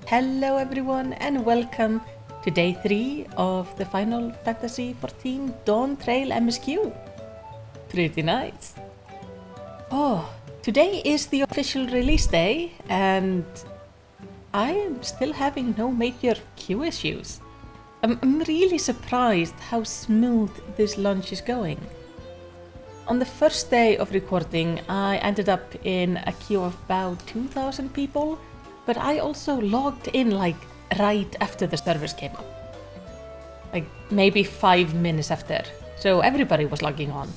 Hello everyone and welcome to day 3 of the Final Fantasy XIV Dawntrail MSQ. Pretty nice. Oh, today is the official release day and I am still having no major queue issues. I'm really surprised how smooth this launch is going. On the first day of recording, I ended up in a queue of about 2,000 people, but I also logged in like right after the servers came up. Like maybe 5 minutes after, so everybody was logging on.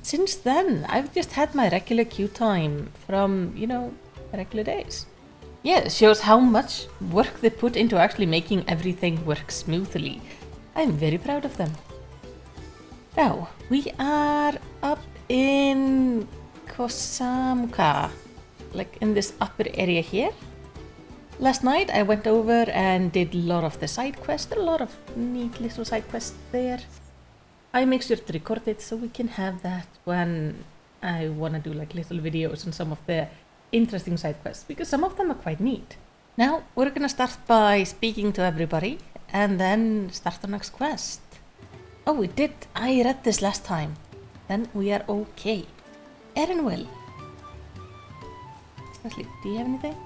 Since then, I've just had my regular queue time from, regular days. Yeah, it shows how much work they put into actually making everything work smoothly. I'm very proud of them. Now, we are up in Kozama'uka, like in this upper area here. Last night I went over and did a lot of the side quests. There are a lot of neat little side quests there. I make sure to record it so we can have that when I want to do like little videos on some of the interesting side quests, because some of them are quite neat. Now we're gonna start by speaking to everybody and then start the next quest. Oh, we did. I read this last time. Then we are okay. Erinwell. Leslie, do you have anything?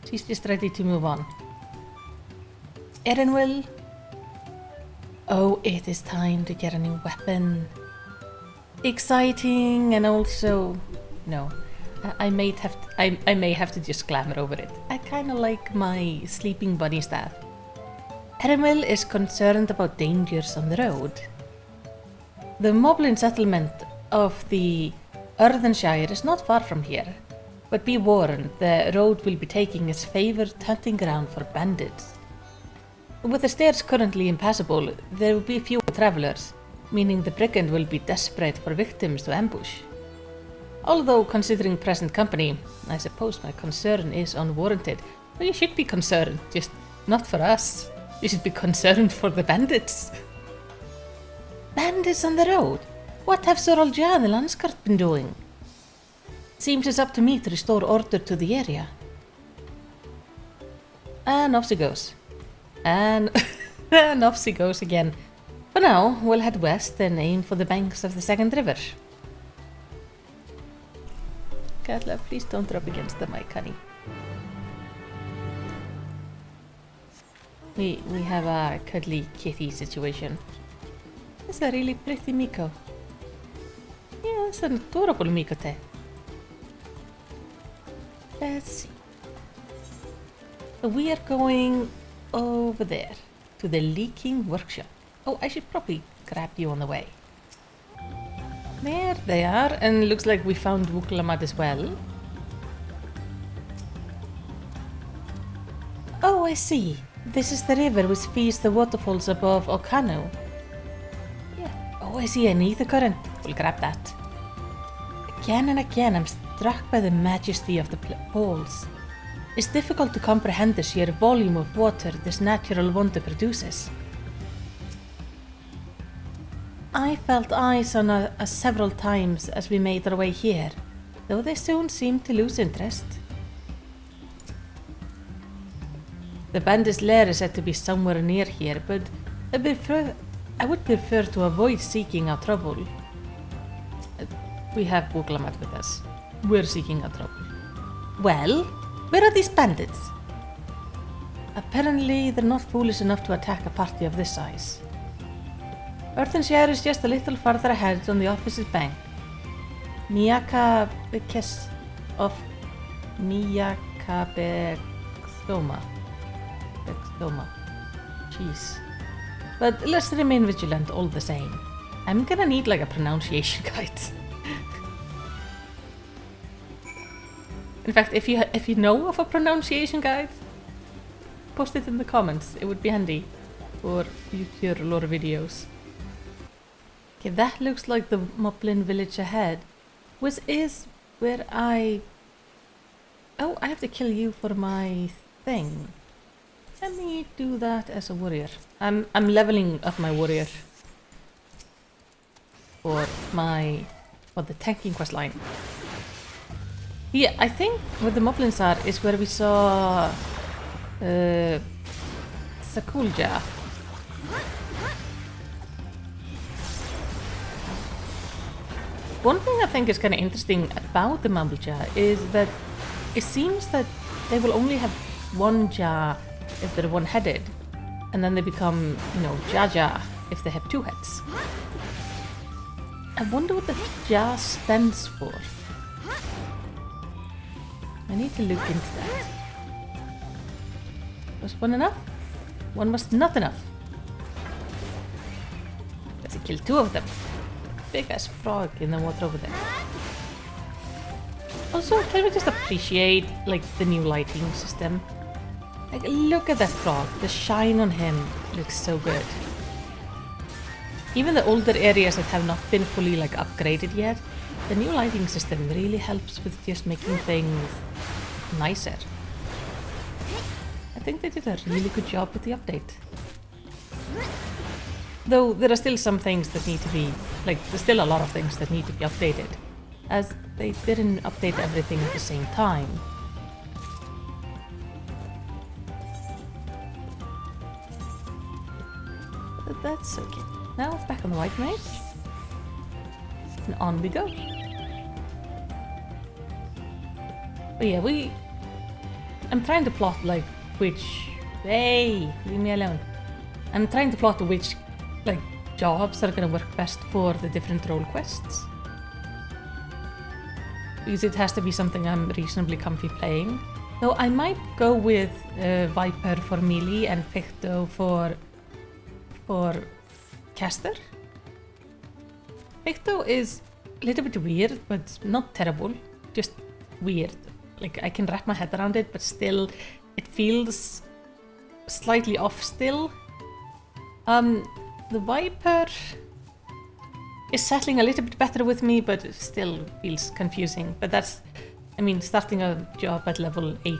She's just ready to move on. Erinwell. Oh, it is time to get a new weapon. Exciting, and also, no, I may have to just glamour over it. I kind of like my sleeping bunny staff. Erinwell is concerned about dangers on the road. The Moblin settlement of the Earthenshire is not far from here, but be warned, the road we'll be taking is favoured hunting ground for bandits. With the stairs currently impassable, there will be fewer travellers, meaning the brigand will be desperate for victims to ambush. Although, considering present company, I suppose my concern is unwarranted. Well, you should be concerned, just not for us. You should be concerned for the bandits. Bandits on the road? What have Sir Olja the Landsguard been doing? Seems it's up to me to restore order to the area. And off she goes. And off she goes again. For now, we'll head west and aim for the banks of the second river. Katla, please don't rub against the mic, honey. We have a cuddly kitty situation. It's a really pretty Miko. Yeah, it's an adorable Mikote. Let's see. So we are going over there to the leaking workshop. Oh, I should probably grab you on the way. There they are, and looks like we found Wuklamat as well. Oh, I see. This is the river which feeds the waterfalls above Okano. Yeah. Oh, I see an ether current. We'll grab that. Again and again, I'm struck by the majesty of the falls. It's difficult to comprehend the sheer volume of water this natural wonder produces. I felt eyes on us several times as we made our way here, though they soon seemed to lose interest. The bandit's lair is said to be somewhere near here, but I would prefer to avoid seeking out trouble. We have Wuklamat with us. We're seeking out trouble. Well, where are these bandits? Apparently, they're not foolish enough to attack a party of this size. Earthenshire is just a little farther ahead on the opposite bank. Miyakabekes of Miyakabekthoma. Jeez. But let's remain vigilant all the same. I'm gonna need like a pronunciation guide. In fact, if you know of a pronunciation guide, post it in the comments. It would be handy for future lore videos. Okay, that looks like the Moblin village ahead, which is where I have to kill you for my thing. Let me do that as a warrior. I'm leveling up my warrior for the tanking quest line. Yeah, I think where the Moblins are is where we saw Sakulja. One thing I think is kind of interesting about the Mumbleja is that it seems that they will only have one Jah if they're one-headed, and then they become, you know, Jaja if they have two heads. I wonder what the Jah stands for. I need to look into that. Was one enough? One was not enough. Let's kill two of them. Big ass frog in the water over there. Also, can we just appreciate like the new lighting system? Like, look at that frog. The shine on him looks so good. Even the older areas that have not been fully like upgraded yet, the new lighting system really helps with just making things nicer. I think they did a really good job with the update. Though there are still some things that need to be, like, there's still a lot of things that need to be updated, as they didn't update everything at the same time. But that's okay. Now it's back on the white mage. And on we go. But yeah, I'm trying to plot like which... Hey, leave me alone. I'm trying to plot which like jobs are gonna work best for the different role quests. Because it has to be something I'm reasonably comfy playing. So I might go with Viper for melee and Picto for caster. Picto is a little bit weird, but not terrible. Just weird. Like, I can wrap my head around it, but still, it feels slightly off still. The Viper is settling a little bit better with me, but it still feels confusing. But that's, I mean, starting a job at level 80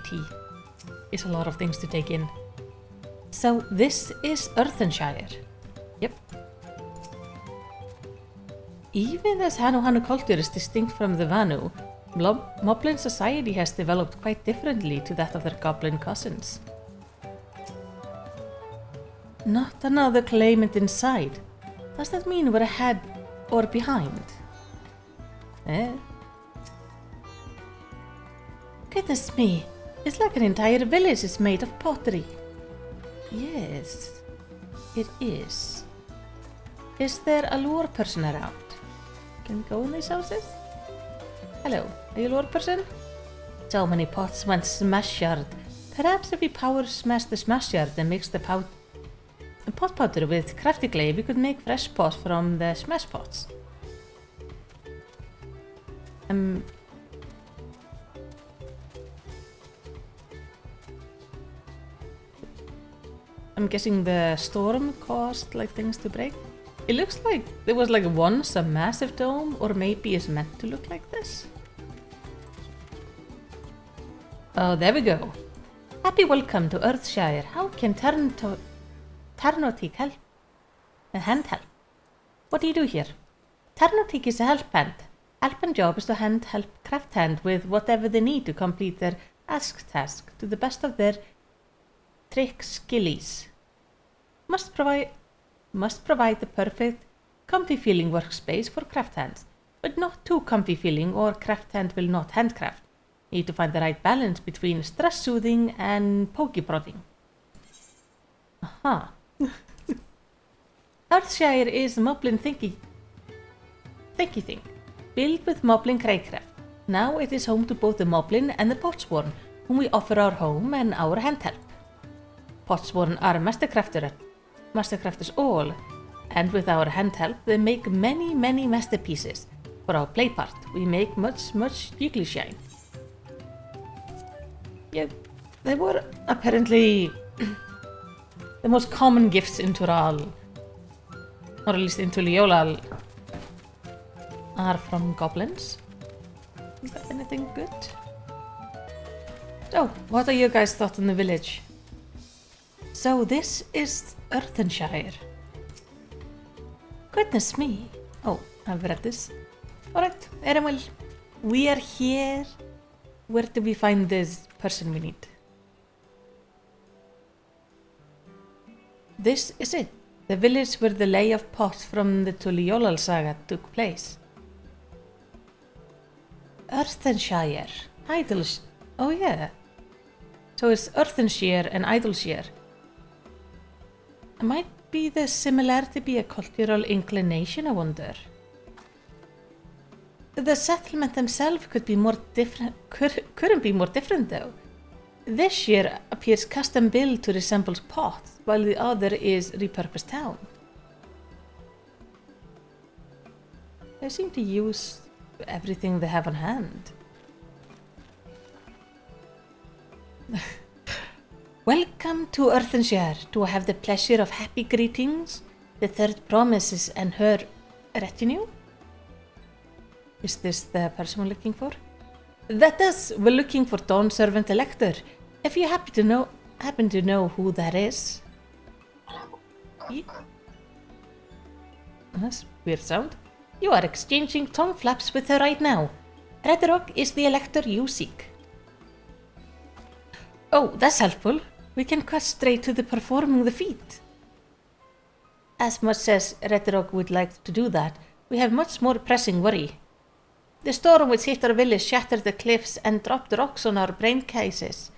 is a lot of things to take in. So this is Earthenshire. Yep. Even as Hanu culture is distinct from the Vanu, Moblin society has developed quite differently to that of their goblin cousins. Not another claimant inside. Does that mean we're ahead or behind? Eh? Goodness me, it's like an entire village is made of pottery. Yes, it is. Is there a lore person around? Can we go in these houses? Hello, are you a lore person? So many pots went smashed. Perhaps if we power smash the smashed and mix the pot powder with crafty clay, we could make fresh pots from the smash pots. I'm guessing the storm caused like things to break. It looks like there was like once a massive dome, or maybe it's meant to look like this. Oh, there we go. Happy welcome to Earthshire. How can Tarnotik help? A hand help? What do you do here? Tarnotik is a help hand. Help hand job is to help craft hand with whatever they need to complete their ask task to the best of their trick skillies. Must provide the perfect, comfy feeling workspace for craft hands, but not too comfy feeling or craft hand will not handcraft. Need to find the right balance between stress soothing and pokey prodding. Aha. Earthshire is Moblin thinky thing, built with Moblin Craycraft. Now it is home to both the Moblin and the Potsworn, whom we offer our home and our hand help. Potsworn are mastercrafters all, and with our hand help they make many masterpieces. For our play part, we make much jiggly shine. Yeah, they were apparently the most common gifts in Tural, or at least in Tuliolal, are from goblins. Is that anything good? So, what are your guys' thoughts on the village? So this is Earthenshire. Goodness me. Oh, I've read this. Alright, Erenwell, we are here. Where do we find this person we need? This is it. The village where the lay of pots from the Tuliolal saga took place. Earthenshire. Oh yeah. So it's Earthenshire and Idleshire. Might be the similarity be a cultural inclination, I wonder. The settlement themselves couldn't be more different though. This year appears custom built to resemble Poth, while the other is repurposed town. They seem to use everything they have on hand. Welcome to Earthenshire. Do I have the pleasure of happy greetings? The third promises and her retinue? Is this the person we're looking for? That is, we're looking for Dawn Servant Elector. If you happen to know who that is. That's a weird sound. You are exchanging tongue flaps with her right now. Redrock is the Elector you seek. Oh, that's helpful. We can cut straight to the performing the feat. As much as Redrock would like to do that, we have much more pressing worry. The storm which hit our village shattered the cliffs and dropped rocks on our brain cases.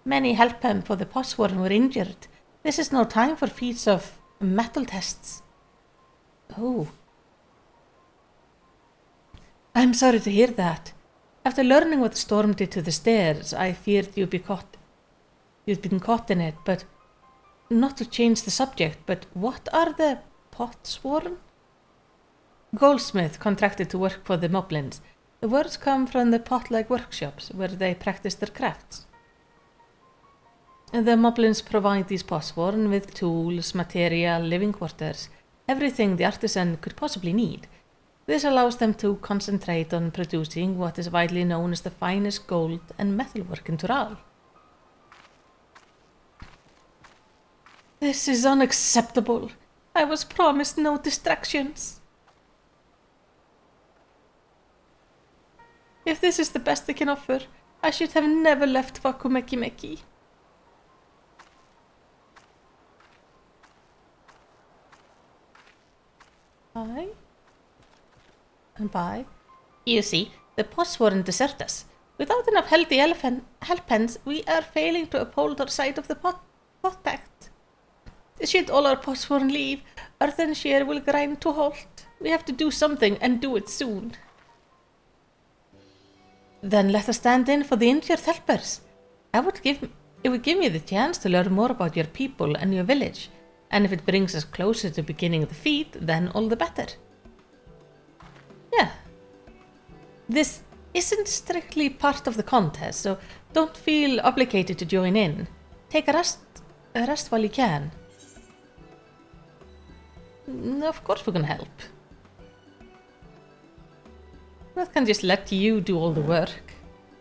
Many helpem for the Potsworn were injured. This is no time for feats of metal tests. Oh. I'm sorry to hear that. After learning what the storm did to the stairs, I feared you'd been caught in it, but not to change the subject, but what are the Potsworn? Goldsmith contracted to work for the Moblins. The words come from the pot-like workshops where they practice their crafts. The Moblins provide these Potsworn with tools, material, living quarters, everything the artisan could possibly need. This allows them to concentrate on producing what is widely known as the finest gold and metalwork in Tural. This is unacceptable. I was promised no distractions. If this is the best they can offer, I should have never left Wakumeki. Bye. And bye. You see, the Potsworn desert us. Without enough healthy helpens, we are failing to uphold our side of the pot pact. Should all our Potsworn leave, Earthenshire will grind to a halt. We have to do something and do it soon. Then let us stand in for the injured helpers. It would give me the chance to learn more about your people and your village, and if it brings us closer to beginning the feat, then all the better. Yeah. This isn't strictly part of the contest, so don't feel obligated to join in. Take a rest while you can. Of course we can help. I can just let you do all the work.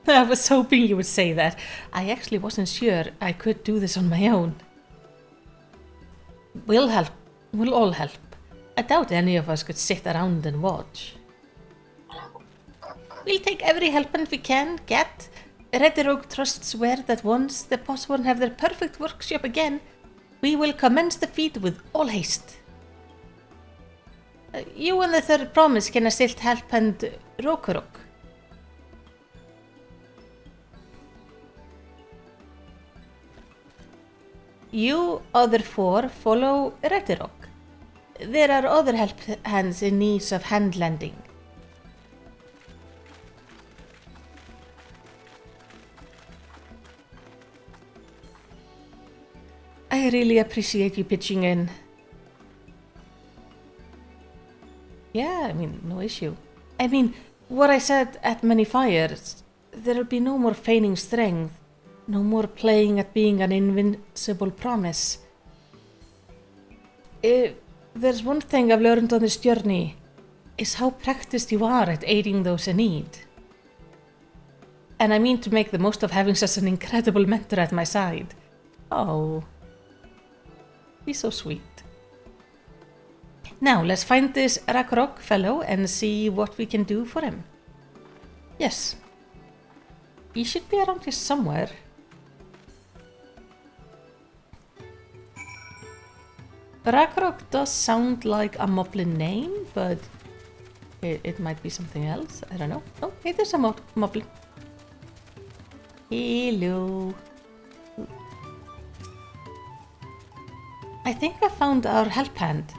I was hoping you would say that. I actually wasn't sure I could do this on my own. We'll help. We'll all help. I doubt any of us could sit around and watch. We'll take every helpant we can get. Redrock trusts swear that once the Potsworn have their perfect workshop again, we will commence the feat with all haste. You and the third promise can assist helpant Rokurok. You other four follow Redrock. There are other help hands in need of hand lending. I really appreciate you pitching in. Yeah, I mean, no issue. I mean, what I said at many fires, there'll be no more feigning strength, no more playing at being an invincible promise. If there's one thing I've learned on this journey, is how practiced you are at aiding those in need. And I mean to make the most of having such an incredible mentor at my side. Oh, he's so sweet. Now, let's find this Ragnarok fellow and see what we can do for him. Yes. He should be around here somewhere. Ragnarok does sound like a moblin name, but it might be something else. I don't know. Oh, hey, there's a moblin. Hello. I think I found our help hand.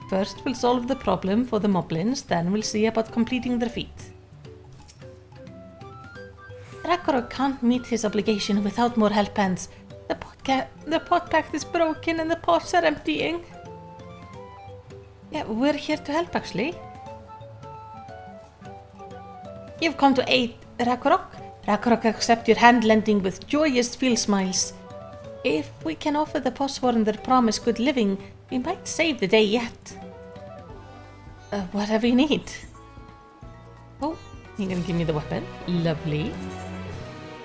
First, we'll solve the problem for the moblins, then we'll see about completing their feat. Ragnarok can't meet his obligation without more help hands. The pot pack is broken and the pots are emptying. Yeah, we're here to help actually. You've come to aid Ragnarok. Ragnarok accept your hand lending with joyous feel smiles. If we can offer the Postworn their promised good living, we might save the day yet. Whatever you need. Oh, you're gonna give me the weapon. Lovely.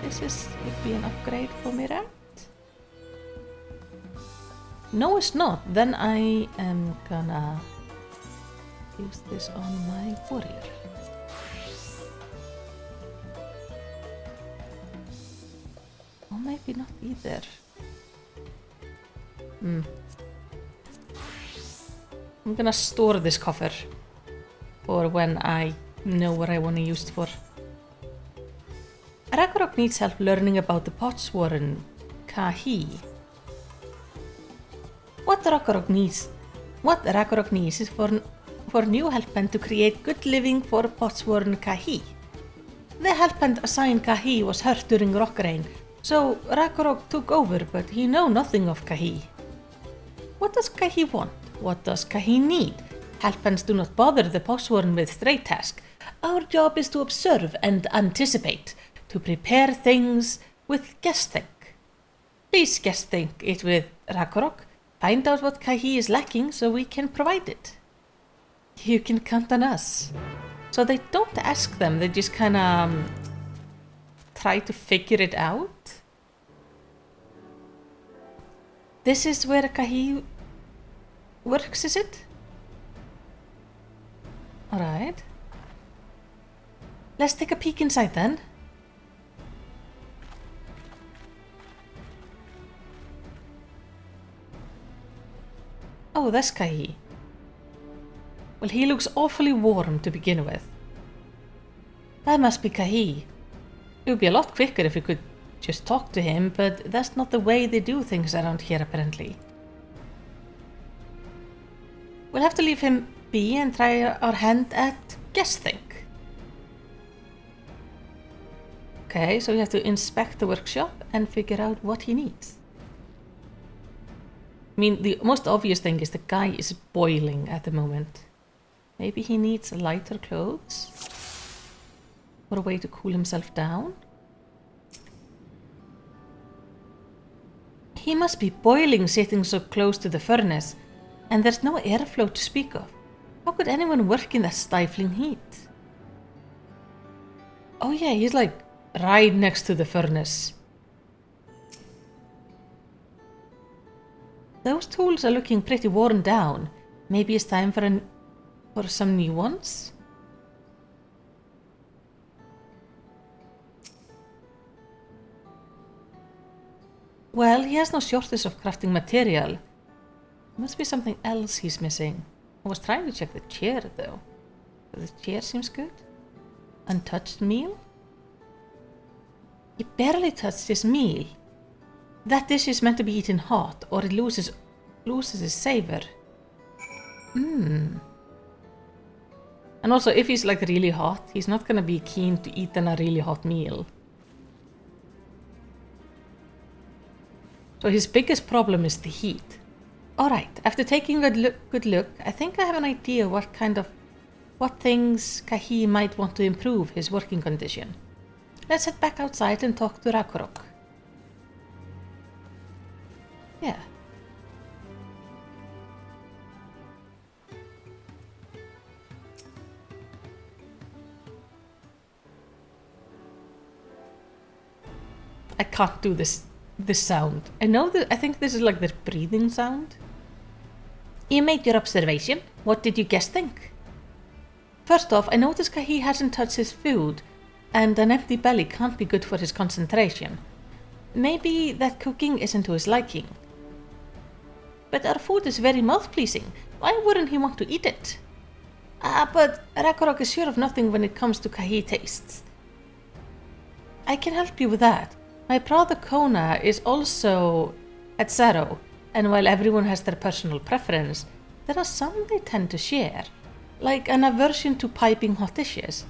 This would be an upgrade for me, right? No, it's not. Then I am gonna use this on my warrior. Or maybe not either. I'm gonna store this coffer for when I know what I want to use it for. Ragnarok needs help learning about the Potsworn Kahi. What Ragnarok needs is for new helpmen to create good living for Potsworn Kahi. The helpman assigned Kahi was hurt during rock rain, so Ragnarok took over, but he know nothing of Kahi. What does Kahi want? What does Kahi need? Helpmans do not bother the Potsworn with stray tasks. Our job is to observe and anticipate, to prepare things with guessthink. Please guessthink it with Ragnarok. Find out what Kahi is lacking so we can provide it. You can count on us. So they don't ask them, they just kinda try to figure it out. This is where Kahi works, is it? Alright. Let's take a peek inside then. Oh, that's Kahi. Well, he looks awfully warm to begin with. That must be Kahi. It would be a lot quicker if we could just talk to him, but that's not the way they do things around here apparently. We'll have to leave him be and try our hand at guessthink. Okay, so we have to inspect the workshop and figure out what he needs. I mean, the most obvious thing is the guy is boiling at the moment. Maybe he needs lighter clothes? Or a way to cool himself down? He must be boiling sitting so close to the furnace, and there's no airflow to speak of. How could anyone work in that stifling heat? Oh yeah, he's like right next to the furnace. Those tools are looking pretty worn down. Maybe it's time for some new ones? Well, he has no shortage of crafting material. Must be something else he's missing. I was trying to check the chair though. The chair seems good. Untouched meal? He barely touched his meal. That dish is meant to be eaten hot, or it loses its savor. And also, if he's like really hot, he's not gonna be keen to eat a really hot meal. So his biggest problem is the heat. Alright, after taking a good look, I think I have an idea what things Kahi might want to improve his working condition. Let's head back outside and talk to Ragnarok. Yeah. I can't do this sound. I think this is like their breathing sound. You made your observation. What did you guess think? First off, I noticed Kahi hasn't touched his food, and an empty belly can't be good for his concentration. Maybe that cooking isn't to his liking. but our food is very mouth-pleasing. Why wouldn't he want to eat it? But Ragnarok is sure of nothing when it comes to Kahi tastes. I can help you with that. My brother Kona is also at Zaro, and while everyone has their personal preference, there are some they tend to share, like an aversion to piping hot dishes.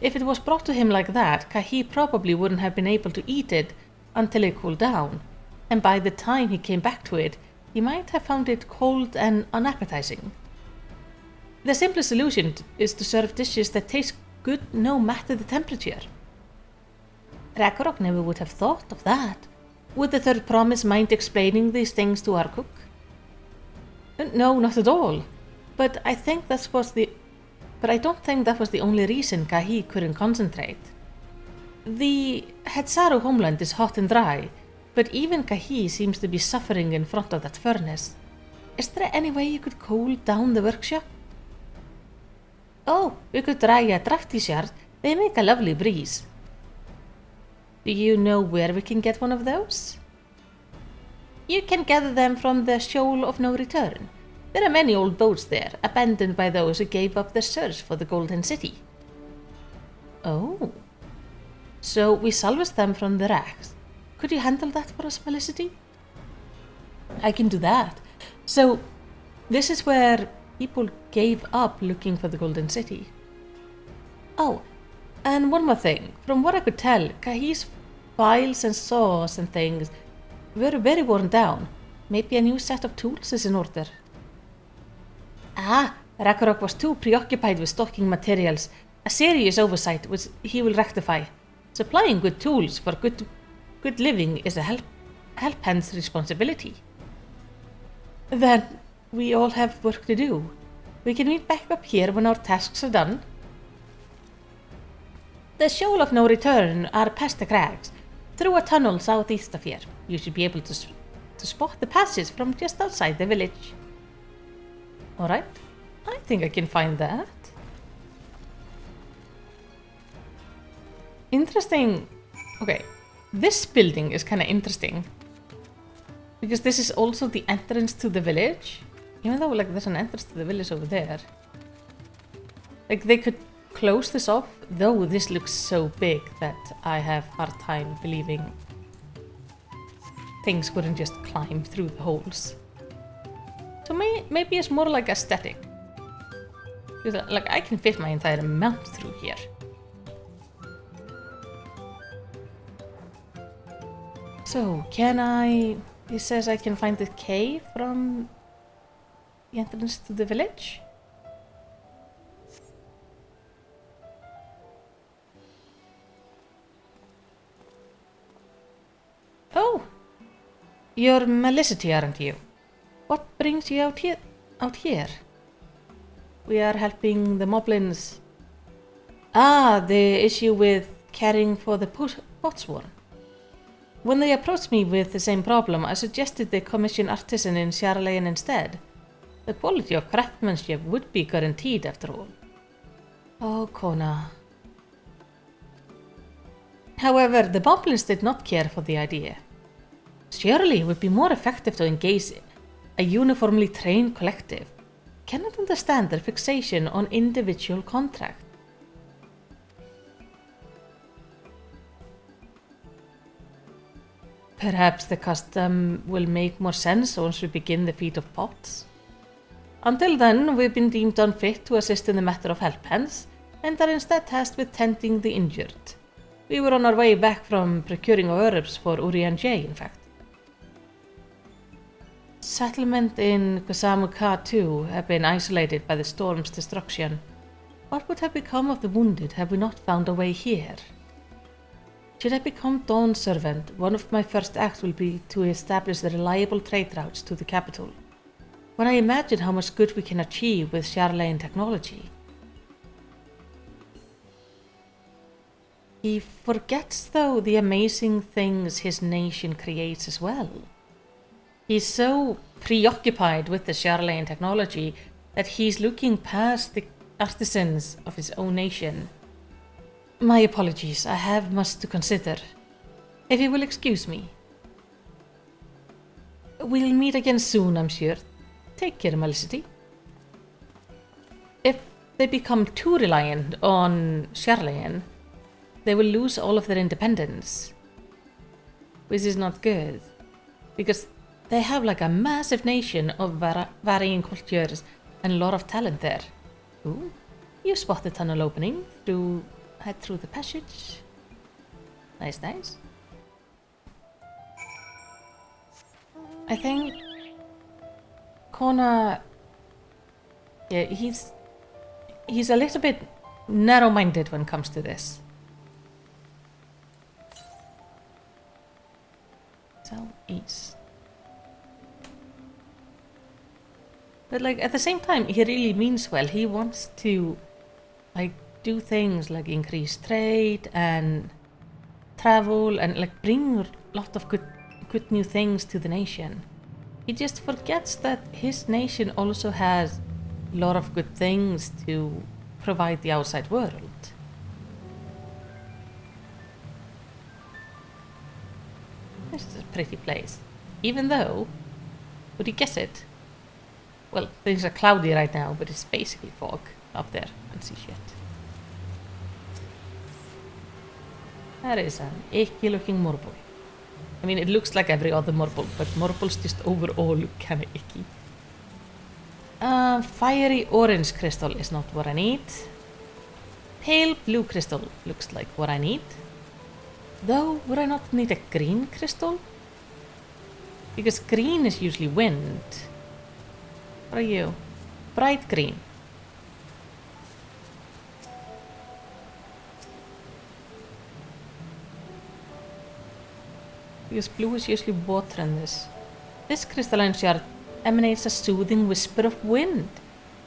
If it was brought to him like that, Kahi probably wouldn't have been able to eat it until it cooled down, and by the time he came back to it, he might have found it cold and unappetizing. The simplest solution is to serve dishes that taste good no matter the temperature. Ragnarok never would have thought of that. Would the third promise mind explaining these things to our cook? No, not at all. But I don't think that was the only reason Kahi couldn't concentrate. The Hetzaru homeland is hot and dry, but even Kahi seems to be suffering in front of that furnace. Is there any way you could cool down the workshop? Oh, we could try a drafty shard. They make a lovely breeze. Do you know where we can get one of those? You can gather them from the Shoal of No Return. There are many old boats there, abandoned by those who gave up their search for the Golden City. Oh. So we salvage them from the wrecks. Could you handle that for us, Malisity? I can do that. So, this is where people gave up looking for the Golden City. Oh, and one more thing. From what I could tell, Kahi's files and saws and things were very worn down. Maybe a new set of tools is in order. Ragnarok was too preoccupied with stocking materials, a serious oversight which he will rectify. Supplying good tools for good living is a help hand's responsibility. Then we all have work to do. We can meet back up here when our tasks are done. The Shoal of No Return are past the crags, through a tunnel southeast of here. You should be able to spot the passage from just outside the village. Alright, I think I can find that. Interesting. Okay, this building is kind of interesting. Because this is also the entrance to the village. Even though there's an entrance to the village over there. They could close this off, though this looks so big that I have a hard time believing things wouldn't just climb through the holes. So maybe it's more like aesthetic. Because I can fit my entire mount through here. So, it says I can find the cave from the entrance to the village? Oh! You're Malisity, aren't you? What brings you out here? We are helping the moblins. The issue with caring for the potsworn. When they approached me with the same problem, I suggested they commission artisan in Sharlayan instead. The quality of craftsmanship would be guaranteed after all. Oh, Kona. However, the moblins did not care for the idea. Surely it would be more effective to engage a uniformly trained collective. Cannot understand their fixation on individual contract. Perhaps the custom will make more sense once we begin the feat of pots. Until then, we've been deemed unfit to assist in the matter of help hands, and are instead tasked with tending the injured. We were on our way back from procuring herbs for Urian J, in fact. Settlement in Kozama'uka too have been isolated by the storm's destruction. What would have become of the wounded had we not found a way here? Should I become Dawn's servant, one of my first acts will be to establish the reliable trade routes to the capital. When I imagine how much good we can achieve with Sharlayan technology. He forgets, though, the amazing things his nation creates as well. He's so preoccupied with the Sharlayan technology that he's looking past the artisans of his own nation. My apologies, I have much to consider. If you will excuse me. we'll meet again soon, I'm sure. Take care, Malisity. If they become too reliant on Charlene, they will lose all of their independence. Which is not good. Because they have like a massive nation of varying cultures and a lot of talent there. Ooh, you spot the tunnel opening. Head through the passage. Nice, nice. I think Kona, yeah, he's a little bit narrow-minded when it comes to this. Southeast. But like at the same time, he really means well. He wants to like do things like increase trade and travel and like bring a lot of good new things to the nation. He just forgets that his nation also has a lot of good things to provide the outside world. This is a pretty place. Even though, would you guess it? Well, things are cloudy right now, but it's basically fog up there. Can't see shit. That is an icky looking marble. I mean, it looks like every other marble, but marbles just overall look kinda icky. Fiery orange crystal is not what I need. Pale blue crystal looks like what I need. Though, would I not need a green crystal? Because green is usually wind. What are you? Bright green. Because blue is usually water in this. This crystalline shard emanates a soothing whisper of wind.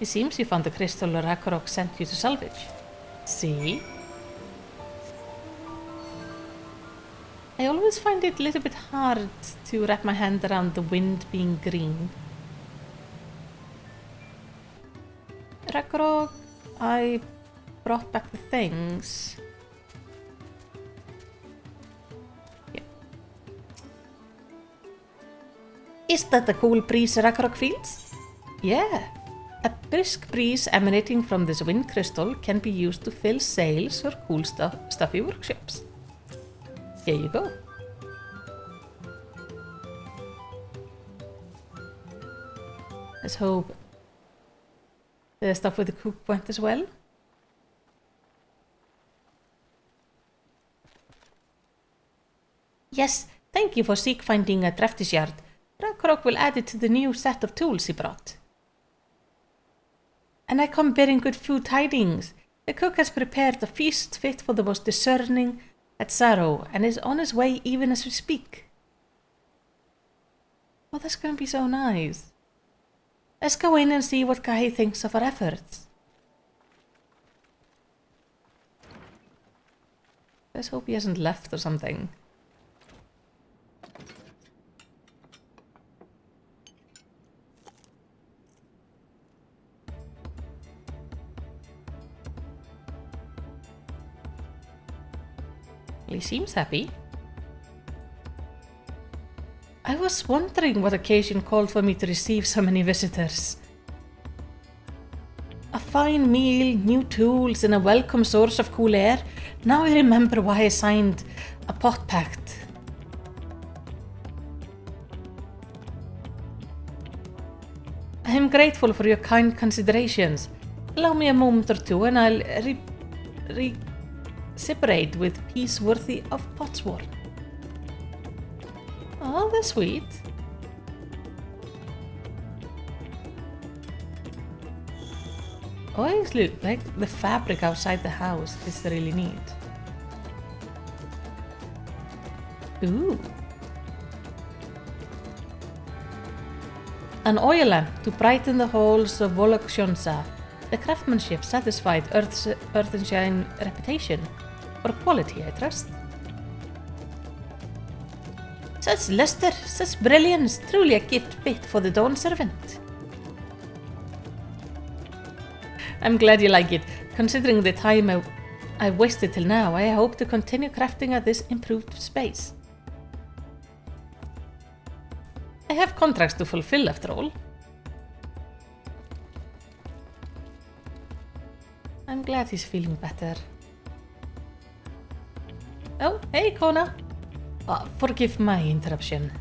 It seems you found the crystal Ragnarok sent you to salvage. See? I always find it a little bit hard to wrap my hand around the wind being green. Ragnarok, I brought back the things. Yeah. Is that the cool breeze Ragnarok feels? Yeah. A brisk breeze emanating from this wind crystal can be used to fill sails or cool stuffy workshops. Here you go. Let's hope the stuff with the cook went as well. Yes, thank you for finding a drafty shard. Ragnarok will add it to the new set of tools he brought. And I come bearing good food tidings. The cook has prepared a feast fit for the most discerning at Saro and is on his way even as we speak. Oh, that's gonna be so nice. Let's go in and see what Guy thinks of our efforts. Let's hope he hasn't left or something. He seems happy. I was wondering what occasion called for me to receive so many visitors. A fine meal, new tools, and a welcome source of cool air. Now I remember why I signed a pot pact. I am grateful for your kind considerations. Allow me a moment or two and I'll reciprocate with peace worthy of Potsworth. Oh, that's sweet. Oh, I actually like the fabric outside the house. It's really neat. Ooh. An oil lamp to brighten the halls of Volokshonsa. The craftsmanship satisfied Earthenshine reputation. For quality, I trust. Such luster, such brilliance, truly a gift fit for the Dawn servant. I'm glad you like it. Considering the time I wasted till now, I hope to continue crafting at this improved space. I have contracts to fulfill after all. I'm glad he's feeling better. Oh, hey Kona! Forgive my interruption.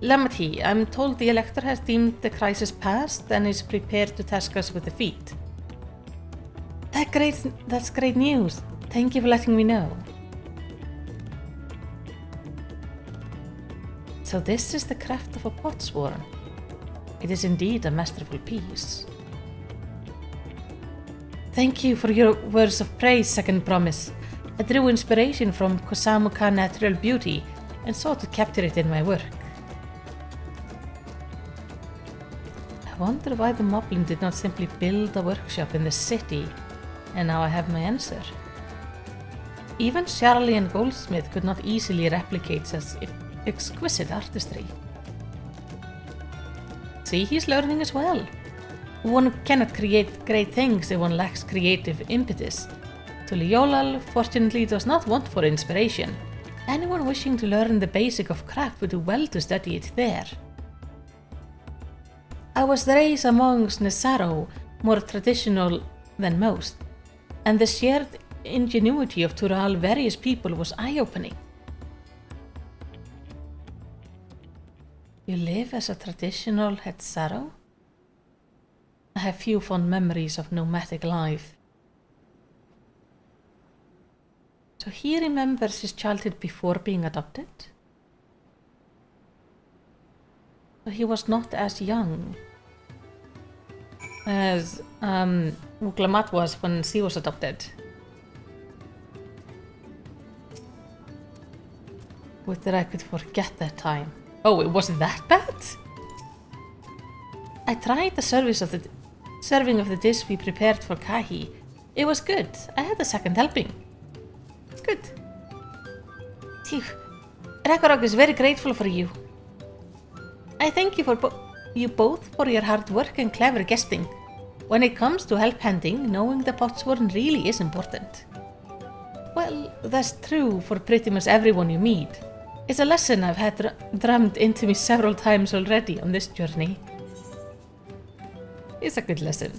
Lamati, I'm told the Elector has deemed the crisis past and is prepared to task us with the feat. That's great news. Thank you for letting me know. So this is the craft of a potsworn. It is indeed a masterful piece. Thank you for your words of praise, Second Promise. I drew inspiration from Kozama'uka natural beauty and sought to capture it in my work. I wonder why the Moblin did not simply build a workshop in the city, and now I have my answer. Even Charlie Goldsmith could not easily replicate such exquisite artistry. See, he's learning as well. One cannot create great things if one lacks creative impetus. Tuliolal, fortunately, does not want for inspiration. Anyone wishing to learn the basic of craft would do well to study it there. I was raised amongst Nesaro, more traditional than most, and the shared ingenuity of Tural various people was eye-opening. You live as a traditional Hetsaro? I have few fond memories of nomadic life. So he remembers his childhood before being adopted? So he was not as young as Urqopacha was when she was adopted. Would that I could forget that time. Oh, it wasn't that bad? I tried the serving of the dish we prepared for Kahi. It was good. I had a second helping. Good. Phew. Ragnarok is very grateful for you. I thank you both for your hard work and clever guesting. When it comes to help handing, knowing the potsworn really is important. Well, that's true for pretty much everyone you meet. It's a lesson I've had drummed into me several times already on this journey. It's a good lesson.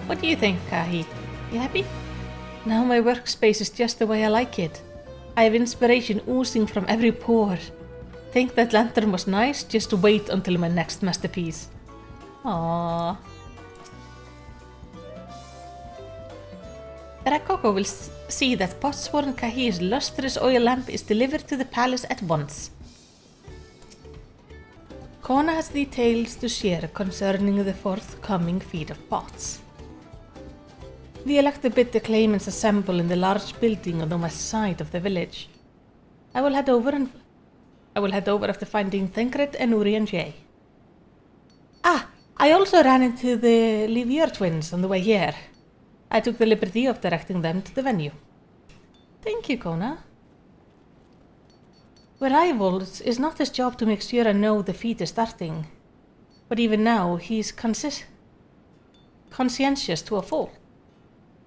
What do you think, Kahi? You happy? Now my workspace is just the way I like it. I have inspiration oozing from every pore. Think that lantern was nice? Just wait until my next masterpiece. Aww. Rakoko will see that potsworn Kahi's lustrous oil lamp is delivered to the palace at once. Kona has details to share concerning the forthcoming feat of pots. The Elector bid the claimants assemble in the large building on the west side of the village. I will head over after finding Thancred and Uri and Jay. I also ran into the Livier twins on the way here. I took the liberty of directing them to the venue. Thank you, Kona. With rivals, it's not his job to make sure I know the feat is starting. But even now, he's conscientious to a fault.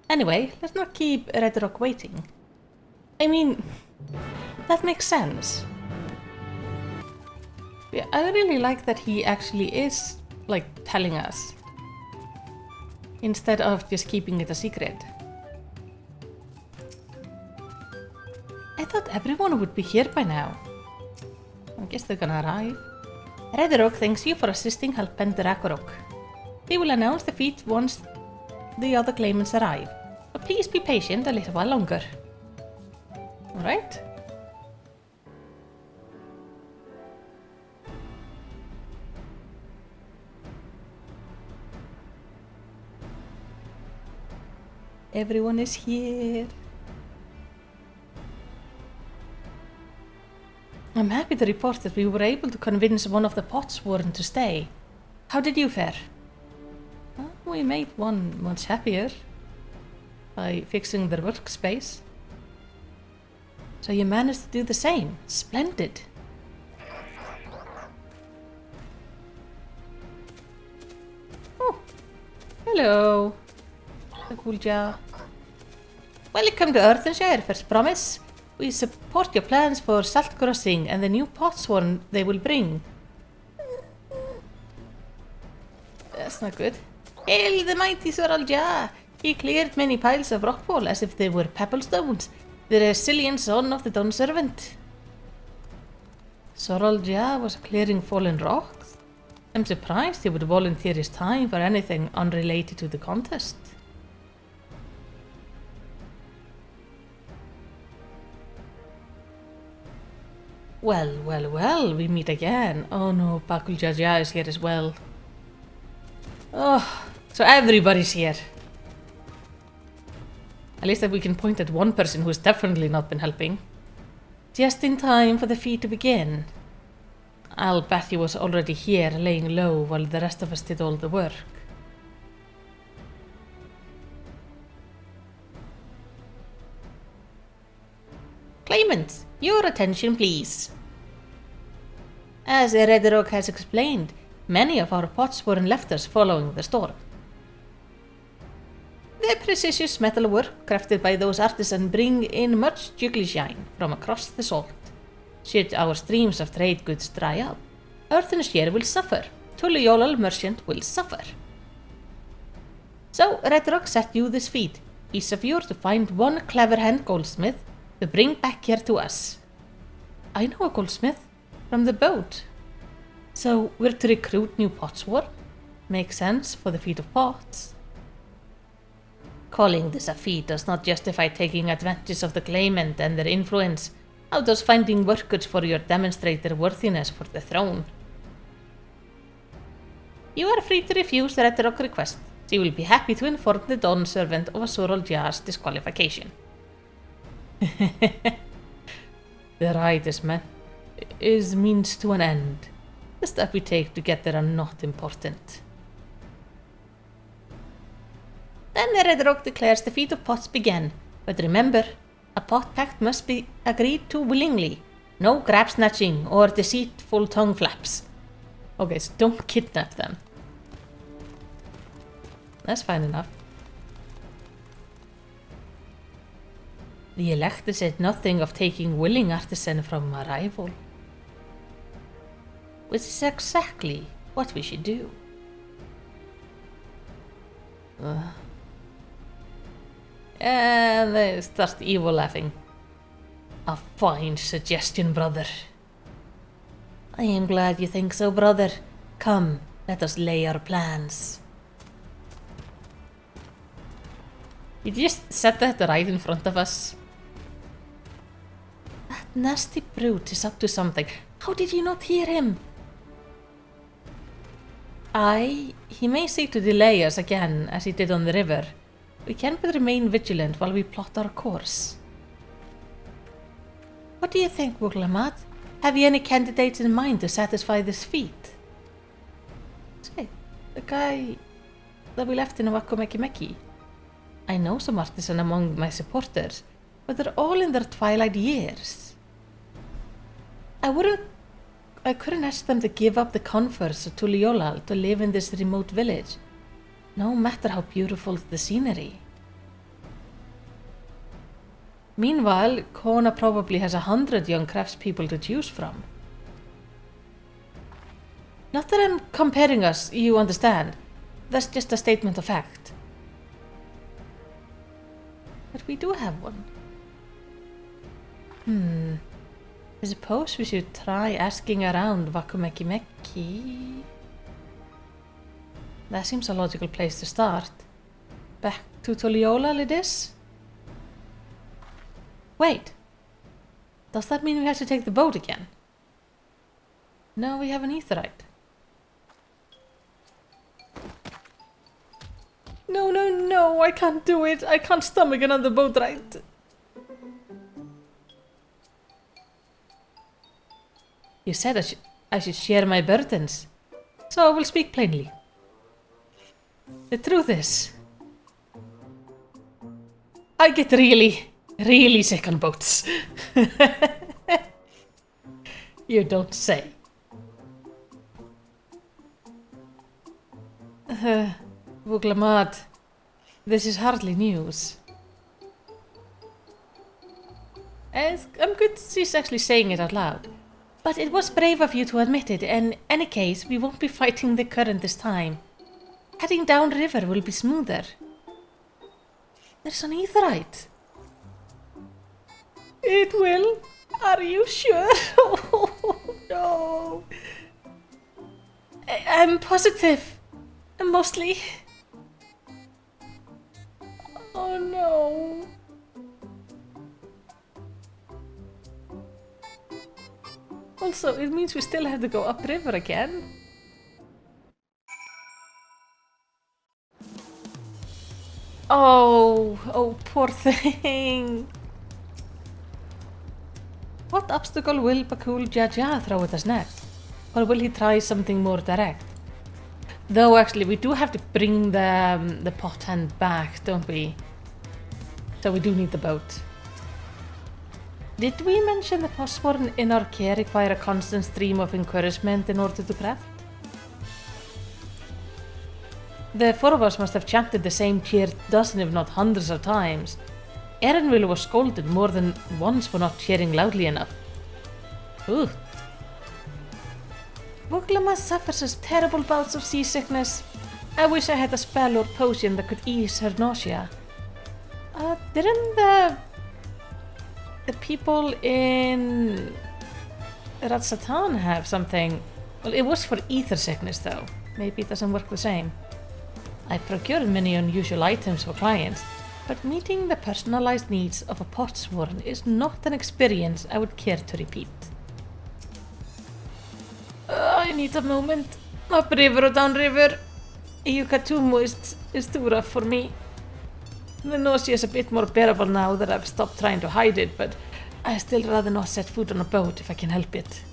Anyway, let's not keep Red Rock waiting. I mean, that makes sense. Yeah, I really like that he actually is, telling us. Instead of just keeping it a secret. I thought everyone would be here by now. I guess they're gonna arrive. Red Rock thanks you for assisting Helpend Ragnarok. They will announce the feat once the other claimants arrive. But please be patient a little while longer. Alright? Everyone is here. I'm happy to report that we were able to convince one of the potsworn to stay. How did you fare? Well, we made one much happier by fixing their workspace. So you managed to do the same. Splendid. Oh, hello. Kulja. Welcome to Earthenshire, First Promise. We support your plans for salt crossing and the new potsworn they will bring. That's not good. Hail the mighty Soralja! He cleared many piles of rockfall as if they were pebblestones, the resilient son of the Dawn Servant. Soralja was clearing fallen rocks? I'm surprised he would volunteer his time for anything unrelated to the contest. Well, we meet again. Oh no, Bakuljaja is here as well. Oh, so everybody's here. At least that we can point at one person who's definitely not been helping. Just in time for the feat to begin. I'll bet he was already here laying low while the rest of us did all the work. Claimants, your attention please. As Redrock has explained, many of our pots were left us following the storm. The precious metalwork crafted by those artisans bring in much juggly shine from across the salt. Should our streams of trade goods dry up, Earthenshire will suffer, Tuliolal merchant will suffer. So Redrock set you this feat, each of you to find one clever hand goldsmith to bring back here to us. I know a goldsmith from the boat. So we're to recruit new potsworn? Makes sense for the feat of pots. Calling this a feat does not justify taking advantage of the claimant and their influence. How does finding workers for you demonstrate their worthiness for the throne? You are free to refuse the Redrock request. She will be happy to inform the Dawn Servant of a Soraljar's disqualification. The rite is means to an end. The steps we take to get there are not important. Then the Redrock declares the feat of pots begin, but remember, a pot pact must be agreed to willingly. No grab snatching or deceitful tongue flaps. Okay, so don't kidnap them. That's fine enough. The elector said nothing of taking willing artisan from a rival. Which is exactly what we should do. And they start evil laughing. A fine suggestion, brother. I am glad you think so, brother. Come, let us lay our plans. You just set that right in front of us. That nasty brute is up to something. How did you not hear him? He may seek to delay us again, as he did on the river. We can but remain vigilant while we plot our course. What do you think, Wuglamat? Have you any candidates in mind to satisfy this feat? Say, the guy that we left in Wakumekimeki. I know some artisan among my supporters, but they're all in their twilight years. I couldn't ask them to give up the comforts of Tuliolal to live in this remote village, no matter how beautiful the scenery. Meanwhile, Kona probably has 100 young craftspeople to choose from. Not that I'm comparing us, you understand. That's just a statement of fact. But we do have one. I suppose we should try asking around Wakumekimeki. That seems a logical place to start. Back to Tuliolal it is? Wait. Does that mean we have to take the boat again? No, we have an aetheryte. No, I can't do it. I can't stomach another boat ride. You said I should share my burdens, so I will speak plainly. The truth is, I get really sick on boats. You don't say. Wuglamat, this is hardly news. I'm good she's actually saying it out loud. But it was brave of you to admit it. In any case, we won't be fighting the current this time. Heading downriver will be smoother. There's an aetheryte. It will? Are you sure? Oh, no. I'm positive. Mostly. Oh no. Also, it means we still have to go upriver again. Oh, poor thing. What obstacle will Bakul Jaja throw at us next? Or will he try something more direct? Though actually we do have to bring the pot hand back, don't we? So we do need the boat. Did we mention the Postborn in our care require a constant stream of encouragement in order to craft? The four of us must have chanted the same cheer dozens if not hundreds of times. Erinville was scolded more than once for not cheering loudly enough. Ooh. Wuglama suffers such terrible bouts of seasickness. I wish I had a spell or potion that could ease her nausea. Didn't the people in Ratsatan have something? Well, it was for ether sickness though. Maybe it doesn't work the same. I procured many unusual items for clients, but meeting the personalized needs of a Potsworn is not an experience I would care to repeat. I need a moment. Upriver or downriver. Yuka too moist is too rough for me. The nausea is a bit more bearable now that I've stopped trying to hide it, but I still rather not set foot on a boat if I can help it.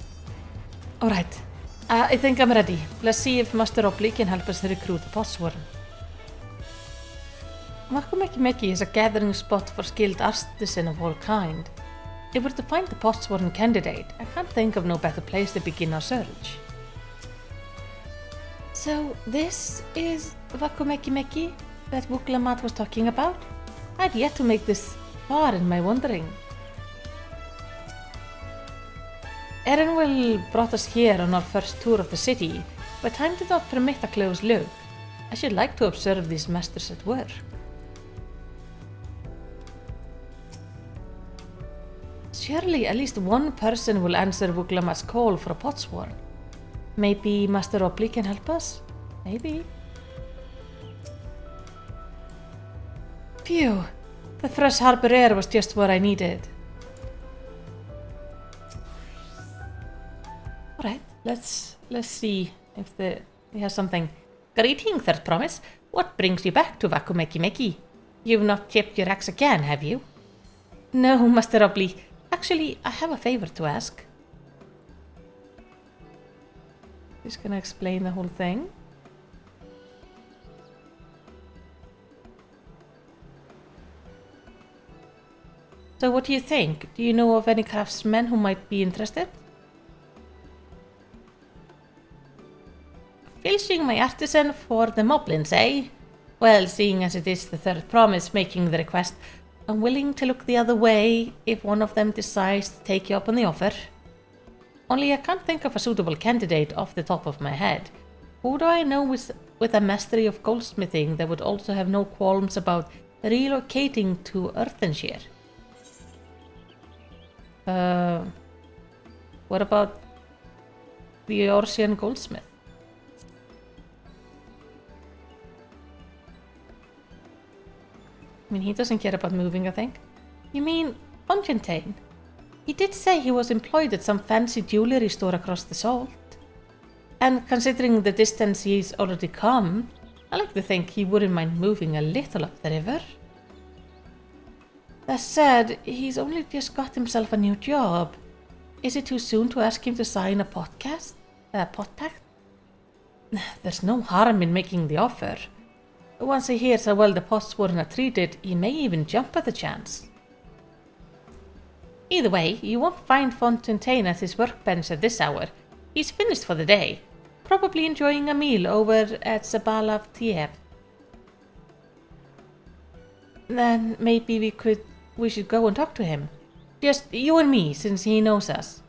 Alright, I think I'm ready. Let's see if Master Opley can help us recruit a Potsworn. Wakumekimeki is a gathering spot for skilled artisans of all kind. If we're to find the Potsworn candidate, I can't think of no better place to begin our search. So this is Wakumekimeki that Wuklamat was talking about? I'd yet to make this far in my wandering. Erinville brought us here on our first tour of the city, but time did not permit a close look. I should like to observe these masters at work. Surely at least one person will answer Wuklamat's call for a Potsworn. Maybe Master Opley can help us? Maybe. Phew, the fresh harbor air was just what I needed. Alright, let's see if we have something. Greeting, Third Promise. What brings you back to Wakumekimeki? You've not tipped your axe again, have you? No, Master Opley. Actually, I have a favor to ask. Just gonna explain the whole thing. So what do you think? Do you know of any craftsmen who might be interested? Filching my artisan for the moblins, eh? Well, seeing as it is the Third Promise making the request, I'm willing to look the other way if one of them decides to take you up on the offer. Only I can't think of a suitable candidate off the top of my head. Who do I know with a mastery of goldsmithing that would also have no qualms about relocating to Earthenshire? What about the Orsian goldsmith? I mean, he doesn't care about moving, I think. You mean Fontaine? He did say he was employed at some fancy jewellery store across the salt. And considering the distance he's already come, I like to think he wouldn't mind moving a little up the river. That said, he's only just got himself a new job. Is it too soon to ask him to sign a pot pact? There's no harm in making the offer. Once he hears how well the Potsworn are treated, he may even jump at the chance. Either way, you won't find Fontaine at his workbench at this hour. He's finished for the day, probably enjoying a meal over at Zabalav Tiev. Then maybe we should go and talk to him. Just you and me, since he knows us.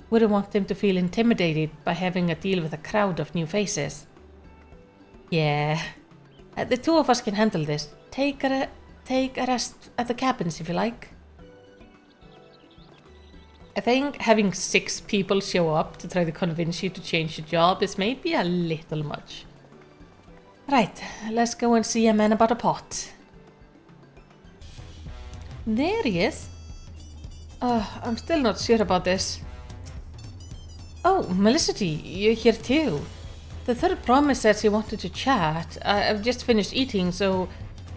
Wouldn't want him to feel intimidated by having to deal with a crowd of new faces. Yeah, the two of us can handle this. Take a rest at the cabins if you like. I think having 6 people show up to try to convince you to change your job is maybe a little much. Right, let's go and see a man about a pot. There he is. I'm still not sure about this. Oh, Malisity, you're here too. The third promise said she wanted to chat. I've just finished eating, so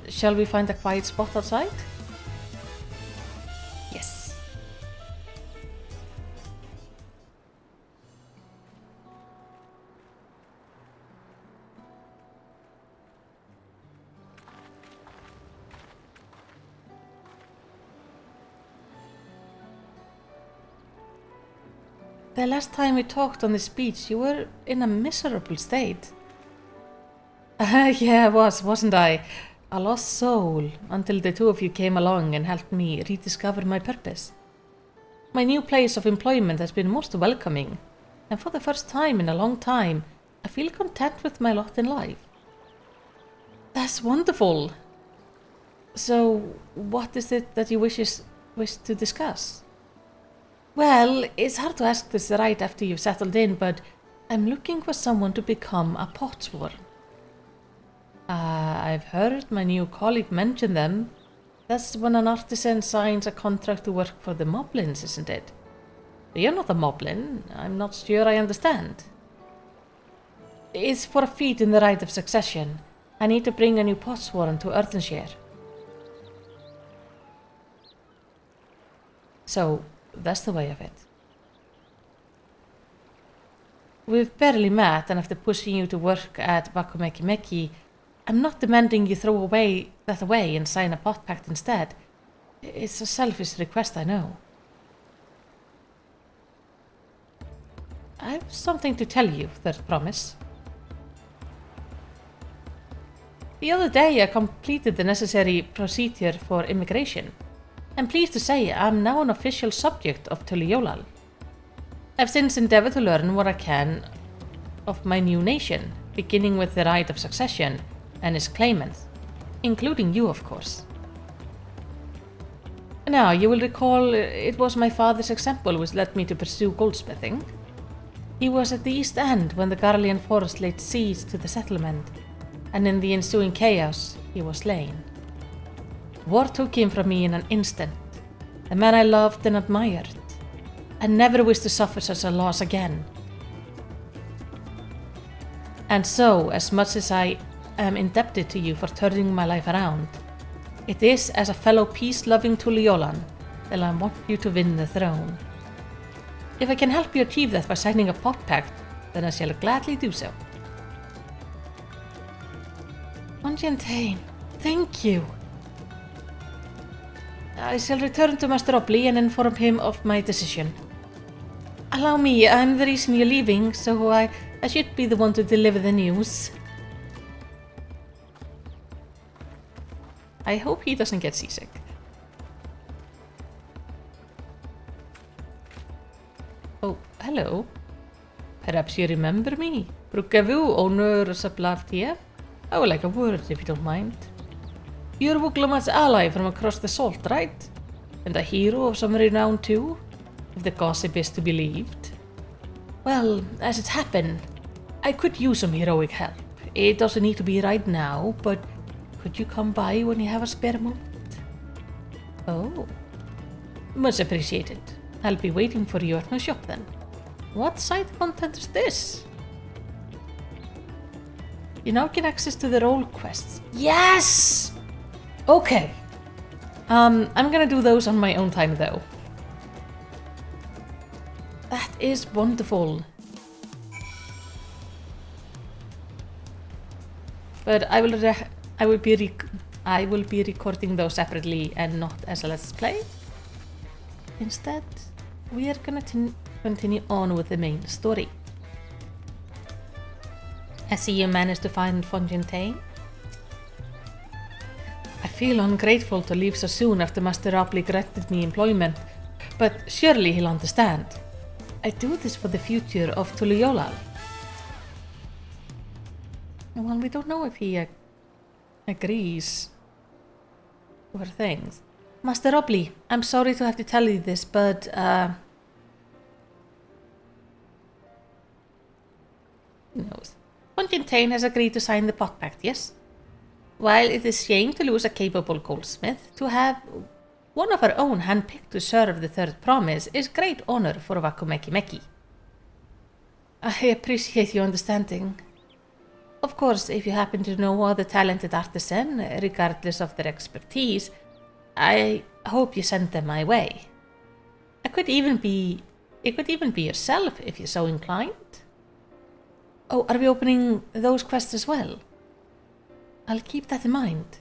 shall we find a quiet spot outside? Yes. The last time we talked on this beach, you were in a miserable state. Yeah, I wasn't I? A lost soul, until the two of you came along and helped me rediscover my purpose. My new place of employment has been most welcoming, and for the first time in a long time, I feel content with my lot in life. That's wonderful. So, what is it that you wish to discuss? Well, it's hard to ask this right after you've settled in, but I'm looking for someone to become a potsworn. I've heard my new colleague mention them. That's when an artisan signs a contract to work for the moblins, isn't it? You're not a moblin. I'm not sure I understand. It's for a feat in the rite of succession. I need to bring a new potsworn to Earthenshire. So, that's the way of it. We've barely met, and after pushing you to work at Vakumeki, I'm not demanding you throw that away and sign a pot pact instead. It's a selfish request, I know. I have something to tell you, Third Promise. The other day I completed the necessary procedure for immigration. I'm pleased to say I'm now an official subject of Tuliolal. I've since endeavored to learn what I can of my new nation, beginning with the right of succession and its claimants, including you, of course. Now, you will recall it was my father's example which led me to pursue goldsmithing. He was at the East End when the Garlean force laid siege to the settlement, and in the ensuing chaos, he was slain. War took him from me in an instant, a man I loved and admired. I never wish to suffer such a loss again. And so, as much as I am indebted to you for turning my life around, it is as a fellow peace-loving Tuliolan that I want you to win the throne. If I can help you achieve that by signing a pot pact, then I shall gladly do so. Fontaine, thank you. I shall return to Master Obley and inform him of my decision. Allow me, I'm the reason you're leaving, so I should be the one to deliver the news. I hope he doesn't get seasick. Oh, hello. Perhaps you remember me. Brukavu, owner of FFxiv. I would like a word, if you don't mind. You're Wuglamat's ally from across the salt, right? And a hero of some renown too, if the gossip is to be believed. Well, as it happened, I could use some heroic help. It doesn't need to be right now, but could you come by when you have a spare moment? Oh, much appreciated. I'll be waiting for you at my shop then. What side content is this? You now get access to the role quests. Yes! Okay. I'm gonna do those on my own time though. That is wonderful. But I will be recording those separately and not as a let's play. Instead, we are gonna continue on with the main story. I see you managed to find Fontaine. I feel ungrateful to leave so soon after Master Obley granted me employment, but surely he'll understand. I do this for the future of Tuliolal. Well, we don't know if he agrees with things. Master Robley, I'm sorry to have to tell you this, but knows. Fontaine has agreed to sign the pot pact, yes? While it is shame to lose a capable goldsmith, to have one of our own handpicked to serve the third promise is great honor for Wakumeki. I appreciate your understanding. Of course, if you happen to know other talented artisan, regardless of their expertise, I hope you send them my way. It could even be yourself if you're so inclined. Oh, are we opening those quests as well? I'll keep that in mind.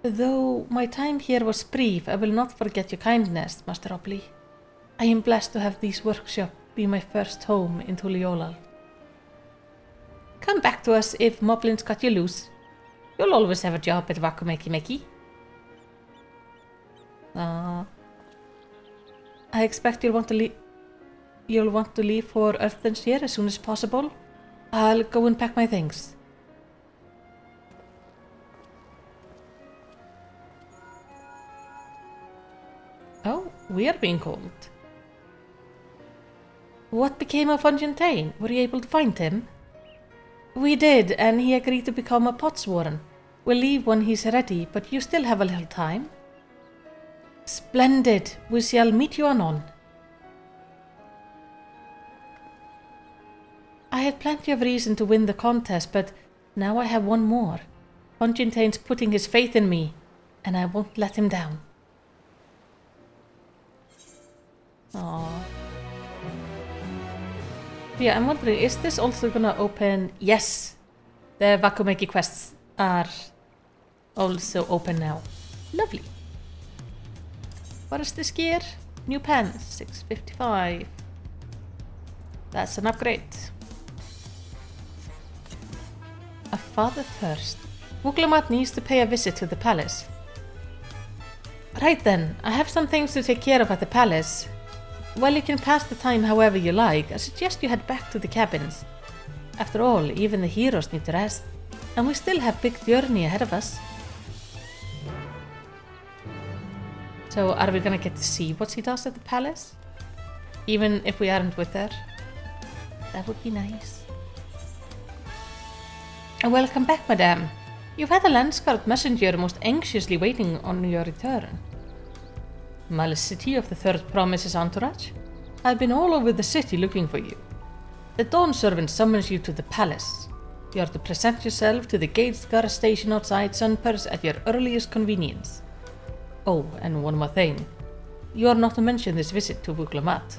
Though my time here was brief, I will not forget your kindness, Master Robley. I am blessed to have this workshop be my first home in Tuliolal. Come back to us if Moblin's cut you loose. You'll always have a job at Wakumeki. I expect you'll want to leave for Earthenshire as soon as possible. I'll go and pack my things. Oh, we are being called. What became of Fontaine? Were you able to find him? We did, and he agreed to become a potswarren. We'll leave when he's ready, but you still have a little time. Splendid. We shall meet you anon. I had plenty of reason to win the contest, but now I have one more. Fontaine's putting his faith in me, and I won't let him down. Aww. Yeah, I'm wondering, is this also gonna open... Yes! The Wakumeki quests are also open now. Lovely. What is this gear? New pants, 655. That's an upgrade. A father first. Urqopacha needs to pay a visit to the palace. Right then, I have some things to take care of at the palace. While you can pass the time however you like, I suggest you head back to the cabins. After all, even the heroes need to rest, and we still have a big journey ahead of us. So, are we gonna get to see what she does at the palace? Even if we aren't with her? That would be nice. Welcome back, madame. You've had a Landsguard messenger most anxiously waiting on your return. Malisity of the Third Promise's entourage? I've been all over the city looking for you. The Dawn servant summons you to the palace. You are to present yourself to the gate guard station outside Sunpurse at your earliest convenience. Oh, and one more thing. You are not to mention this visit to Urqopacha.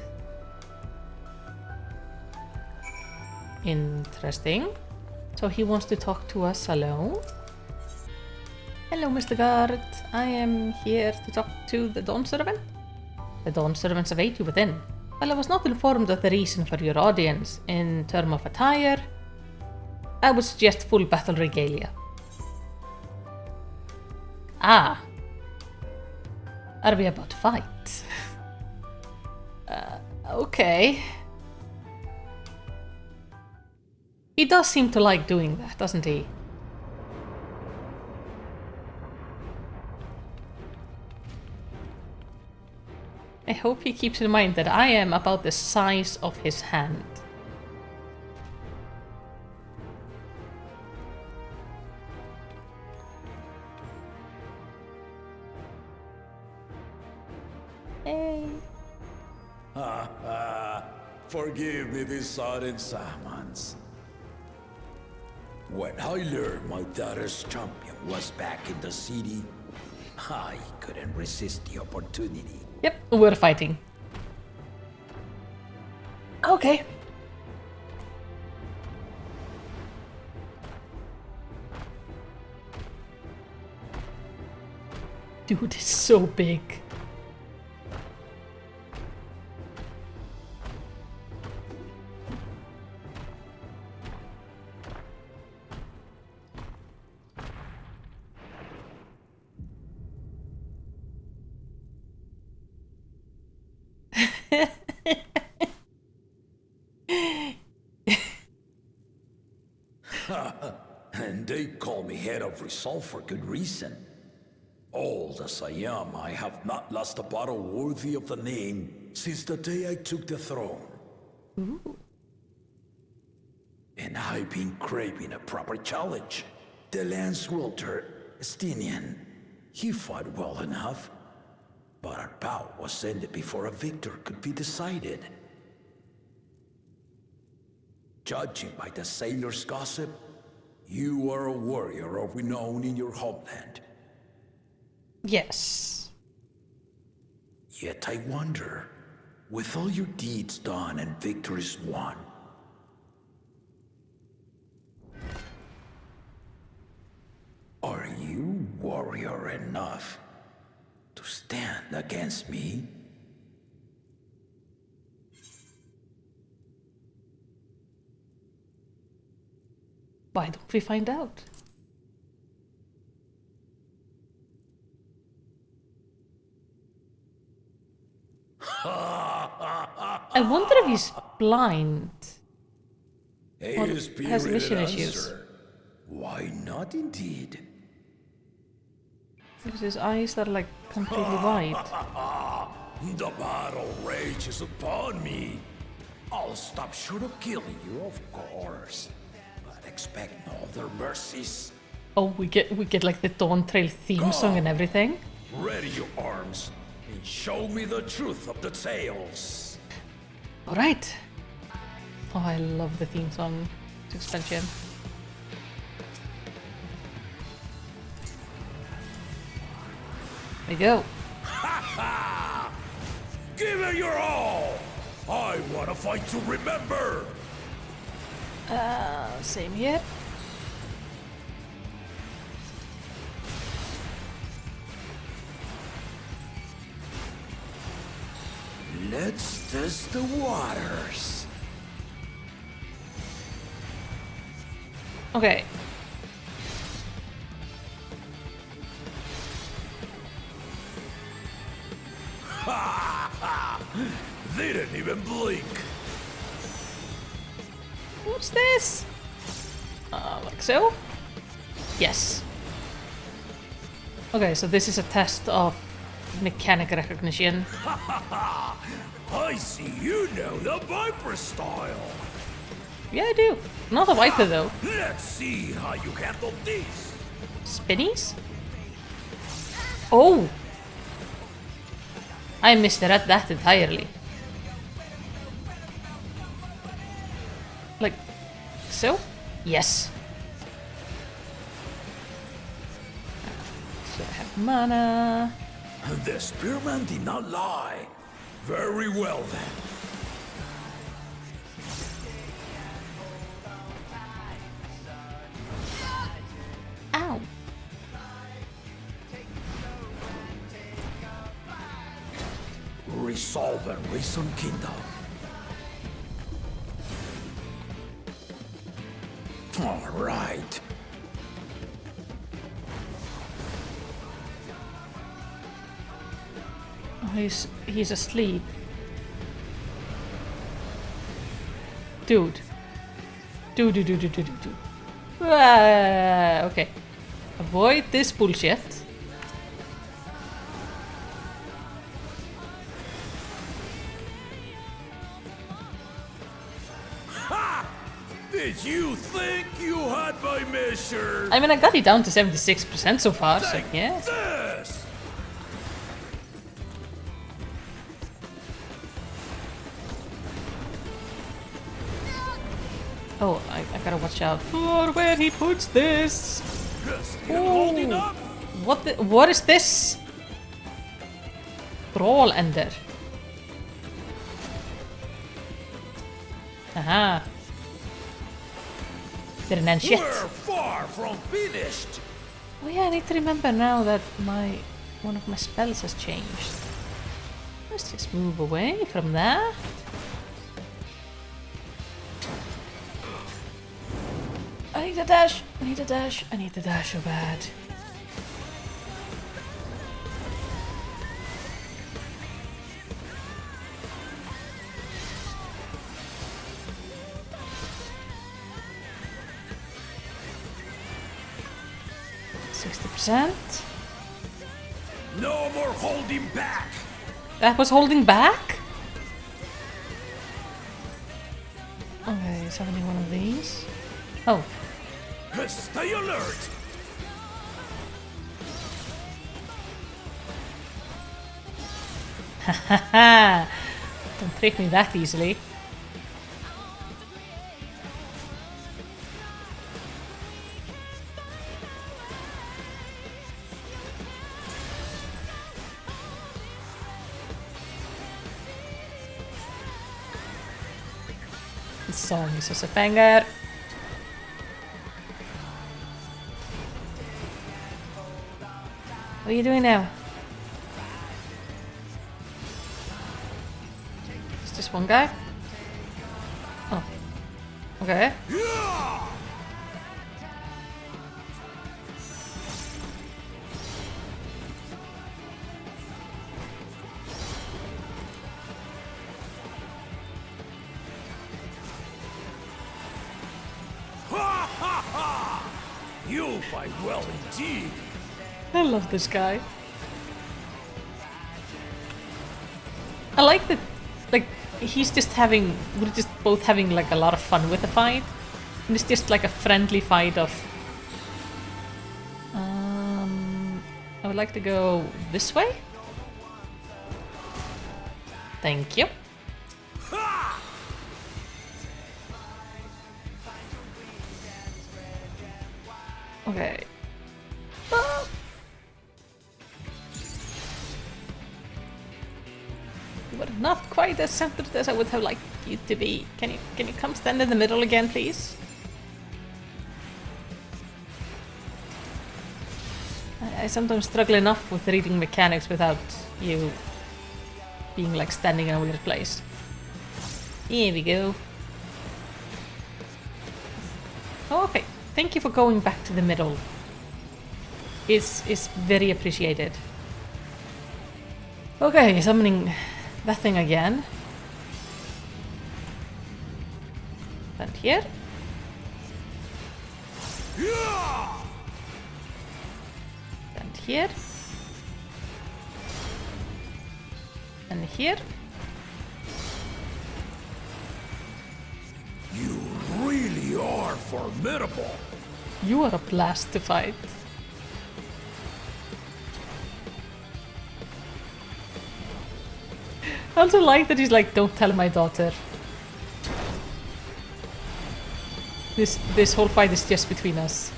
Interesting. So he wants to talk to us alone? Hello, Mr. Guard. I am here to talk to the Dawn Servant. The Dawn Servants await you within. Well, I was not informed of the reason for your audience. In terms of attire, I would suggest full battle regalia. Ah. Are we about to fight? Okay. He does seem to like doing that, doesn't he? I hope he keeps in mind that I am about the size of his hand. Hey. Forgive me this sudden summons. When I learned my daughter's champion was back in the city, I couldn't resist the opportunity. Yep, we're fighting. Okay. Dude, it's so big. And they call me head of resolve for good reason. Old as I am, I have not lost a battle worthy of the name since the day I took the throne. Ooh. And I've been craving a proper challenge. The Lance Wielder, Estinian, he fought well enough, but our bout was ended before a victor could be decided. Judging by the sailors' gossip, you are a warrior of renown in your homeland. Yes. Yet I wonder, with all your deeds done and victories won, are you warrior enough to stand against me? Why don't we find out? I wonder if he's blind. Or has vision issues. Why not indeed? Because his eyes are like completely white. The battle rages upon me. I'll stop short of killing you, of course. But expect no other mercies. Oh, we get like the Dawntrail theme song and everything. Ready your arms and show me the truth of the tales. Alright. Oh, I love the theme song expansion. There you go. Give it your all! I want to fight to remember! Same here. Let's test the waters. Okay. Didn't even blink. What's this? Like so? Yes. Okay, so this is a test of mechanic recognition. I see you know the Viper style. Yeah, I do. Not a Viper though. Let's see how you handle these. Spinnies? Oh! I misread that entirely. Like, so? Yes. So I have mana. The spearman did not lie. Very well then. Ow. Resolve and reason kingdom. All right. Oh, he's asleep. Dude. Dude. Okay. Avoid this bullshit. Did you think you had my measure? I mean, I got it down to 76% so far, so yeah. This! Oh, I gotta watch out for where he puts this. Holding up? What is this? Brawl ender. Aha. Didn't end shit. We're far from finished. Oh yeah, I need to remember now that one of my spells has changed. Let's just move away from that. I need a dash. I need a dash. I need a dash so bad. 60%. No more holding back! That was holding back? Okay, summoning one of these. Oh. Stay alert! Hahaha! Don't trick me that easily. This song is just a banger. What are you doing now? Is this one guy? Oh. Okay. You fight well indeed. I love this guy. I like that, like, he's just having, we're just both having like a lot of fun with the fight. And it's just like a friendly fight of... I would like to go this way. Thank you. Okay. You were not quite as centered as I would have liked you to be. Can you come stand in the middle again, please? I sometimes struggle enough with reading mechanics without you being like standing in a weird place. Here we go. Oh, okay. Thank you for going back to the middle. It's very appreciated. Okay, summoning that thing again. And here. And here. And here. You really are formidable. You are a blast to fight. I also like that he's like, don't tell my daughter. This whole fight is just between us.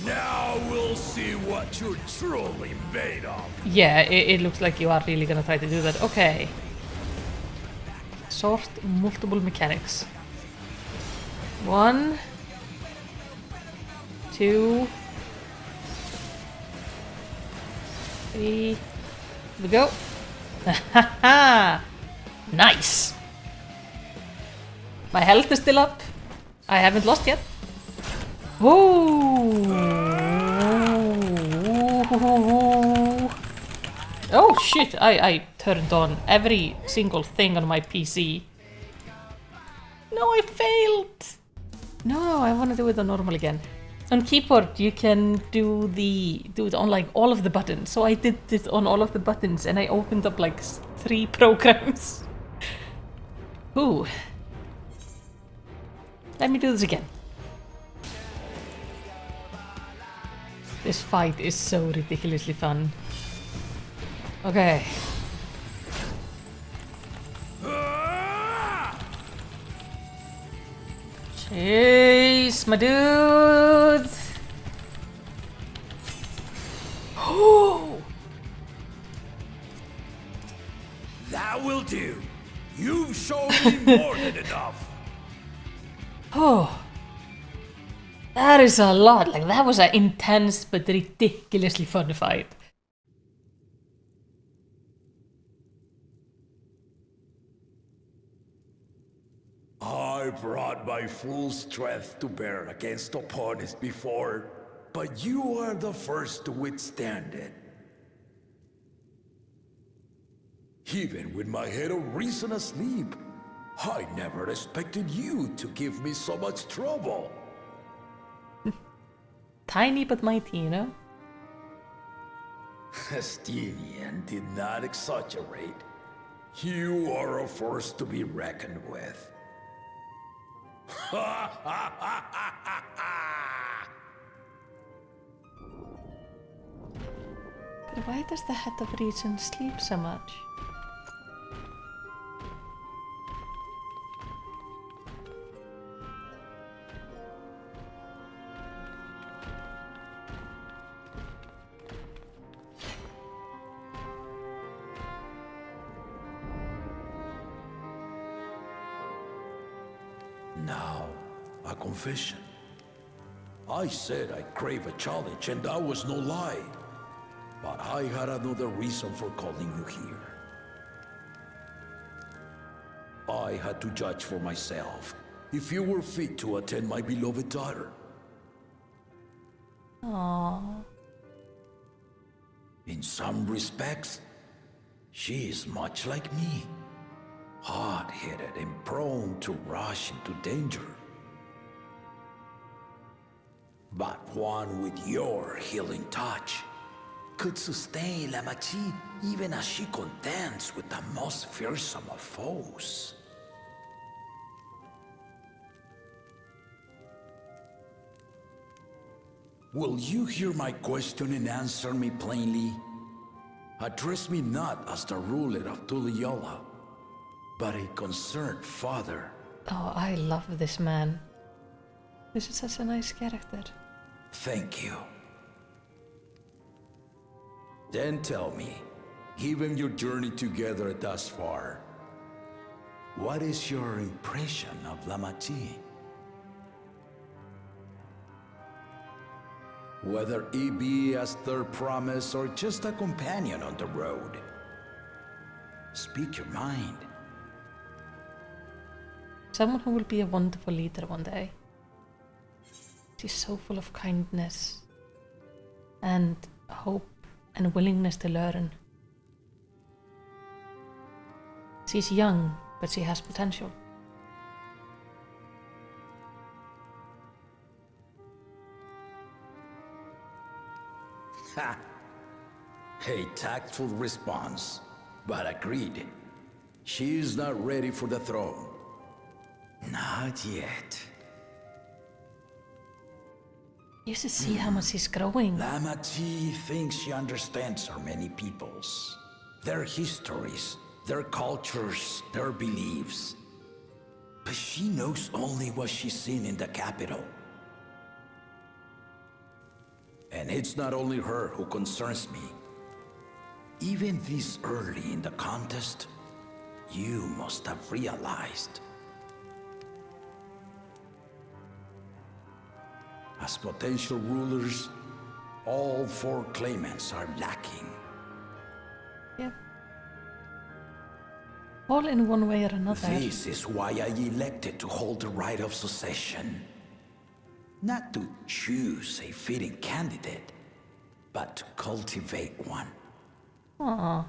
Now we'll see what you're truly made of. Yeah, it looks like you are really gonna try to do that. Okay. Sort multiple mechanics. 1, 2, 3. Here we go. Nice. My health is still up. I haven't lost yet. Oh shit, I turned on every single thing on my PC. No, I failed. No, I want to do it on normal again. On keyboard, you can do it on like all of the buttons. So I did it on all of the buttons and I opened up like 3 programs. Ooh. Let me do this again. This fight is so ridiculously fun. Okay. Chase, my dude! Oh! That will do. You've shown me more than enough. Oh. That is a lot. Like, that was an intense but ridiculously fun fight. I brought my full strength to bear against opponents before, but you are the first to withstand it. Even with my head of reason asleep, I never expected you to give me so much trouble. Tiny but mighty, you know? Estinian did not exaggerate. You are a force to be reckoned with. But why does the head of region sleep so much? Now, a confession. I said I crave a challenge, and that was no lie. But I had another reason for calling you here. I had to judge for myself if you were fit to attend my beloved daughter. Aww. In some respects, she is much like me. Hard-headed and prone to rush into danger. But one with your healing touch could sustain Lamachi even as she contends with the most fearsome of foes. Will you hear my question and answer me plainly? Address me not as the ruler of Tuliyola, but a concerned father. Oh, I love this man. This is such a nice character. Thank you. Then tell me, given your journey together thus far, what is your impression of Lamachi? Whether it be as their promise or just a companion on the road. Speak your mind. Someone who will be a wonderful leader one day. She's so full of kindness and hope and willingness to learn. She's young, but she has potential. Ha! A tactful response, but agreed. She is not ready for the throne. Not yet. You should see how much she's growing. Lamachi thinks she understands her many peoples. Their histories, their cultures, their beliefs. But she knows only what she's seen in the capital. And it's not only her who concerns me. Even this early in the contest, you must have realized. As potential rulers, all four claimants are lacking. Yep. All in one way or another. This is why I elected to hold the right of succession. Not to choose a fitting candidate, but to cultivate one. Aww.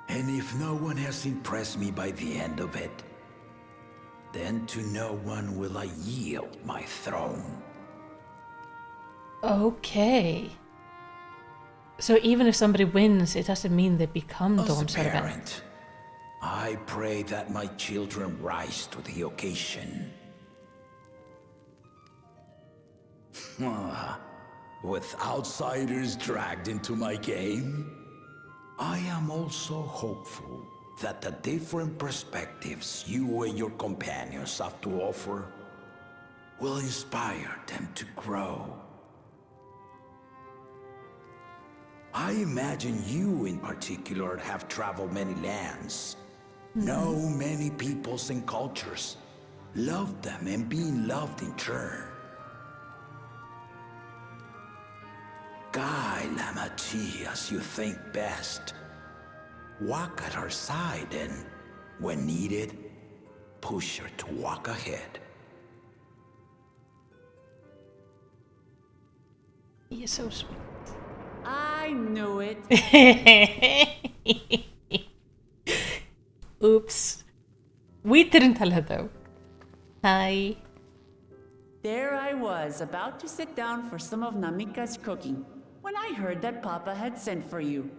And if no one has impressed me by the end of it, then to no one will I yield my throne. Okay. So even if somebody wins, it doesn't mean they become As a Dawntrail. parent, I pray that my children rise to the occasion. With outsiders dragged into my game, I am also hopeful that the different perspectives you and your companions have to offer will inspire them to grow. I imagine you in particular have traveled many lands, know many peoples and cultures, loved them and been loved in turn. Guide Lamachi as you think best. Walk at her side and, when needed, push her to walk ahead. He is so sweet. I knew it. Oops. We didn't tell her though. Hi. There I was, about to sit down for some of Namika's cooking, when I heard that Papa had sent for you.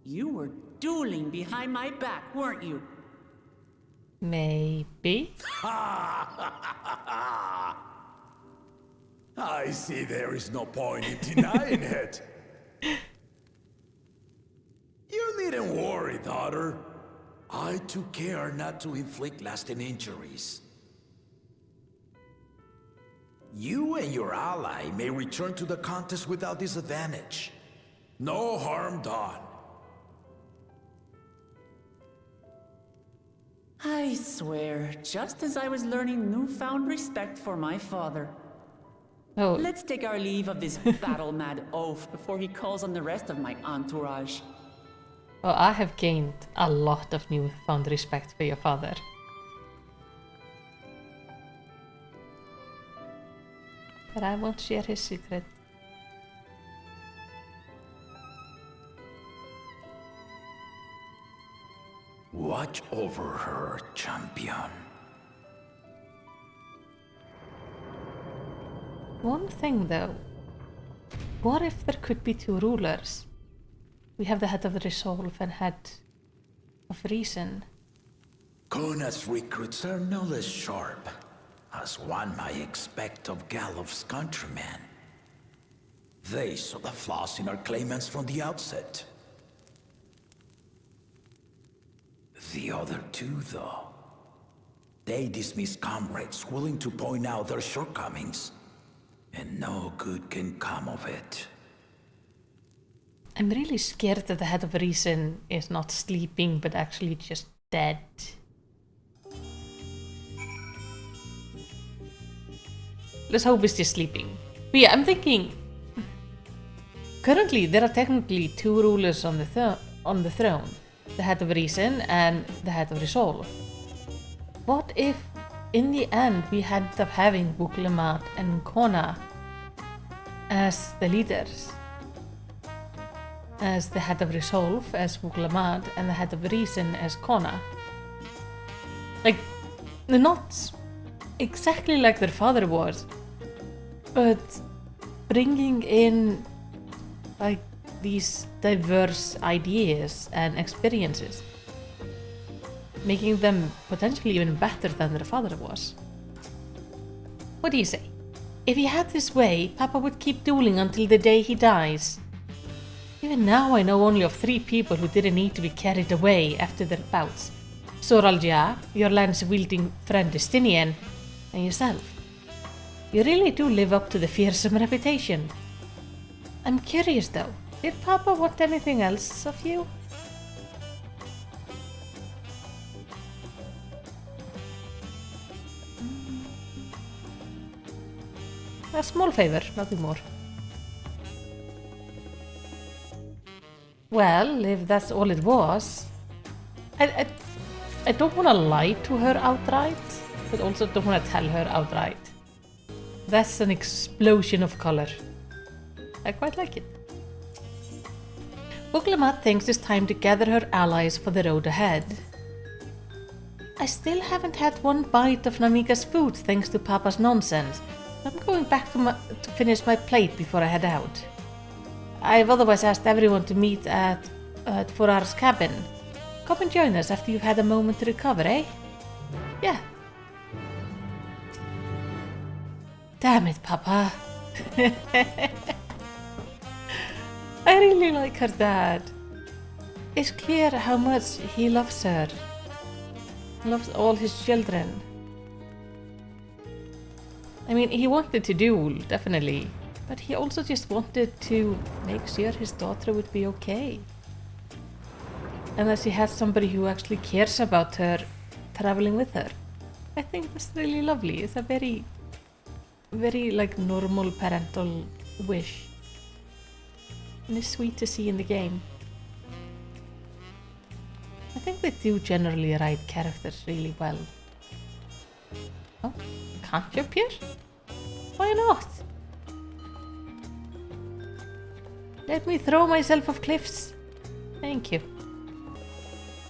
You were dueling behind my back, weren't you? Maybe. I see there is no point in denying it. You needn't worry, daughter. I took care not to inflict lasting injuries. You and your ally may return to the contest without disadvantage. No harm done. I swear, just as I was learning newfound respect for my father. Oh, Let's take our leave of this battle-mad oaf before he calls on the rest of my entourage. well, I have gained a lot of newfound respect for your father. But I won't share his secret. Watch over her, champion. One thing though. What if there could be two rulers? We have the head of resolve and head of reason. Kona's recruits are no less sharp, as one might expect of Galloff's countrymen. They saw the flaws in our claimants from the outset. The other two, though, they dismiss comrades willing to point out their shortcomings, and no good can come of it. I'm really scared that the head of reason is not sleeping but actually just dead. Let's hope he's just sleeping. But yeah, I'm thinking... Currently, there are technically two rulers on the throne. The head of reason and the head of resolve. What if, in the end, we end up having Urqopacha and Kona as the leaders? As the head of resolve as Urqopacha and the head of reason as Kona. Like, not exactly like their father was, but bringing in like these diverse ideas and experiences, making them potentially even better than their father was. What do you say? If he had his way, Papa would keep dueling until the day he dies. Even now I know only of 3 people who didn't need to be carried away after their bouts. Soralja, your lance-wielding friend Estinian, and yourself. You really do live up to the fearsome reputation. I'm curious though, did Papa want anything else of you? A small favor, nothing more. Well, if that's all it was, I don't want to lie to her outright, but also don't want to tell her outright. That's an explosion of color. I quite like it. Urqopacha thinks it's time to gather her allies for the road ahead. I still haven't had one bite of Namika's food thanks to Papa's nonsense. I'm going back to finish my plate before I head out. I've otherwise asked everyone to meet at Forar's cabin. Come and join us after you've had a moment to recover, eh? Yeah. Damn it, Papa. I really like her dad. It's clear how much he loves her. Loves all his children. I mean, he wanted to duel, definitely. But he also just wanted to make sure his daughter would be okay. And that she has somebody who actually cares about her traveling with her. I think that's really lovely. It's a very, very like normal parental wish. And it's sweet to see in the game. I think they do generally write characters really well. Oh, can't you appear? Why not? Let me throw myself off cliffs. Thank you.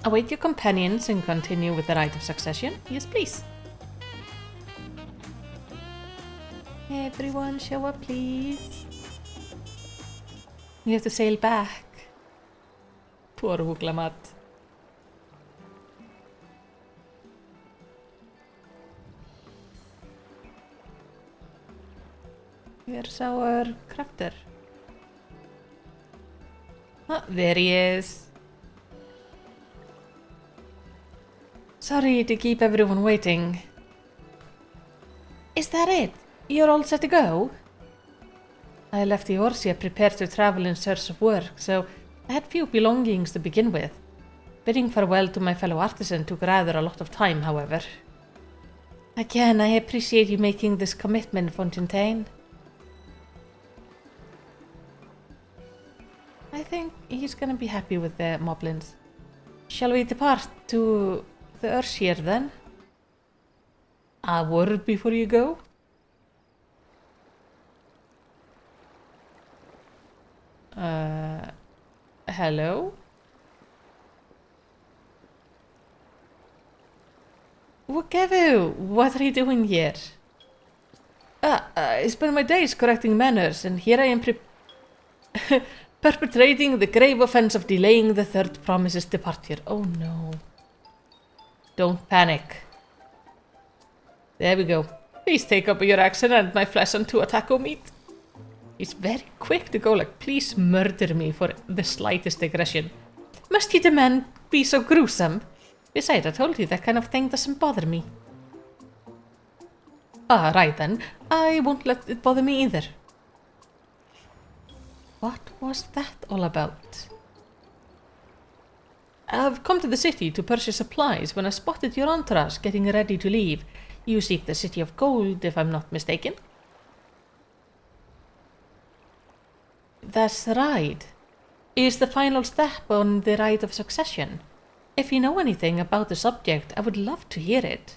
Await your companions and continue with the rite of succession. Yes, please. Everyone show up, please. We have to sail back. Poor Wuglamat. Where's our crafter? Ah, there he is. Sorry to keep everyone waiting. Is that it? You're all set to go? I left the Orsia prepared to travel in search of work, so I had few belongings to begin with. Bidding farewell to my fellow artisan took rather a lot of time, however. Again, I appreciate you making this commitment, Fontaine. I think he's gonna be happy with the moblins. Shall we depart to the Urshir then? A word before you go? Hello? Wukevu, what are you doing here? I spend my days correcting manners, and here I am perpetrating the grave offense of delaying the third promise's departure. Oh no. Don't panic. There we go. Please take up your axe and my flesh onto a taco meat. He's very quick to go like, please murder me for the slightest aggression. Must your demand be so gruesome? Besides, I told you that kind of thing doesn't bother me. Ah, right then. I won't let it bother me either. What was that all about? I've come to the city to purchase supplies when I spotted your entourage getting ready to leave. You seek the City of Gold, if I'm not mistaken. That's right. It's the final step on the rite of succession. If you know anything about the subject, I would love to hear it.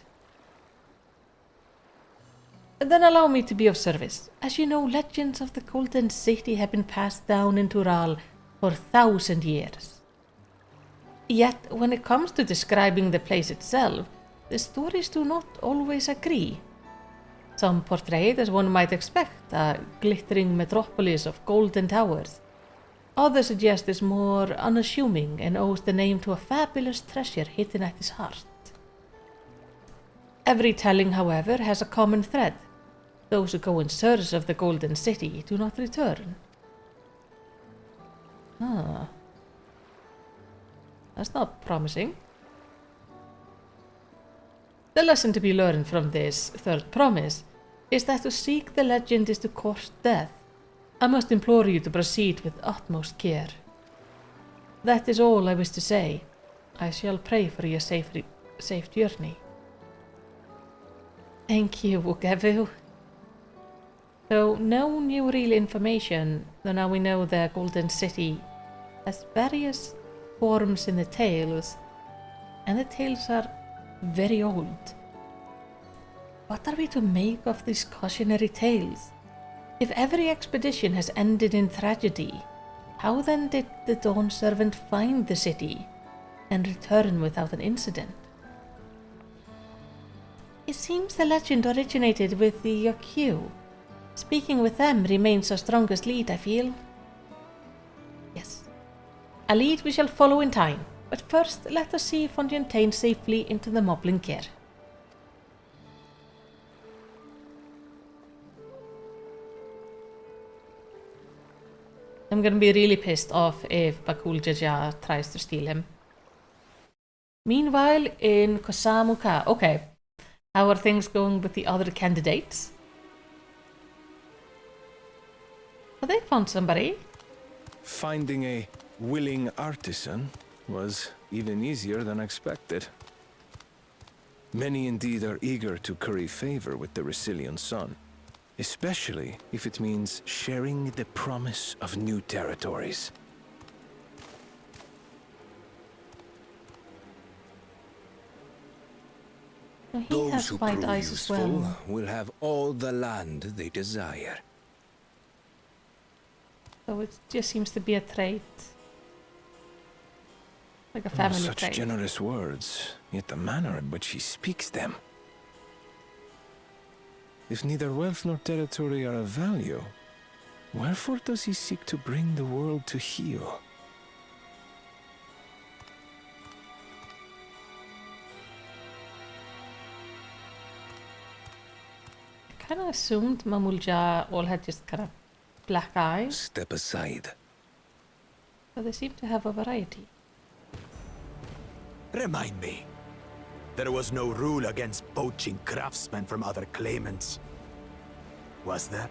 Then allow me to be of service. As you know, legends of the Golden City have been passed down in Tural for 1,000 years. Yet, when it comes to describing the place itself, the stories do not always agree. Some portray it as one might expect, a glittering metropolis of golden towers. Others suggest it's more unassuming and owes the name to a fabulous treasure hidden at its heart. Every telling, however, has a common thread. Those who go in search of the Golden City do not return. Ah. That's not promising. The lesson to be learned from this third promise is that to seek the legend is to court death. I must implore you to proceed with utmost care. That is all I wish to say. I shall pray for your safe journey. Thank you, Wukevu. So, no new real information, though now we know the Golden City has various forms in the tales, and the tales are very old. What are we to make of these cautionary tales? If every expedition has ended in tragedy, how then did the Dawn Servant find the city and return without an incident? It seems the legend originated with the Urqu. Speaking with them remains our strongest lead, I feel. Yes. A lead we shall follow in time, but first let us see Fontaine safely into the Moblin care. I'm gonna be really pissed off if Bakul Jaja tries to steal him. Meanwhile, in Kozama'uka, okay. How are things going with the other candidates? Have they found somebody? Finding a willing artisan was even easier than expected. Many indeed are eager to curry favor with the Resilient Sun, especially if it means sharing the promise of new territories. So he Those has who white prove eyes as well. useful will have all the land they desire. So it just seems to be a trait. Like a family Such trait. generous words, yet the manner in which he speaks them. If neither wealth nor territory are of value, wherefore does he seek to bring the world to heel? I kind of assumed Mamulja all had just kind of black eyes, Step aside. but they seem to have a variety. Remind me. There was no rule against poaching craftsmen from other claimants. Was there?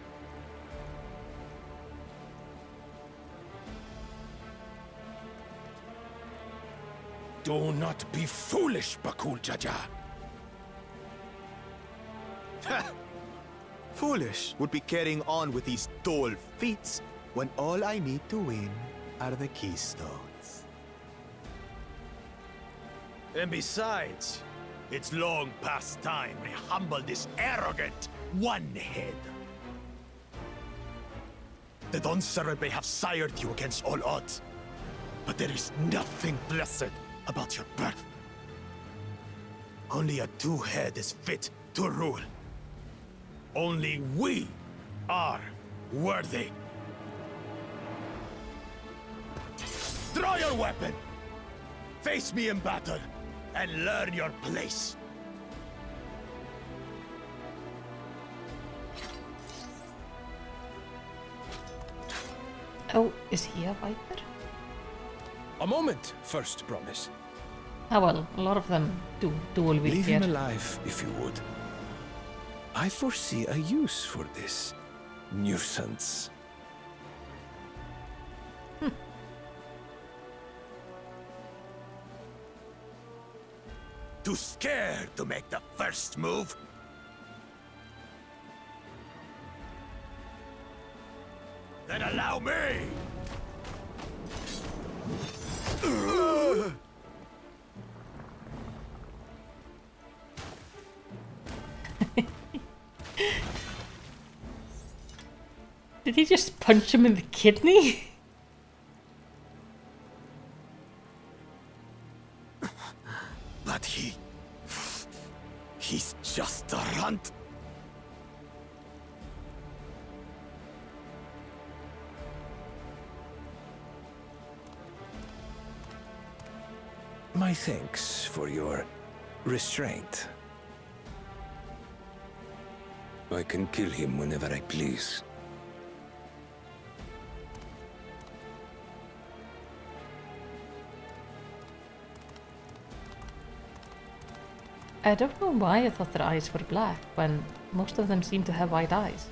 Do not be foolish, Bakul Jaja. Foolish would be carrying on with these dull feats when all I need to win are the keystones. And besides, it's long past time I humble this arrogant one-head. The Dawn servant may have sired you against all odds, but there is nothing blessed about your birth. Only a two-head is fit to rule. Only we are worthy. Draw your weapon! Face me in battle, and learn your place. Oh, is he a viper? A moment, first promise. Ah well, a lot of them do dual wield Leave here. him alive, if you would. I foresee a use for this nuisance. Too scared to make the first move? Then allow me! Did he just punch him in the kidney? But he's just a runt. My thanks for your restraint. I can kill him whenever I please. I don't know why I thought their eyes were black when most of them seem to have white eyes.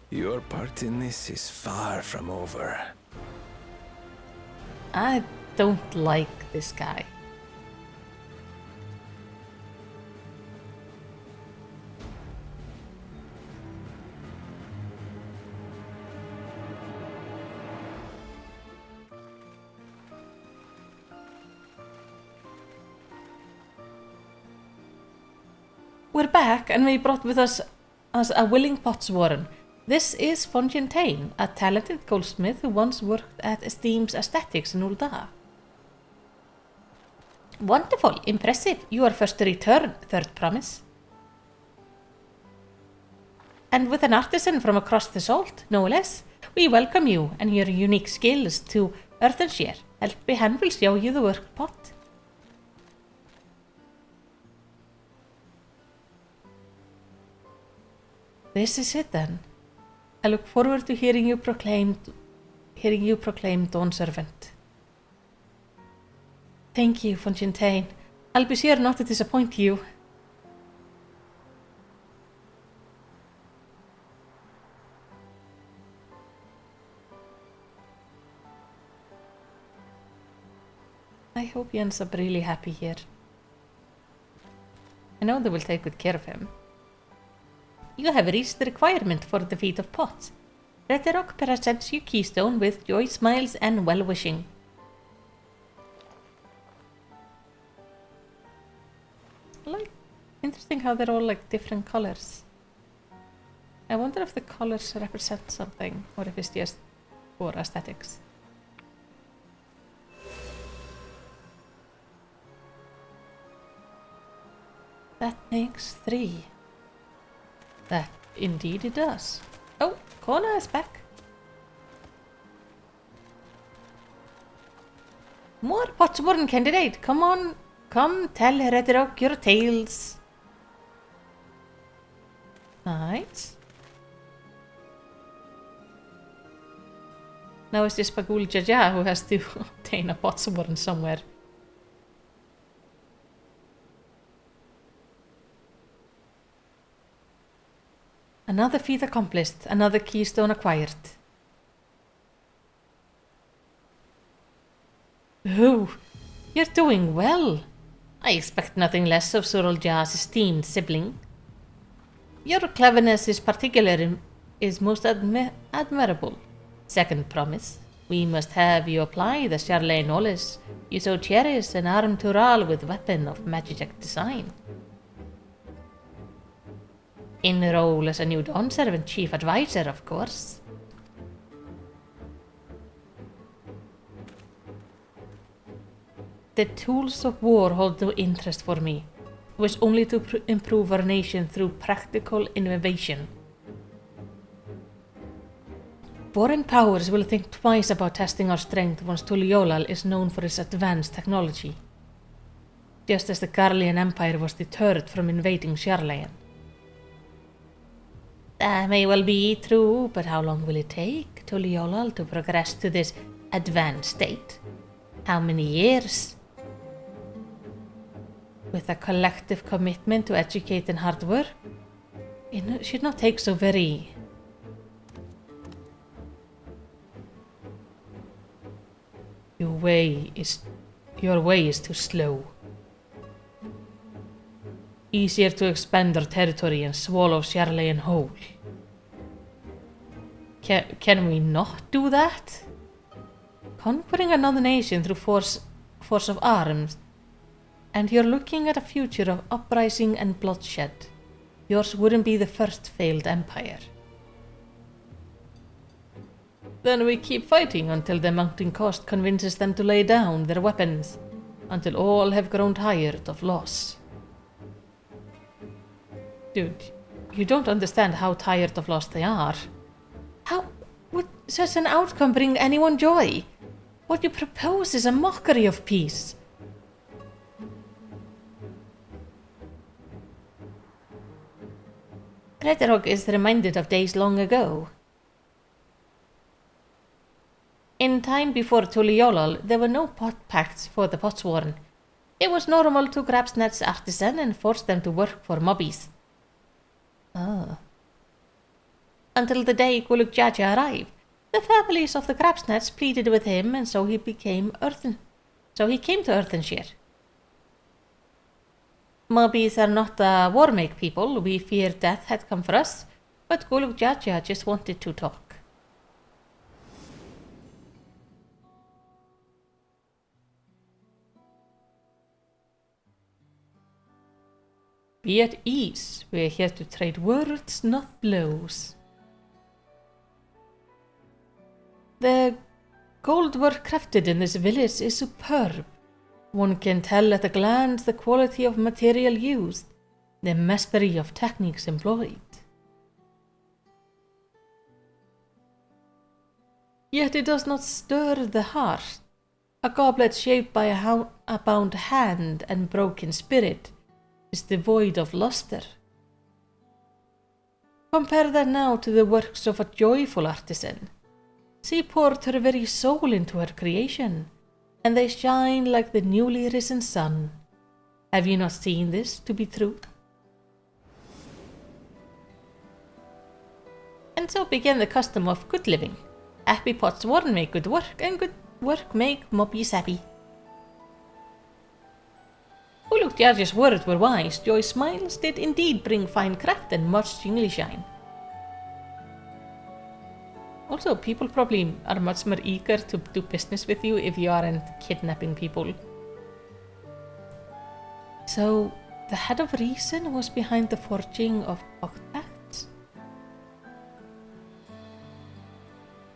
Your part in this is far from over. I don't like this guy. We're back, and we brought with us a willing pots warren. This is Fontaine, a talented goldsmith who once worked at Esteem's Aesthetics in Ul'dah. Wonderful, impressive. You are first to return, third promise. And with an artisan from across the salt, no less, we welcome you and your unique skills to Earthenshire. Helpy hand will show you the work pot. This is it then. I look forward to hearing you proclaim Dawn Servant. Thank you, Fontaine. I'll be sure not to disappoint you. I hope he ends up really happy here. I know they will take good care of him. You have reached the requirement for the feat of pots. Red Rock presents you keystone with joy, smiles, and well-wishing. Interesting how they're all like different colors. I wonder if the colors represent something or if it's just for aesthetics. That makes 3. That indeed it does. Oh, Kona is back. More Potsworn candidate. Come on. Come tell Redrock your tales. Nice. Now it's this Bagul Jaja who has to obtain a Potsworn somewhere. Another feat accomplished, another keystone acquired. Oh, you're doing well. I expect nothing less of Surulja's esteemed sibling. Your cleverness is most admirable. Second promise, we must have you apply the Charley knowledge you so cherish and arm Tural with weapon of magic design. In role as a new Dawn Servant Chief Advisor, of course. The tools of war hold no interest for me. It was only to improve our nation through practical innovation. Foreign powers will think twice about testing our strength once Tuliolal is known for its advanced technology. Just as the Garlean Empire was deterred from invading Sharlayan. That may well be true, but how long will it take Tuliolal to progress to this advanced state? How many years? With a collective commitment to educate and hard work, it should not take so very... Your way is too slow. Easier to expand our territory and swallow Sharlayan whole. Can we not do that? Conquering another nation through force of arms, and you're looking at a future of uprising and bloodshed. Yours wouldn't be the first failed empire. Then we keep fighting until the mounting cost convinces them to lay down their weapons, until all have grown tired of loss. Dude, you don't understand how tired of loss they are. How would such an outcome bring anyone joy? What you propose is a mockery of peace. Redrock is reminded of days long ago. In time before Tuliolal, there were no pot pacts for the Potsworn. It was normal to grab Snat's artisan and force them to work for mobbies. Until the day Guluk Jaja arrived, the families of the Grabsnats pleaded with him, and so he came to Earthenshire. Mobbies are not a war-make people. We fear death had come for us, but Guluk Jaja just wanted to talk. Be at ease. We are here to trade words, not blows. The gold work crafted in this village is superb. One can tell at a glance the quality of material used, the mastery of techniques employed. Yet it does not stir the heart. A goblet shaped by a bound hand and broken spirit is devoid of luster. Compare that now to the works of a joyful artisan. She poured her very soul into her creation, and they shine like the newly risen sun. Have you not seen this to be true? And so began the custom of good living. Happy Potsworn make good work, and good work make mobbies happy. Guluk Jaja's words were wise. Joy's smiles did indeed bring fine craft and much jingly shine. Also, people probably are much more eager to do business with you if you aren't kidnapping people. So, the head of reason was behind the forging of pacts?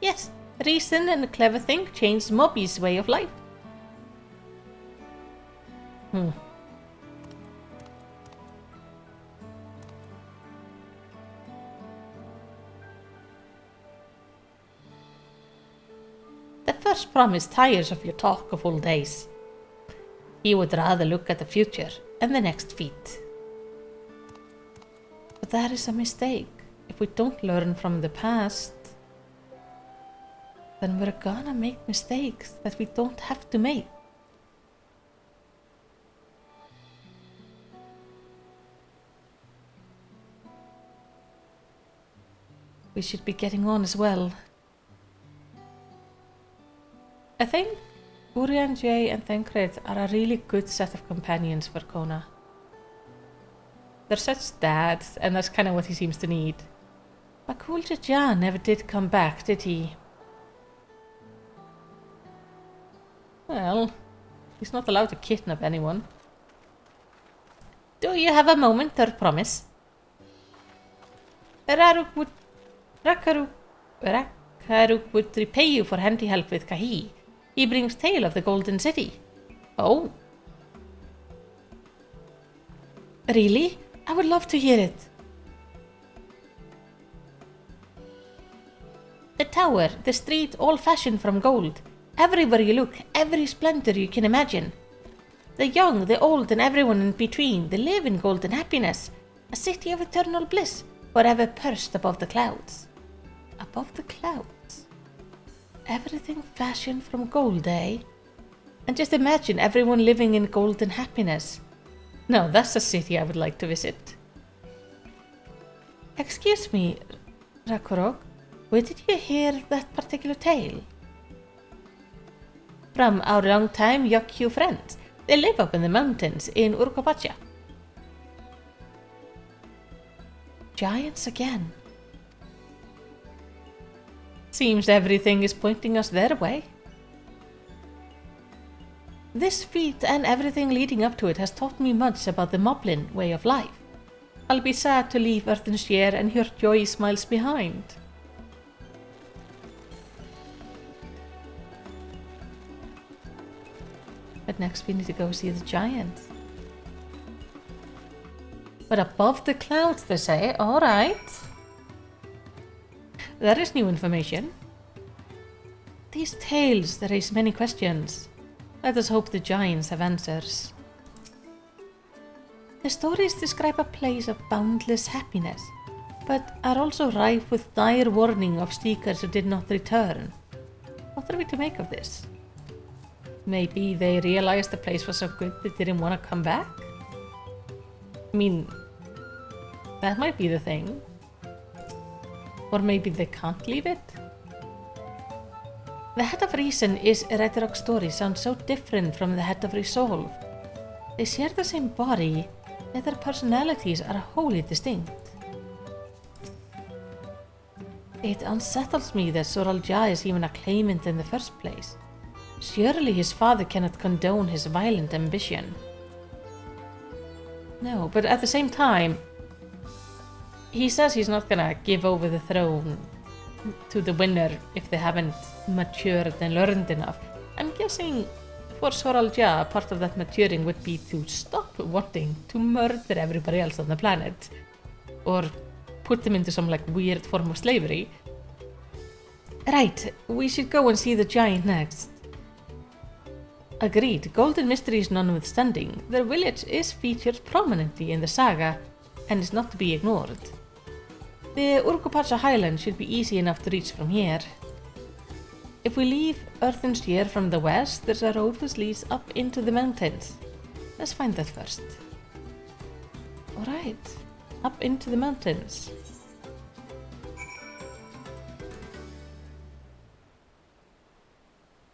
Yes, reason and a clever thing changed Mobby's way of life. first promise tires of your talk of old days. He would rather look at the future and the next feat. But that is a mistake. If we don't learn from the past, then we're gonna make mistakes that we don't have to make. We should be getting on as well. I think Urian, Jay and Thancred are a really good set of companions for Kona. They're such dads, and that's kind of what he seems to need. But Kulja Jan never did come back, did he? Well, he's not allowed to kidnap anyone. Do you have a moment, or promise? Rakaruk would repay you for handy help with Kahi. He brings tale of the Golden City. Oh. Really? I would love to hear it. The tower, the street, all fashioned from gold. Everywhere you look, every splendor you can imagine. The young, the old, and everyone in between, they live in golden happiness. A city of eternal bliss, forever perched above the clouds. Above the clouds? Everything fashioned from gold, eh? And just imagine everyone living in golden happiness. No, that's a city I would like to visit. Excuse me, Rakurok, where did you hear that particular tale? From our long-time Yakyu friends. They live up in the mountains in Urqopacha. Giants again. Seems everything is pointing us their way. This feat and everything leading up to it has taught me much about the Moblin way of life. I'll be sad to leave Earthenshire and hear joy smiles behind. But next we need to go see the giants. But above the clouds, they say. Alright. That is new information. These tales raise many questions. Let us hope the giants have answers. The stories describe a place of boundless happiness, but are also rife with dire warning of seekers who did not return. What are we to make of this? Maybe they realized the place was so good they didn't want to come back? I mean, that might be the thing. Or maybe they can't leave it? The Head of Reason is Redrock's story sounds so different from the Head of Resolve. They share the same body, yet their personalities are wholly distinct. It unsettles me that Soralja is even a claimant in the first place. Surely his father cannot condone his violent ambition. No, but at the same time, he says he's not gonna give over the throne to the winner if they haven't matured and learned enough. I'm guessing for Soralja, part of that maturing would be to stop wanting to murder everybody else on the planet. Or put them into some like weird form of slavery. Right, we should go and see the giant next. Agreed, golden mysteries notwithstanding, their village is featured prominently in the saga and is not to be ignored. The Urqopacha Highland should be easy enough to reach from here. If we leave Earthenshire from the west, there's a road which leads up into the mountains. Let's find that first. Alright, up into the mountains.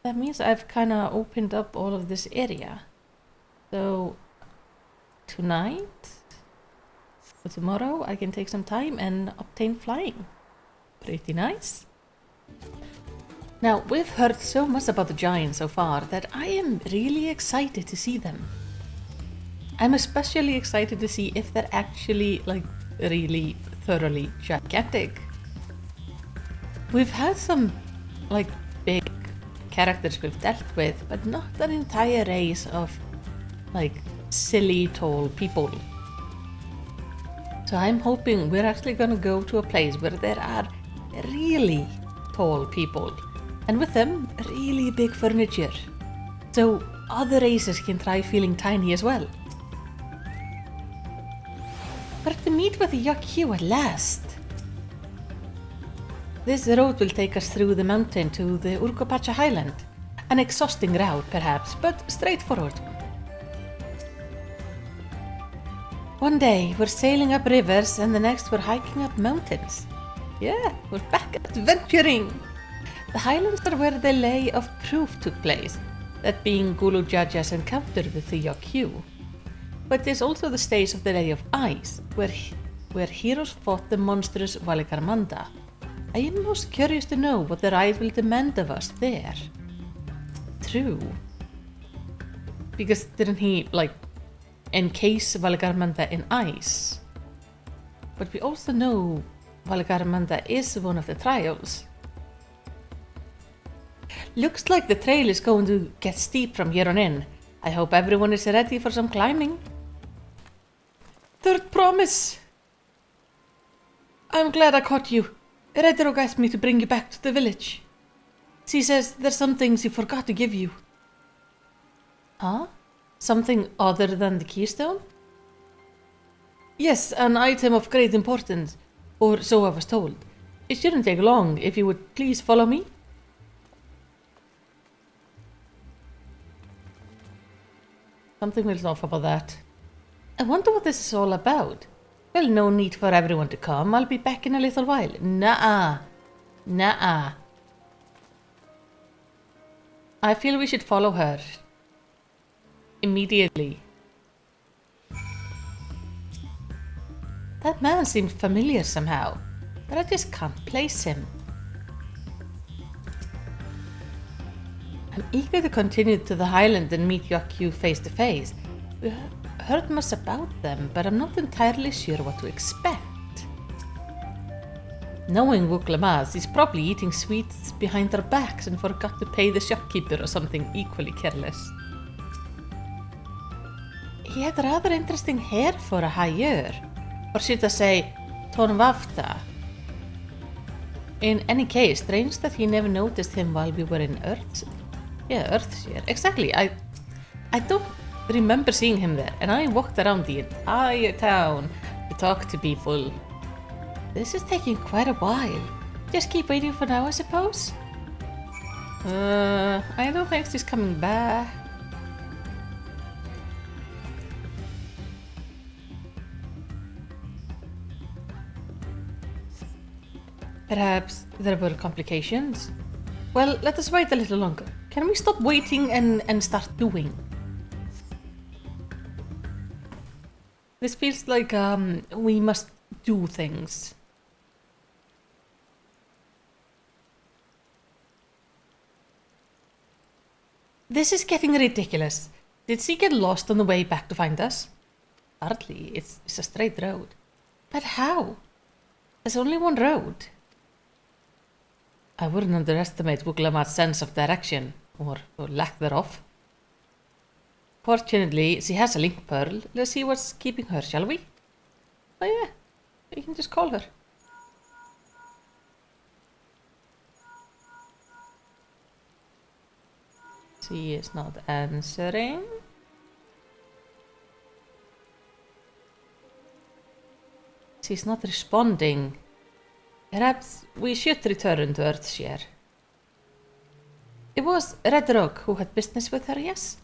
That means I've kinda opened up all of this area. So, tonight, or tomorrow, I can take some time and obtain flying. Pretty nice. Now, we've heard so much about the giants so far that I am really excited to see them. I'm especially excited to see if they're actually, like, really thoroughly gigantic. We've had some, like, big characters we've dealt with, but not an entire race of, like, silly tall people. So I'm hoping we're actually gonna go to a place where there are really tall people. And with them, really big furniture. So other races can try feeling tiny as well. We're to meet with the Yokyu at last. This road will take us through the mountain to the Urqopacha Highland. An exhausting route perhaps, but straightforward. One day we're sailing up rivers and the next we're hiking up mountains. Yeah, we're back adventuring! The Highlands are where the Lay of Proof took place, that being Gulu Jaja's encounter with the Yokyu. But there's also the stage of the Lay of Ice, where heroes fought the monstrous Valikarmanda. I am most curious to know what the ride will demand of us there. True. Because didn't he, encase Valikarmanda in ice? But we also know Valikarmanda is one of the trials. Looks like the trail is going to get steep from here on in. I hope everyone is ready for some climbing. Third promise! I'm glad I caught you. Red Rogue asked me to bring you back to the village. She says there's some things he forgot to give you. Huh? Something other than the keystone? Yes, an item of great importance, or so I was told. It shouldn't take long, if you would please follow me. Something feels off about that. I wonder what this is all about. Well, no need for everyone to come. I'll be back in a little while. Nuh-uh. Nuh-uh. I feel we should follow her. Immediately. That man seems familiar somehow, but I just can't place him. I'm eager to continue to the Highland and meet Yokyu face to face. We heard much about them, but I'm not entirely sure what to expect. Knowing Wuklamas, he's probably eating sweets behind our backs and forgot to pay the shopkeeper or something equally careless. He had rather interesting hair for a higher, or should I say, Tonvafta. In any case, strange that he never noticed him while we were in Earthshare. Exactly, I don't remember seeing him there, and I walked around the entire town to talk to people. This is taking quite a while. Just keep waiting for now, I suppose? I don't think she's coming back. Perhaps there were complications? Well, let us wait a little longer. Can we stop waiting and start doing? This feels like we must do things. This is getting ridiculous. Did she get lost on the way back to find us? Hardly, it's a straight road. But how? There's only one road. I wouldn't underestimate Wuklamat's sense of direction, or lack thereof. Fortunately, she has a link pearl. Let's see what's keeping her, shall we? Oh yeah, we can just call her. She is not answering. She's not responding. Perhaps we should return to Earthshare. It was Red Rogue who had business with her, yes?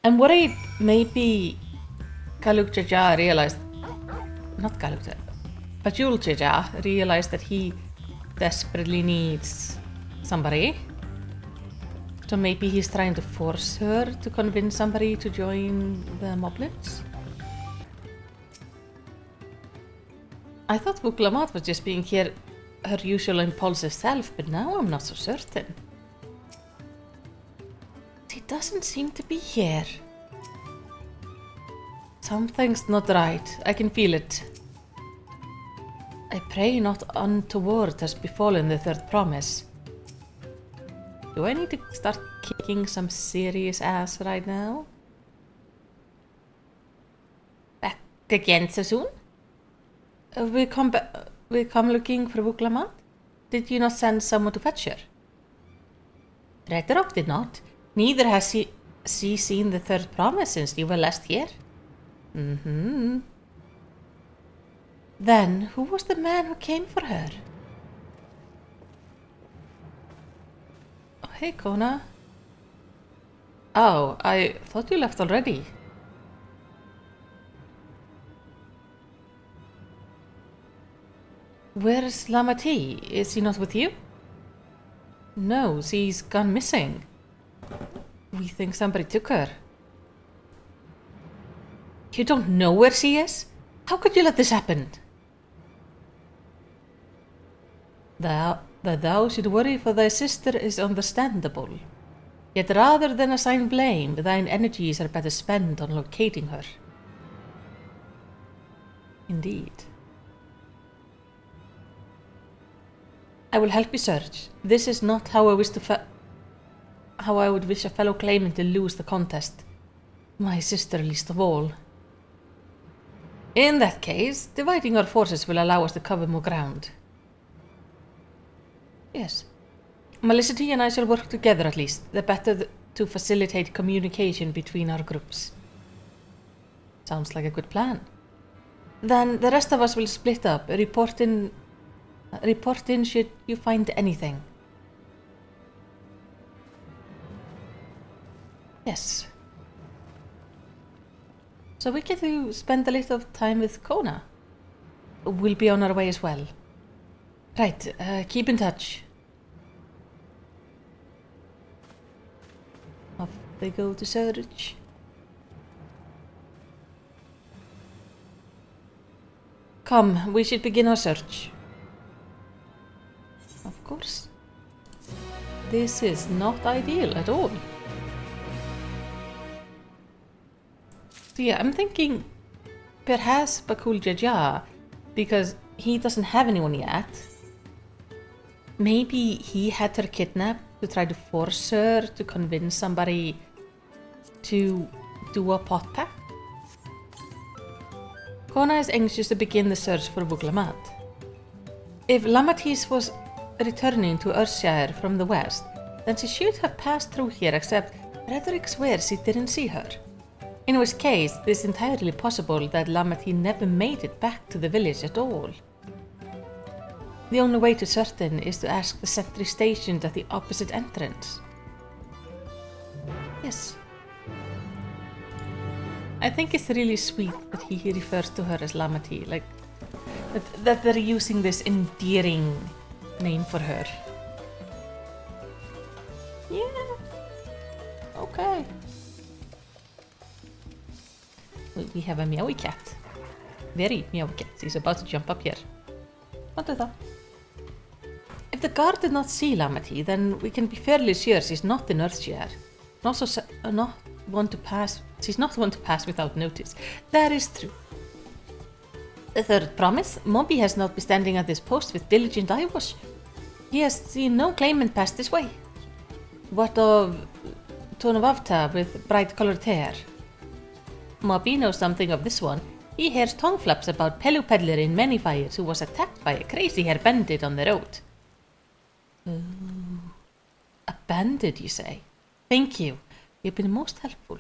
I'm worried maybe Kaluk Jaja realized, not Kaluk Jaja, Bajul Jaja realized that he desperately needs somebody. So maybe he's trying to force her to convince somebody to join the moblins? I thought Wuklamat was just being her usual impulsive self, but now I'm not so certain. She doesn't seem to be here. Something's not right. I can feel it. I pray not untoward has befallen the third promise. Do I need to start kicking some serious ass right now? Again so soon? We come looking for Vuklamat? Did you not send someone to fetch her? Retterok did not. Neither has she seen the third promise since you were last here. Then, who was the man who came for her? Oh, hey, Kona. Oh, I thought you left already. Where's Lamati? Is he not with you? No, she's gone missing. We think somebody took her. You don't know where she is? How could you let this happen? That thou should worry for thy sister is understandable. Yet rather than assign blame, thine energies are better spent on locating her. Indeed. I will help you search. This is not how I would wish a fellow claimant to lose the contest. My sister least of all. In that case, dividing our forces will allow us to cover more ground. Yes. Malisity and I shall work together at least, the better to facilitate communication between our groups. Sounds like a good plan. Then the rest of us will split up, report in should you find anything. Yes. So we get to spend a little time with Kona. We'll be on our way as well. Right, keep in touch. Off they go to search. Come, we should begin our search. Of course. This is not ideal at all. So yeah, I'm thinking perhaps Bakul Jaja, because he doesn't have anyone yet. Maybe he had her kidnapped to try to force her to convince somebody to do a pot pact. Kona is anxious to begin the search for Vuklamat. If Lamatis was returning to Urshire from the west, then she should have passed through here, except Rhetoric swears she didn't see her. In which case, it is entirely possible that Lamati never made it back to the village at all. The only way to certain is to ask the sentry stationed at the opposite entrance. Yes. I think it's really sweet that he refers to her as Lamati, like that they're using this endearing name for her. Yeah. Okay. We have a meowy cat. Very meowy cat. He's about to jump up here. What is that? If the guard did not see Lamati, then we can be fairly sure she's not in Earthshire. She's not one to pass without notice. That is true. The third promise, Moby has not been standing at this post with diligent eyewash. He has seen no claimant pass this way. What of Tonavavta with bright-colored hair? Moby knows something of this one. He hears tongue flaps about Pelu Peddler in many fires who was attacked by a crazy hair bandit on the road. A bandit, you say? Thank you. You've been most helpful.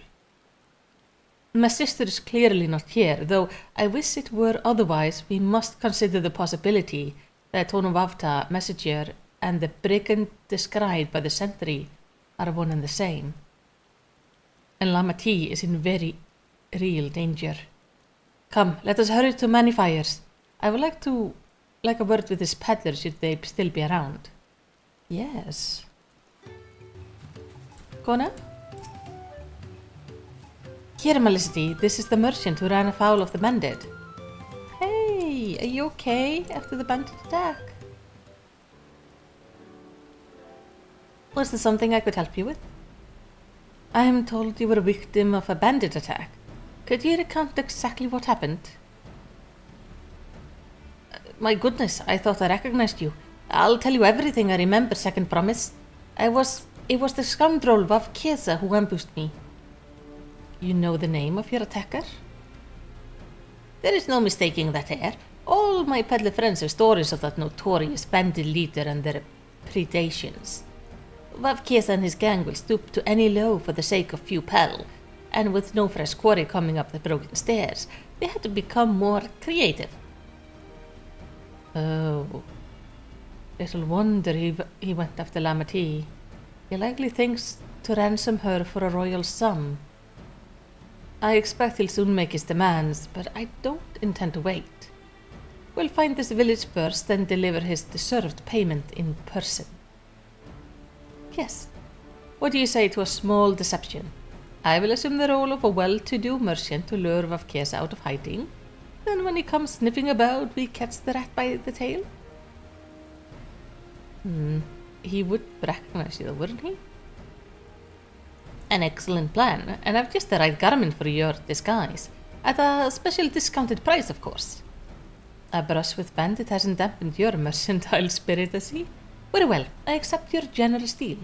My sister is clearly not here, though I wish it were otherwise. We must consider the possibility that Tonavavta, messenger, and the brigand described by the sentry are one and the same. And Lamati is in very real danger. Come, let us hurry to many fires. I would like a word with this peddler should they still be around. Yes. Kona? Here, Malisity, this is the merchant who ran afoul of the bandit. Hey, are you okay after the bandit attack? Was there something I could help you with? I am told you were a victim of a bandit attack. Could you recount exactly what happened? My goodness, I thought I recognized you. I'll tell you everything I remember, second promise. It was the scoundrel Vavkiesa who ambushed me. You know the name of your attacker? There is no mistaking that air. All my peddler friends have stories of that notorious bandit leader and their predations. Vavkiesa and his gang will stoop to any low for the sake of few pell, and with no fresh quarry coming up the broken stairs, they had to become more creative. Oh, little wonder he went after Lamati. He likely thinks to ransom her for a royal sum. I expect he'll soon make his demands, but I don't intend to wait. We'll find this village first and deliver his deserved payment in person. Yes. What do you say to a small deception? I will assume the role of a well-to-do merchant to lure Vavkiesa out of hiding. Then when he comes sniffing about, we catch the rat by the tail? He would recognize you, wouldn't he? An excellent plan, and I've just the right garment for your disguise. At a special discounted price, of course. A brush with bandit hasn't dampened your mercantile spirit, has he? Very well, I accept your generous deal.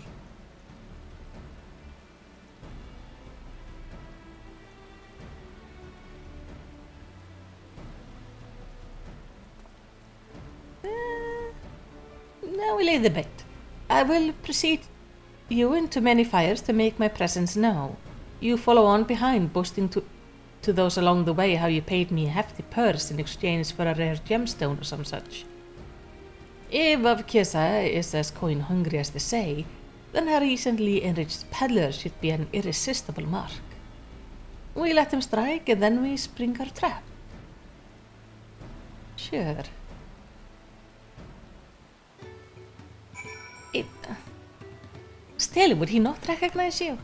Now we lay the bet. I will precede you into many fires to make my presence known. You follow on behind, boasting to those along the way how you paid me a hefty purse in exchange for a rare gemstone or some such. If Vavkiesa is as coin-hungry as they say, then a recently enriched peddler should be an irresistible mark. We let him strike and then we spring our trap. Sure. Still, would he not recognize you?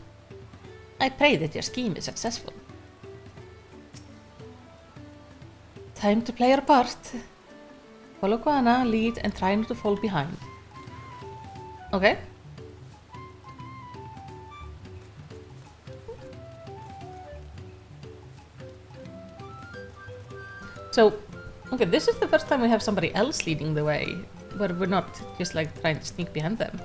I pray that your scheme is successful. Time to play our part. Follow Guana, lead, and try not to fall behind. Okay. So, okay, this is the first time we have somebody else leading the way, but we're not just like trying to sneak behind them.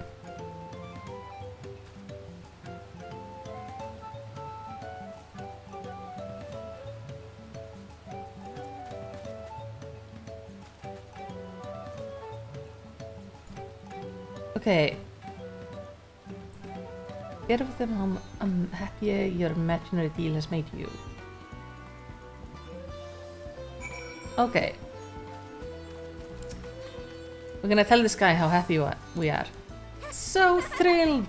Okay. Get with them how I'm happier your imaginary deal has made you. Okay. We're gonna tell this guy how happy we are. So thrilled!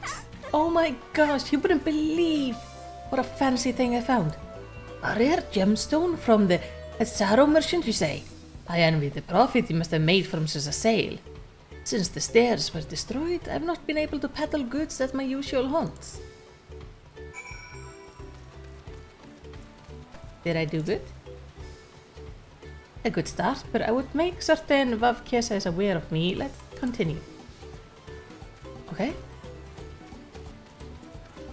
Oh my gosh, you wouldn't believe what a fancy thing I found. A rare gemstone from the Hazaro merchant, you say? I envy the profit you must have made from such a sale. Since the stairs were destroyed, I've not been able to peddle goods at my usual haunts. Did I do good? A good start, but I would make certain Vavkiesa is aware of me. Let's continue. Okay.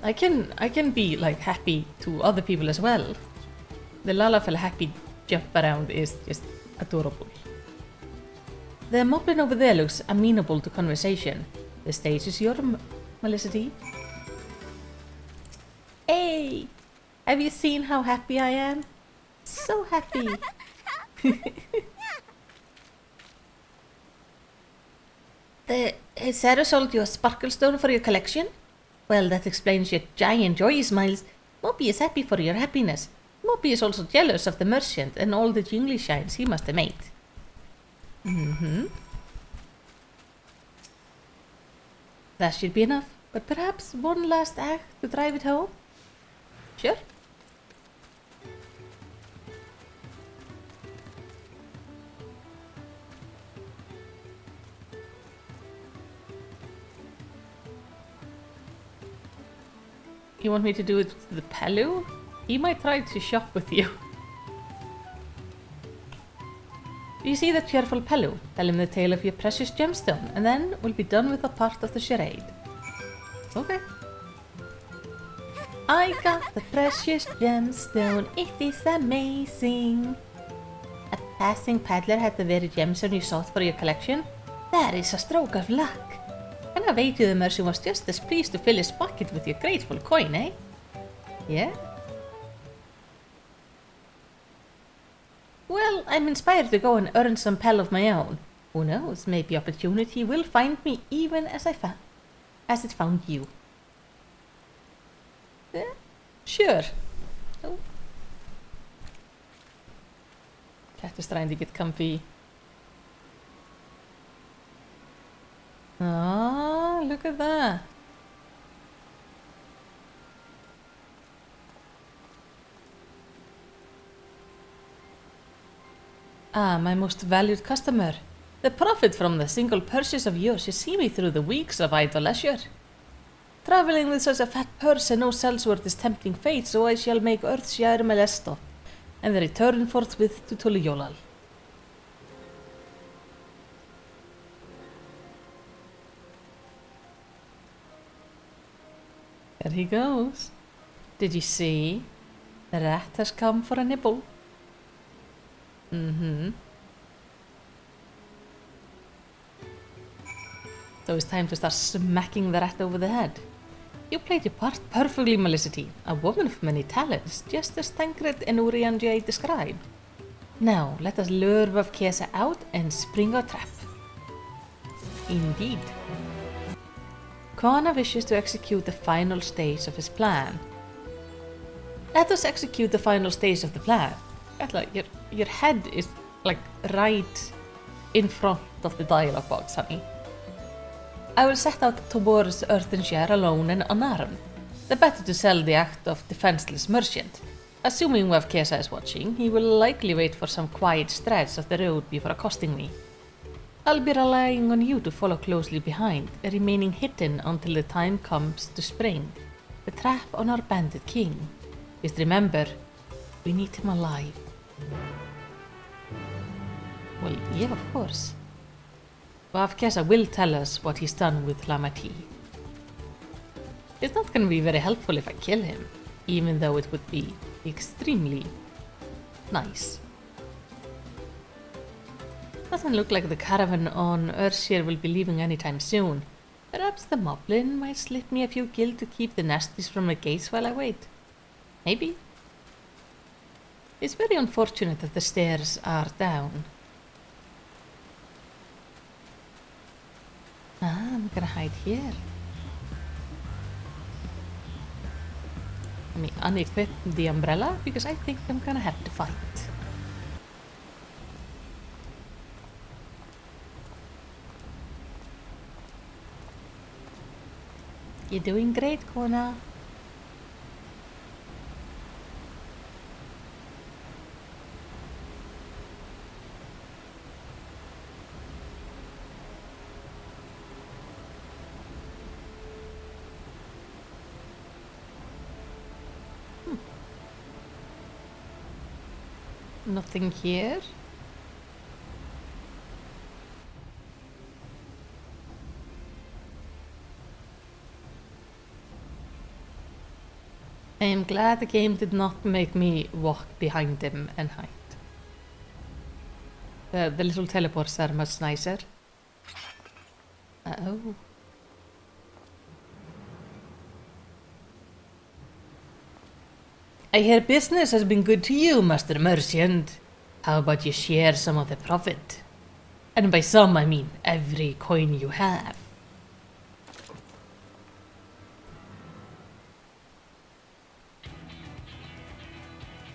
I can be like happy to other people as well. The Lalafell happy jump around is just adorable. The moblin over there looks amenable to conversation. The stage is your Malisity. Hey! Have you seen how happy I am? So happy! The Sarah sold you a sparkle stone for your collection? Well, that explains your giant joy smiles. Moppy is happy for your happiness. Moppy is also jealous of the merchant and all the jingly shines he must have made. That should be enough, but perhaps one last act to drive it home? Sure. You want me to do it to the Palu? He might try to shop with you. Do you see that cheerful Palu? Tell him the tale of your precious gemstone, and then we'll be done with a part of the charade. Okay. I got the precious gemstone, it is amazing. A passing peddler had the very gemstone you sought for your collection? That is a stroke of luck. And I bet you the merchant was just as pleased to fill his pocket with your grateful coin, eh? Yeah? Well, I'm inspired to go and earn some pell of my own. Who knows, maybe opportunity will find me even as it found you. Sure. Oh. Cat is trying to get comfy. Ah, look at that. Ah, my most valued customer. The profit from the single purchase of yours should see me through the weeks of idle leisure. Travelling with such a fat purse and no sellsword is tempting fate, so I shall make Earthshire my last stop, and return forthwith to Tuliolal. There he goes. Did you see? The rat has come for a nibble. So it's time to start smacking the rat over the head. You played your part perfectly, Malisity, a woman of many talents, just as Tancred and Urianjay described. Now, let us lure FFxiv out and spring our trap. Indeed. Kona wishes to execute the final stage of his plan. Let us execute the final stage of the plan. Your head is like right in front of the dialogue box, honey. I will set out towards Earthenshire alone and unarmed. The better to sell the act of defenseless merchant. Assuming FFxiv is watching, he will likely wait for some quiet stretch of the road before accosting me. I'll be relying on you to follow closely behind, remaining hidden until the time comes to spring the trap on our bandit king. Just remember, we need him alive. Well, yeah, of course. FFxiv will tell us what he's done with Lamati. It's not going to be very helpful if I kill him, even though it would be extremely nice. Doesn't look like the caravan on Earthshire will be leaving anytime soon. Perhaps the moblin might slip me a few gil to keep the nasties from the gates while I wait. Maybe. It's very unfortunate that the stairs are down. Ah, I'm gonna hide here. Let me unequip the umbrella because I think I'm gonna have to fight. You're doing great, Kona. Nothing here. I am glad the game did not make me walk behind him and hide. The little teleports are much nicer. Oh. I hear business has been good to you, Master Merchant. How about you share some of the profit? And by some, I mean every coin you have.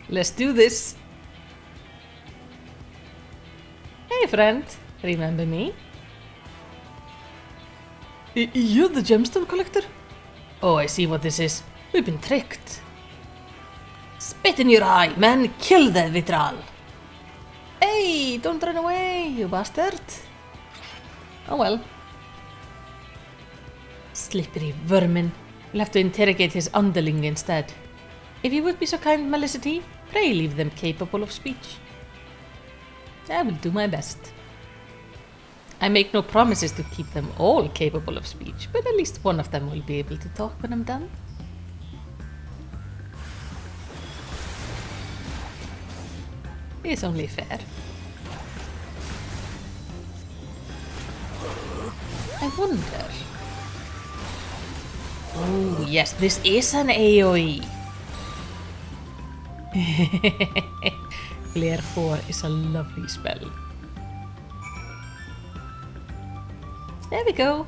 Let's do this. Hey, friend. Remember me? You're the gemstone collector? Oh, I see what this is. We've been tricked. Spit in your eye, man! Kill the vitral! Hey, don't run away, you bastard! Oh well. Slippery vermin. We'll have to interrogate his underling instead. If you would be so kind, Malisity, pray leave them capable of speech. I will do my best. I make no promises to keep them all capable of speech, but at least one of them will be able to talk when I'm done. It's only fair. I wonder. Oh yes, this is an AoE. Glare 4 is a lovely spell. There we go.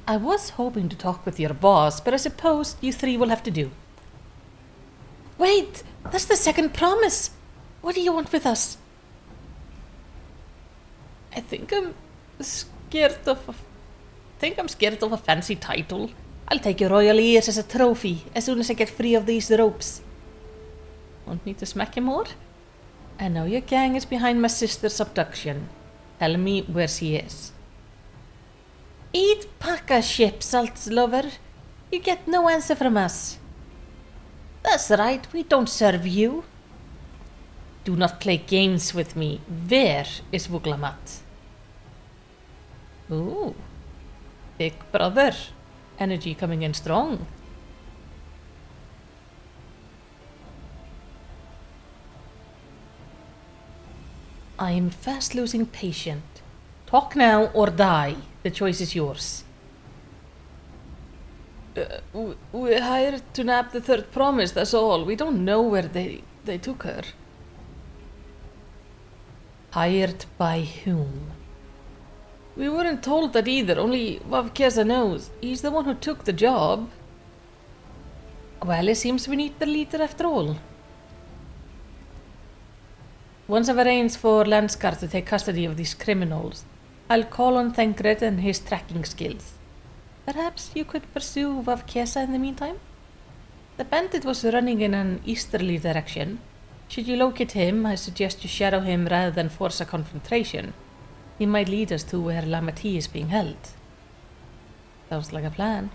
I was hoping to talk with your boss, but I suppose you three will have to do. Wait! That's the second promise! What do you want with us? I think I'm scared of a fancy title. I'll take your royal ears as a trophy as soon as I get free of these ropes. Want me to smack him more? I know your gang is behind my sister's abduction. Tell me where she is. Eat Paka ship, salt lover. You get no answer from us. That's right, we don't serve you. Do not play games with me. Where is Wuglamat? Ooh. Big brother. Energy coming in strong. I am fast losing patience. Talk now or die. The choice is yours. We're hired to nab the third promise, that's all. We don't know where they took her. Hired by whom? We weren't told that either, only Vavkeza knows. He's the one who took the job. Well, it seems we need the leader after all. Once I've arranged for Lanskar to take custody of these criminals, I'll call on Thancred and his tracking skills. Perhaps you could pursue Vavkeza in the meantime? The bandit was running in an easterly direction. Should you locate him, I suggest you shadow him rather than force a confrontation. He might lead us to where Lamati is being held. Sounds like a plan.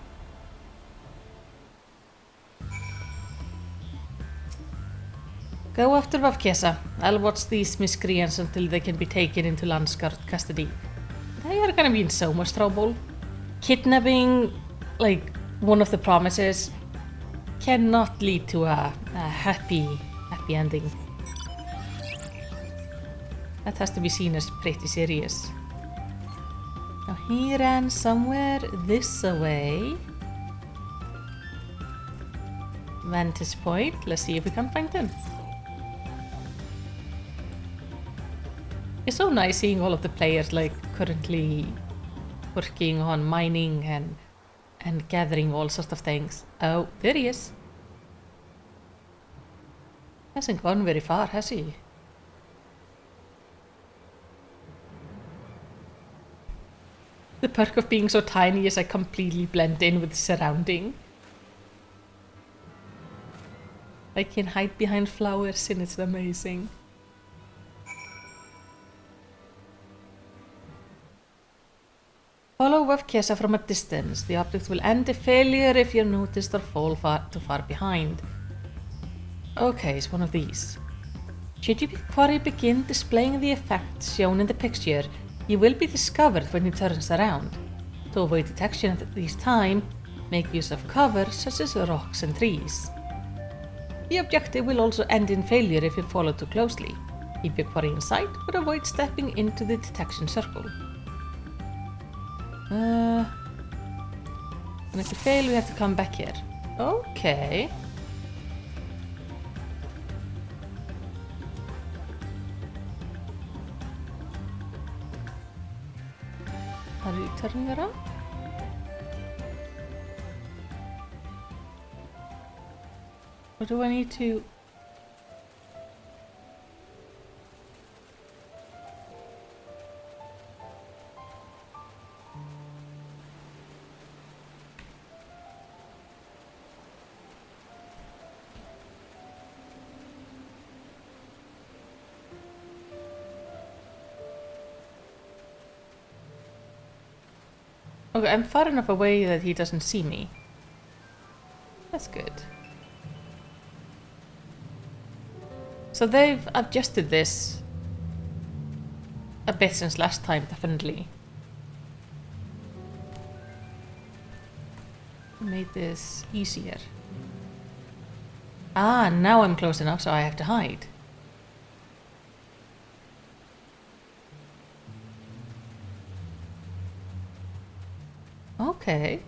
Go after Vavkeza. I'll watch these miscreants until they can be taken into Lanskar custody. They are gonna be in so much trouble. Kidnapping, like, one of the promises cannot lead to a happy ending. That has to be seen as pretty serious. Now he ran somewhere this way. Vantage point. Let's see if we can find him. It's so nice seeing all of the players like currently working on mining and gathering all sorts of things. Oh, there he is. Hasn't gone very far, has he? The perk of being so tiny is I completely blend in with the surrounding. I can hide behind flowers and it's amazing. Follow Vavkeza from a distance. The object will end a failure if you're noticed or fall too far behind. Okay, it's one of these. Should your quarry begin displaying the effects shown in the picture, you will be discovered when he turns around. To avoid detection at this time, make use of cover such as rocks and trees. The objective will also end in failure if you follow too closely. Keep your quarry in sight, but avoid stepping into the detection circle. And if you fail, we have to come back here. Okay. Are you turning around? Or do I need to... Okay, I'm far enough away that he doesn't see me. That's good. So they've adjusted this a bit since last time, definitely. Made this easier. Ah, now I'm close enough so I have to hide. Okay.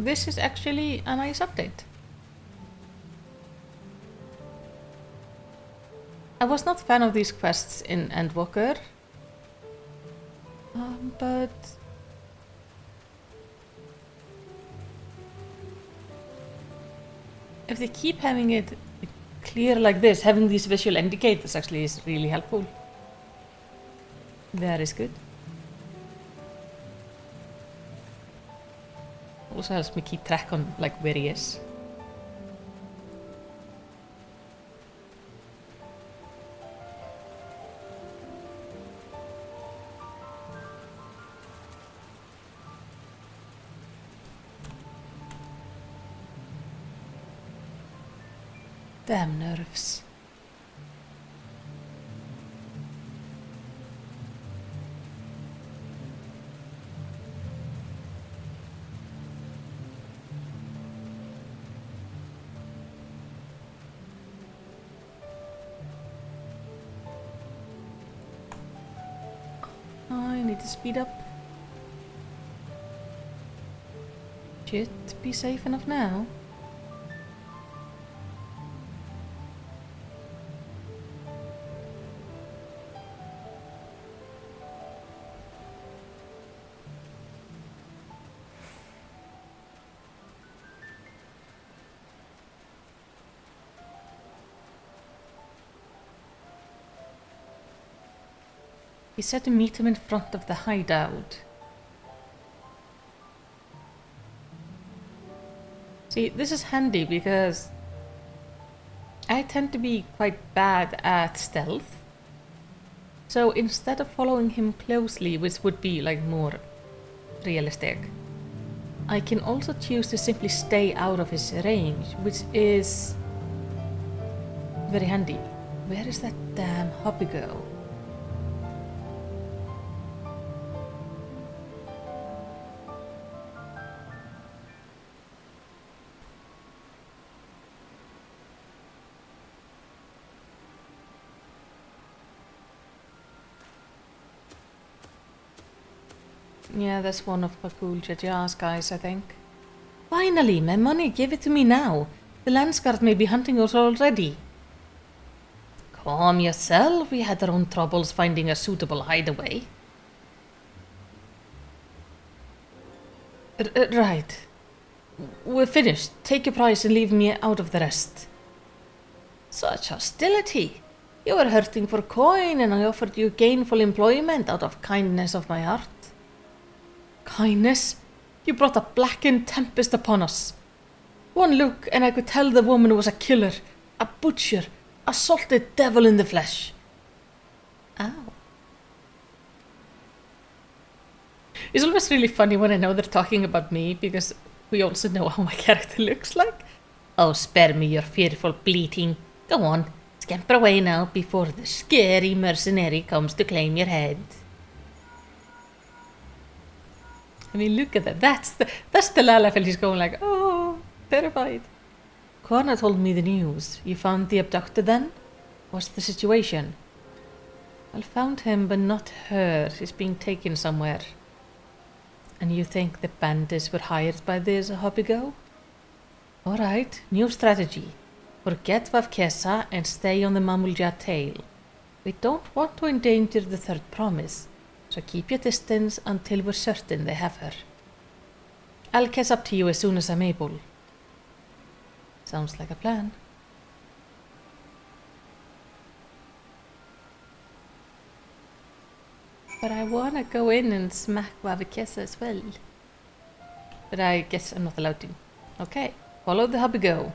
this is actually a nice update. I was not a fan of these quests in Endwalker, but if they keep having it clear like this, having these visual indicators actually is really helpful. That is good. Also helps me keep track on like where he is. Damn nerves. I need to speed up. Should be safe enough now. He said to meet him in front of the hideout. See, this is handy because I tend to be quite bad at stealth. So instead of following him closely, which would be like more realistic, I can also choose to simply stay out of his range, which is very handy. Where is that damn hobby go? Yeah, that's one of Pakul Jaja's guys, I think. Finally, my money, give it to me now. The Landsguard may be hunting us already. Calm yourself, we had our own troubles finding a suitable hideaway. Right. We're finished. Take your price and leave me out of the rest. Such hostility. You were hurting for coin and I offered you gainful employment out of kindness of my heart. Kindness? You brought a blackened tempest upon us. One look and I could tell the woman was a killer, a butcher, a salted devil in the flesh. Ow. It's always really funny when I know they're talking about me because we also know how my character looks like. Oh, spare me your fearful bleating. Go on, scamper away now before the scary mercenary comes to claim your head. I mean, look at that. That's the Lalafell. He's going like, oh, terrified. Corna told me the news. You found the abducted then? What's the situation? Well, found him, but not her. She's being taken somewhere. And you think the bandits were hired by this hobbygo? Alright, new strategy. Forget FFxiv and stay on the Mamulja tail. We don't want to endanger the third promise. So keep your distance until we're certain they have her. I'll catch up to you as soon as I'm able. Sounds like a plan. But I wanna go in and smack FFxiv as well. But I guess I'm not allowed to. Okay, follow the hubby go.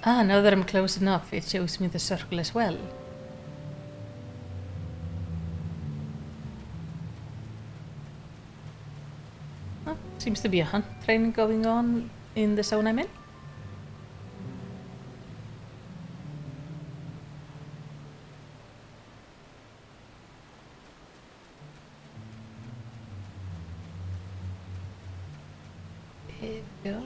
Ah, now that I'm close enough, it shows me the circle as well. Oh, seems to be a hunt training going on in the zone I'm in. Here we go.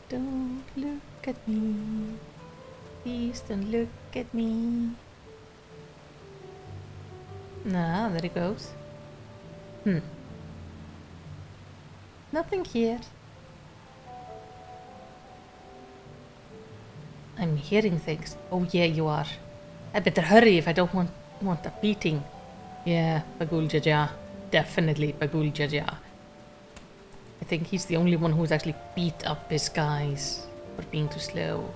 Don't look at me. Please don't look at me. Ah, there it goes. Nothing here. I'm hearing things. Oh yeah, you are. I better hurry if I don't want a beating. Yeah, Bagul Jaja. Definitely Bagul Jaja. I think he's the only one who's actually beat up his guys for being too slow.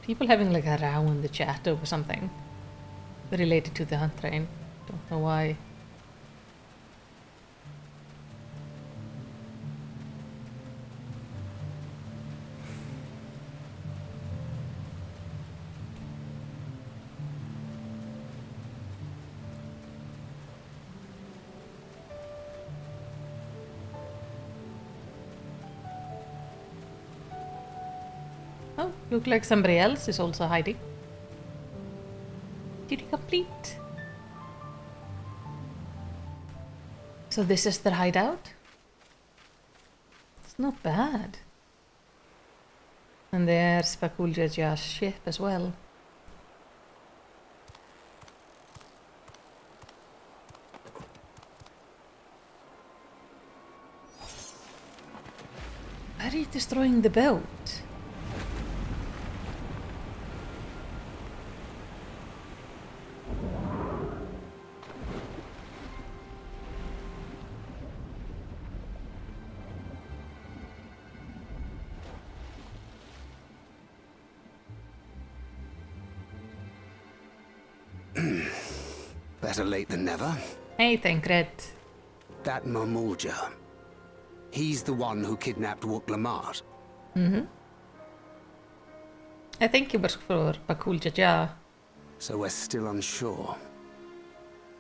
People having like a row in the chat over something related to the hunt train. Don't know why. Oh, look like somebody else is also hiding. Duty complete. So this is their hideout? It's not bad. And there's Bakul Jaja's ship as well. Why are you destroying the boat? Better late than never. Hey, Tancred. That Mamulja. He's the one who kidnapped Urqopacha. I think he works for Bakul Jaja. So we're still unsure.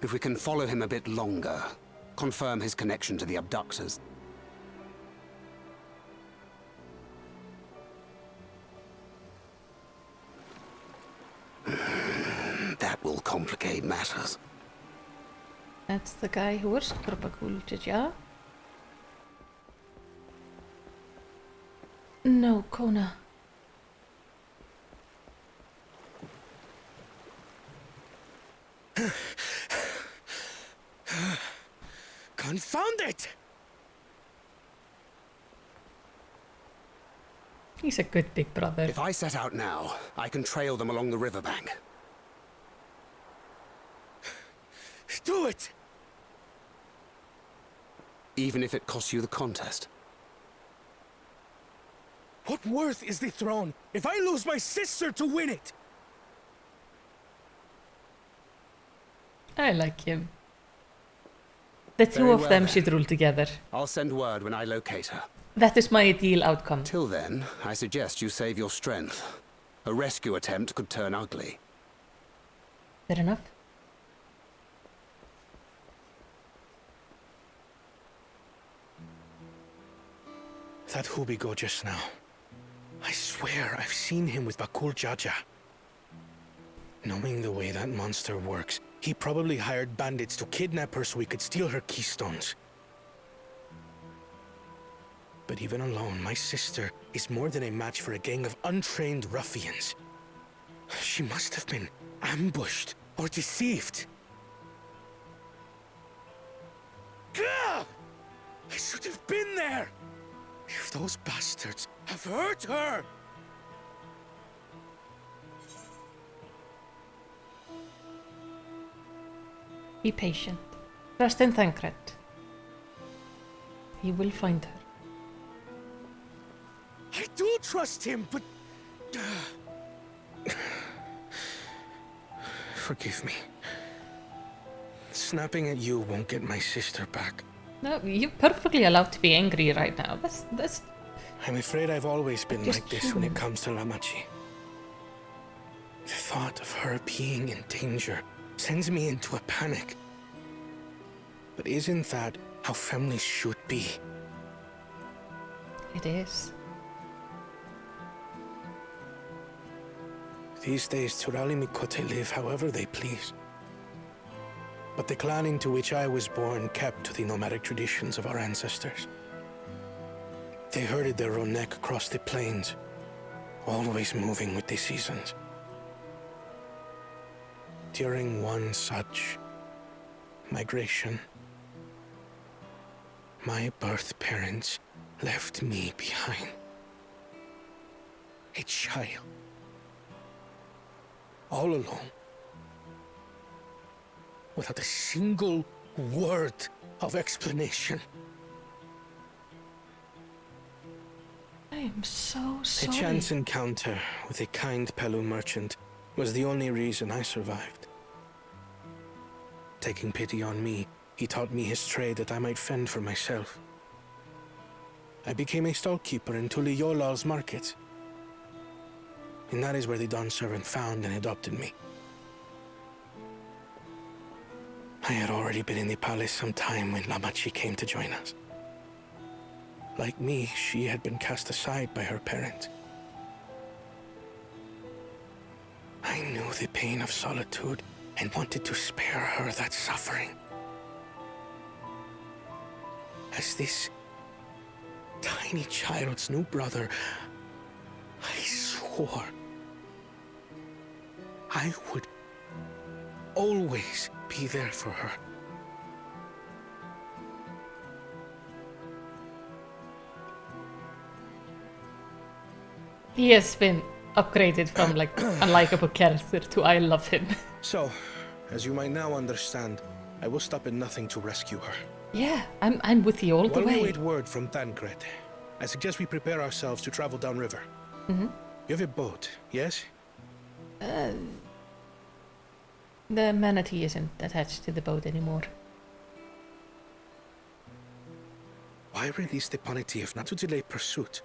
If we can follow him a bit longer, confirm his connection to the abductors. That will complicate matters. That's the guy who works for Bakul Jaja. No, Kona. Confound it! He's a good big brother. If I set out now, I can trail them along the riverbank. Do it! Even if it costs you the contest. What worth is the throne if I lose my sister to win it? I like him. The two Very of well them then. should rule together. I'll send word when I locate her. That is my ideal outcome. Till then, I suggest you save your strength. A rescue attempt could turn ugly. Fair enough. That Hubigo just now. I swear I've seen him with Bakul Jaja. Knowing the way that monster works, he probably hired bandits to kidnap her so he could steal her keystones. But even alone, my sister is more than a match for a gang of untrained ruffians. She must have been ambushed or deceived. Gah! I should have been there! If those bastards have hurt her! Be patient. Trust in Tancred. He will find her. I do trust him, but... Forgive me. Snapping at you won't get my sister back. No, you're perfectly allowed to be angry right now. That's I'm afraid I've always been Just like this when human. it comes to Lamachi. The thought of her being in danger sends me into a panic. But isn't that how families should be? it is. These days, Turali Mikote live however they please. But the clan into which I was born kept to the nomadic traditions of our ancestors. They herded their own neck across the plains, always moving with the seasons. During one such migration, my birth parents left me behind. A child. All alone. Without a single word of explanation. I am so A sorry. chance encounter with a kind Pelu merchant was the only reason I survived. Taking pity on me, he taught me his trade that I might fend for myself. I became a stallkeeper in Tuliyolal's market. And that is where the Dawn servant found and adopted me. I had already been in the palace some time when Lamachi came to join us. Like me, she had been cast aside by her parents. I knew the pain of solitude and wanted to spare her that suffering. As this tiny child's new brother, I swore I would always be there for her. He has been upgraded from like unlikable character to I love him. So, as you might now understand, I will stop at nothing to rescue her. Yeah, I'm with you all the While we way. wait word from Thancred, I suggest we prepare ourselves to travel downriver. You have a boat, yes? The manatee isn't attached to the boat anymore. Why release the Panati if not to delay pursuit?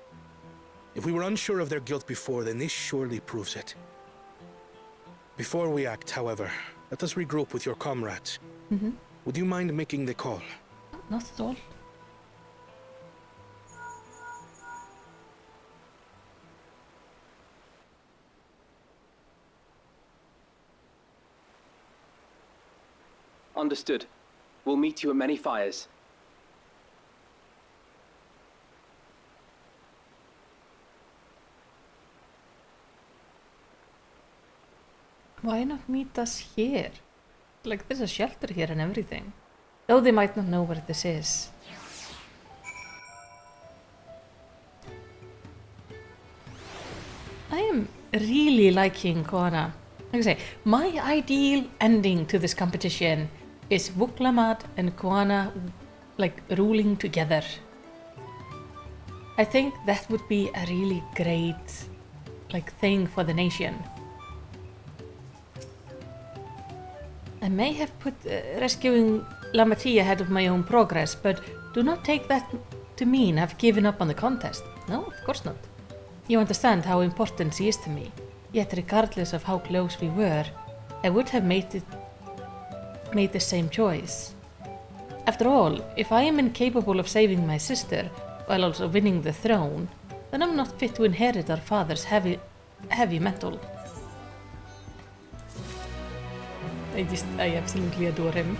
If we were unsure of their guilt before, then this surely proves it. Before we act, however, let us regroup with your comrades. Would you mind making the call? Not at all. Understood. We'll meet you at many fires. Why not meet us here? Like, there's a shelter here and everything. Though they might not know where this is. I am really liking Kona. Like I say, my ideal ending to this competition is Vuklamat and Kwana like ruling together. I think that would be a really great like thing for the nation. I may have put rescuing Lamati ahead of my own progress, but do not take that to mean I've given up on the contest. No, of course not. You understand how important she is to me, yet regardless of how close we were, I would have made the same choice. After all, if I am incapable of saving my sister while also winning the throne, then I'm not fit to inherit our father's heavy metal. I absolutely adore him.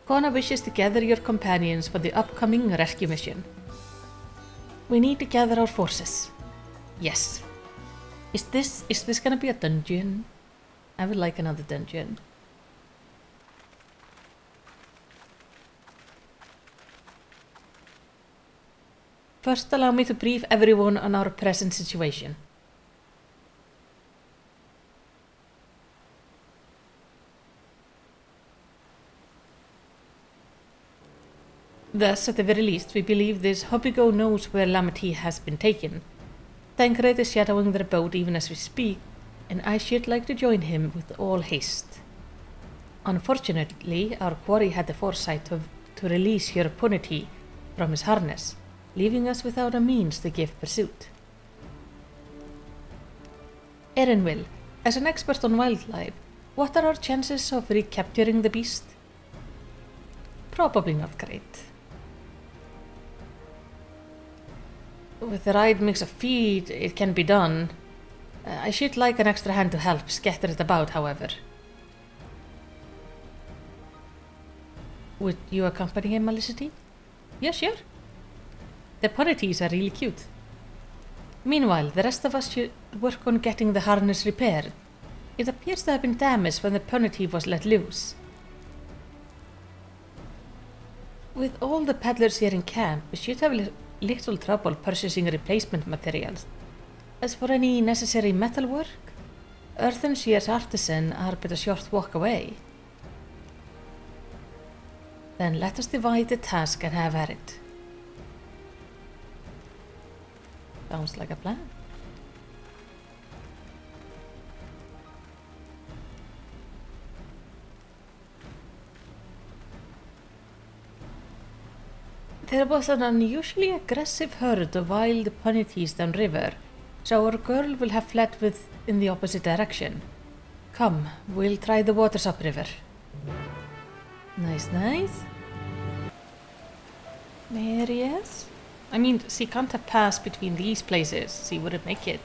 Kona wishes to gather your companions for the upcoming rescue mission. We need to gather our forces. Yes. Is this gonna be a dungeon? I would like another dungeon. First, allow me to brief everyone on our present situation. Thus, at the very least, we believe this Hobbigo knows where Lamati has been taken. Thancred is shadowing their boat even as we speak, and I should like to join him with all haste. Unfortunately, our quarry had the foresight to release Urqopacha from his harness, leaving us without a means to give pursuit. Erinwil, as an expert on wildlife, what are our chances of recapturing the beast? Probably not great. With the right mix of feed, it can be done, I should like an extra hand to help scatter it about, however. Would you accompany him, Malisity? Yeah, sure. The ponities are really cute. Meanwhile, the rest of us should work on getting the harness repaired. It appears to have been damaged when the ponity was let loose. With all the peddlers here in camp, we should have little trouble purchasing replacement materials. As for any necessary metalwork, Earthenshear's artisan are but a short walk away. Then let us divide the task and have at it. Sounds like a plan. There was an unusually aggressive herd of wild ponities downriver, so our girl will have fled in the opposite direction. Come, we'll try the waters upriver. Nice, nice. There he is. I mean, she can't have passed between these places. She wouldn't make it.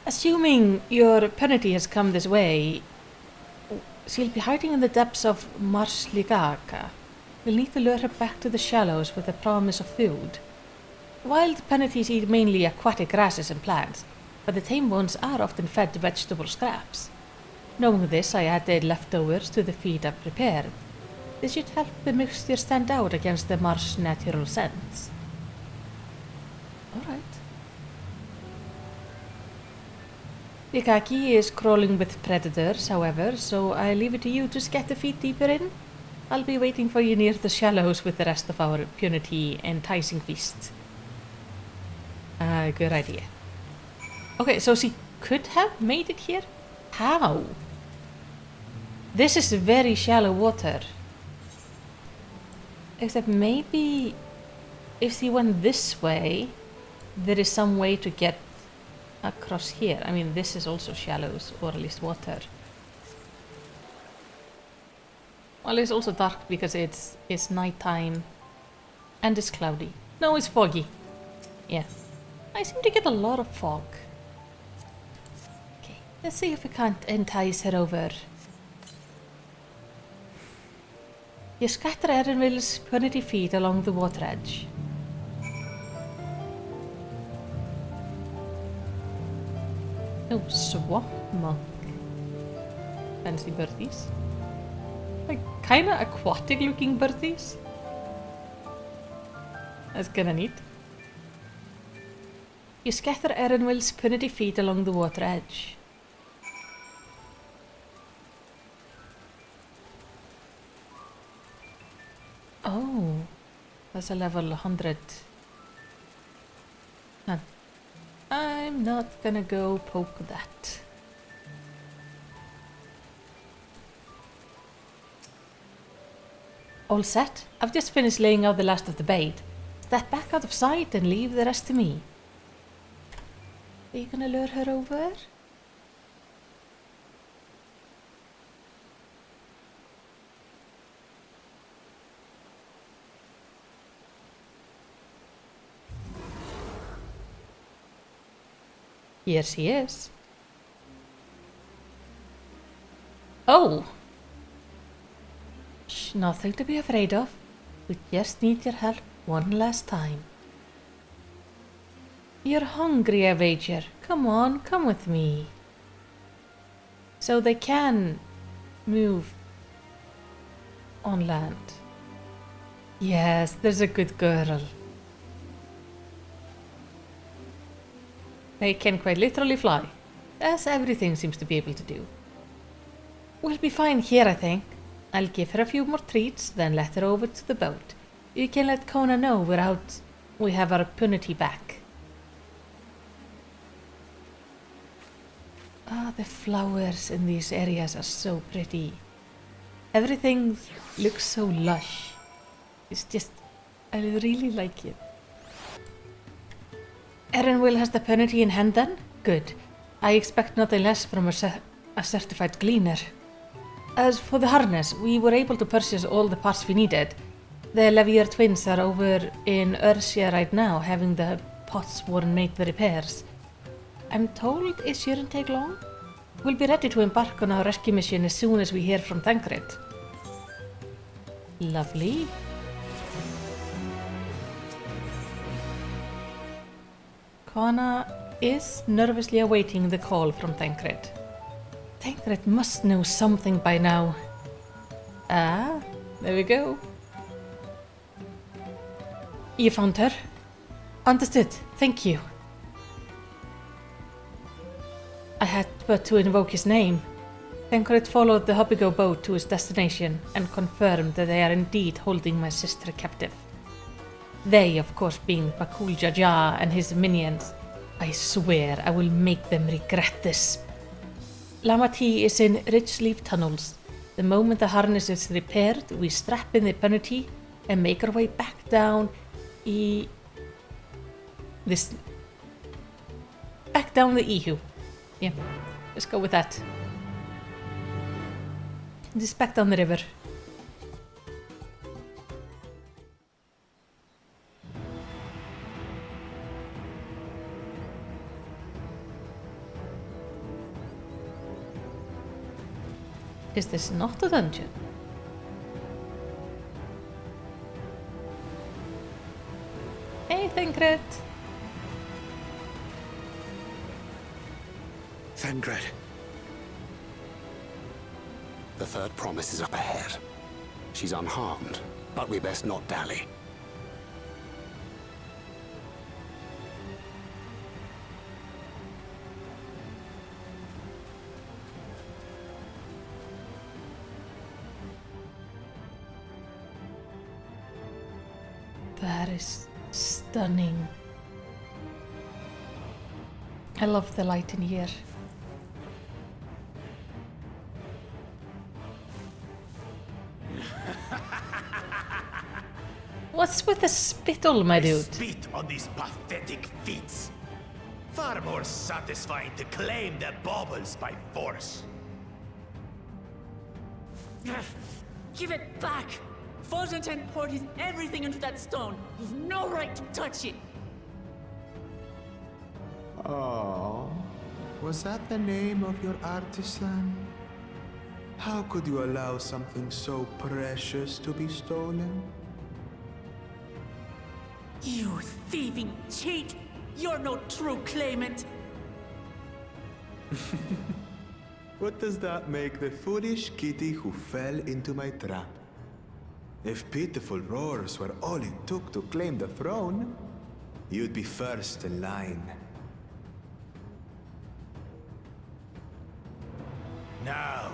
Assuming your penalty has come this way, she'll be hiding in the depths of Malisity. We'll need to lure her back to the shallows with a promise of food. Wild penalties eat mainly aquatic grasses and plants, but the tame ones are often fed vegetable scraps. Knowing this, I added leftovers to the feed I've prepared. This should help the mixture stand out against the marsh's natural scents. Alright. The Kaki is crawling with predators, however, so I leave it to you to get the feet deeper in. I'll be waiting for you near the shallows with the rest of our punity enticing feast. Good idea. Okay, so she could have made it here? How? This is very shallow water. Except maybe if she went this way, there is some way to get across here. I mean, this is also shallows, or at least water. Well, it's also dark because it's nighttime and it's cloudy. No, it's foggy. Yeah. I seem to get a lot of fog. Okay, let's see if we can't entice her over. You scatter Erinville's punity feet along the water edge. Oh, swamp monk. Fancy birdies. Like, kinda aquatic looking birdies. That's kinda neat. You scatter Erinville's punity feet along the water edge. Oh, that's a level 100. Huh. I'm not gonna go poke that. All set? I've just finished laying out the last of the bait. Step back out of sight and leave the rest to me. Are you gonna lure her over? Here she is. Oh! Shh, nothing to be afraid of. We just need your help one last time. You're hungry, I wager. Come on, come with me. So they can move on land. Yes, there's a good girl. They can quite literally fly, as everything seems to be able to do. We'll be fine here, I think. I'll give her a few more treats, then let her over to the boat. You can let Kona know we have our punity back. Ah, the flowers in these areas are so pretty. Everything looks so lush. It's just, I really like it. Erinville has the punity in hand then? Good. I expect nothing less from a certified gleaner. As for the harness, we were able to purchase all the parts we needed. The Levier twins are over in Ursia right now, having the pots weren't made for repairs. I'm told it shouldn't take long. We'll be ready to embark on our rescue mission as soon as we hear from Thancred. Lovely. Kona is nervously awaiting the call from Thancred. Thancred must know something by now. Ah, there we go. You found her? Understood, thank you. I had but to invoke his name. Thancred followed the Hobbigo boat to its destination and confirmed that they are indeed holding my sister captive. They, of course, being Bakul Jaja and his minions. I swear I will make them regret this. Lamati is in Ridgeleaf tunnels. The moment the harness is repaired, we strap in the penalty and make our way back down back down the Ihu. Yeah, let's go with that. Just back down the river. Is this not a dungeon? Hey, Thancred. Thancred. The third promise is up ahead. She's unharmed, but we best not dally. That is stunning. I love the light in here. What's with the spittle, my dude? Spit on these pathetic feats. Far more satisfying to claim their baubles by force. Give it back! Forzenten poured his everything into that stone. You've no right to touch it! Oh, was that the name of your artisan? How could you allow something so precious to be stolen? You thieving cheat! You're no true claimant! What does that make the foolish kitty who fell into my trap? If pitiful roars were all it took to claim the throne, you'd be first in line. Now,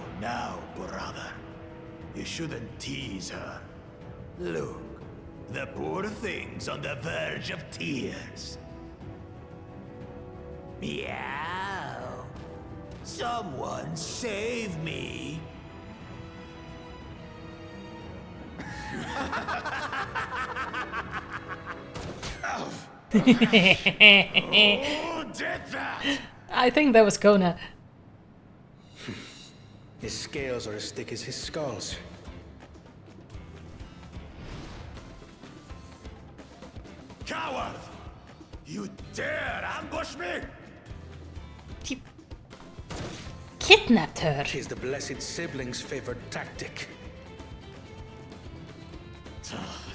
brother. You shouldn't tease her. Look, the poor thing's on the verge of tears. Meow. Someone save me. Who did that? I think that was Kona. His scales are as thick as his skulls. Coward! You dare ambush me? He kidnapped her. Tis the blessed sibling's favored tactic.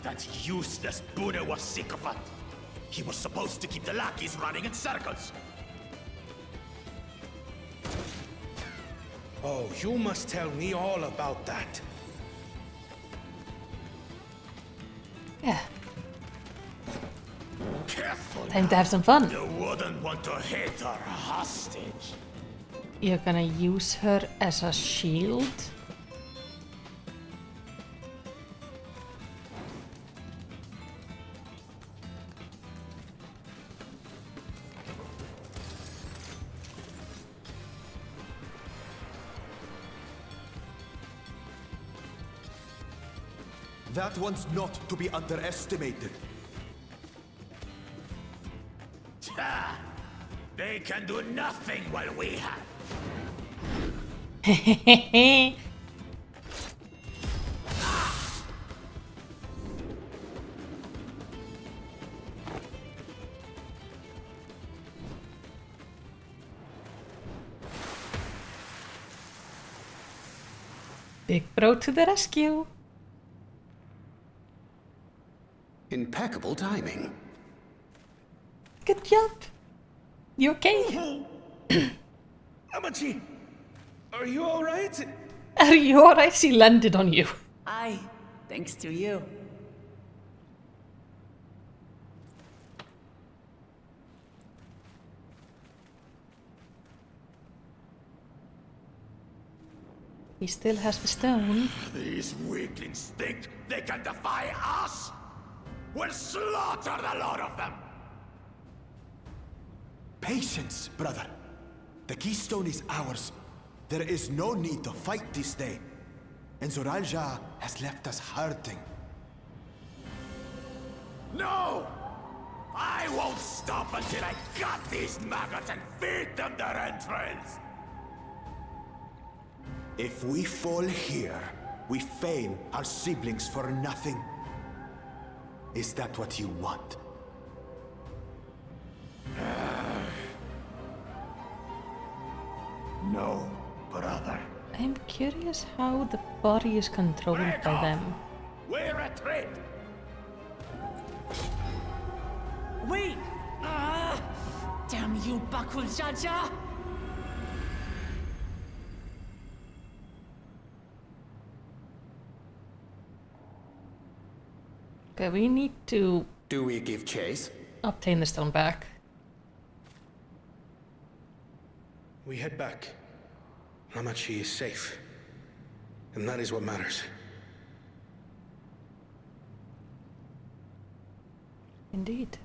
That useless Buddha was sycophant. He was supposed to keep the lackeys running in circles. Oh, you must tell me all about that. Yeah, Careful. time to have some fun. You wouldn't want to hit her hostage. You're gonna use her as a shield? That one's not to be underestimated. Ha! They can do nothing while we have. Big bro to the rescue. Impeccable timing. Good job. You okay? Amachi, are you all right? Are you alright? She landed on you. Aye, thanks to you. He still has the stone. These weaklings think they can defy us? We'll slaughter the lot of them! Patience, brother. The keystone is ours. There is no need to fight this day. And Zoralja has left us hurting. No! I won't stop until I gut these maggots and feed them their entrails! If we fall here, we fail our siblings for nothing. Is that what you want? No, brother. I'm curious how the body is controlled Break by off. them. We retreat! Wait! Damn you, Bakul Jaja! Okay, we need to Do we give chase? obtain the stone back. We head back. Amachi is safe. And that is what matters. Indeed.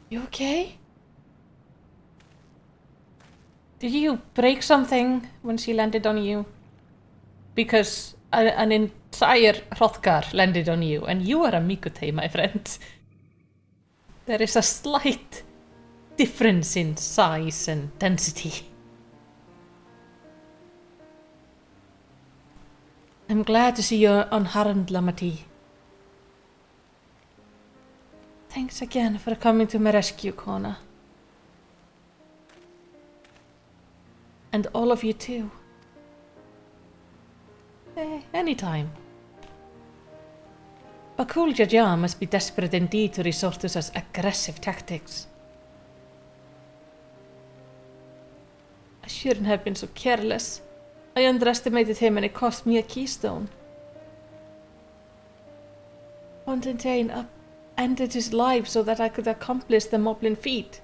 You okay? Did you break something when she landed on you? Because an entire Hrothgar landed on you, and you are a Mikute, my friend. There is a slight difference in size and density. I'm glad to see you unharmed, Lamati. Thanks again for coming to my rescue, Kona. And all of you too. Anytime. Bakul Jaja must be desperate indeed to resort to such aggressive tactics. I shouldn't have been so careless. I underestimated him and it cost me a keystone. Fontaine ended his life so that I could accomplish the Moblin feat.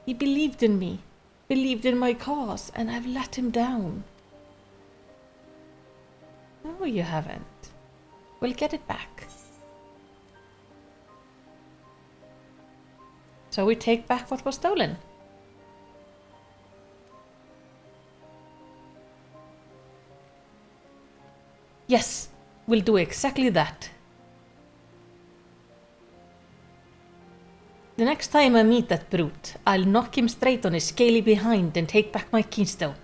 He believed in me, believed in my cause, and I've let him down. No, you haven't. We'll get it back. So we take back what was stolen. Yes, we'll do exactly that. The next time I meet that brute, I'll knock him straight on his scaly behind and take back my keystone.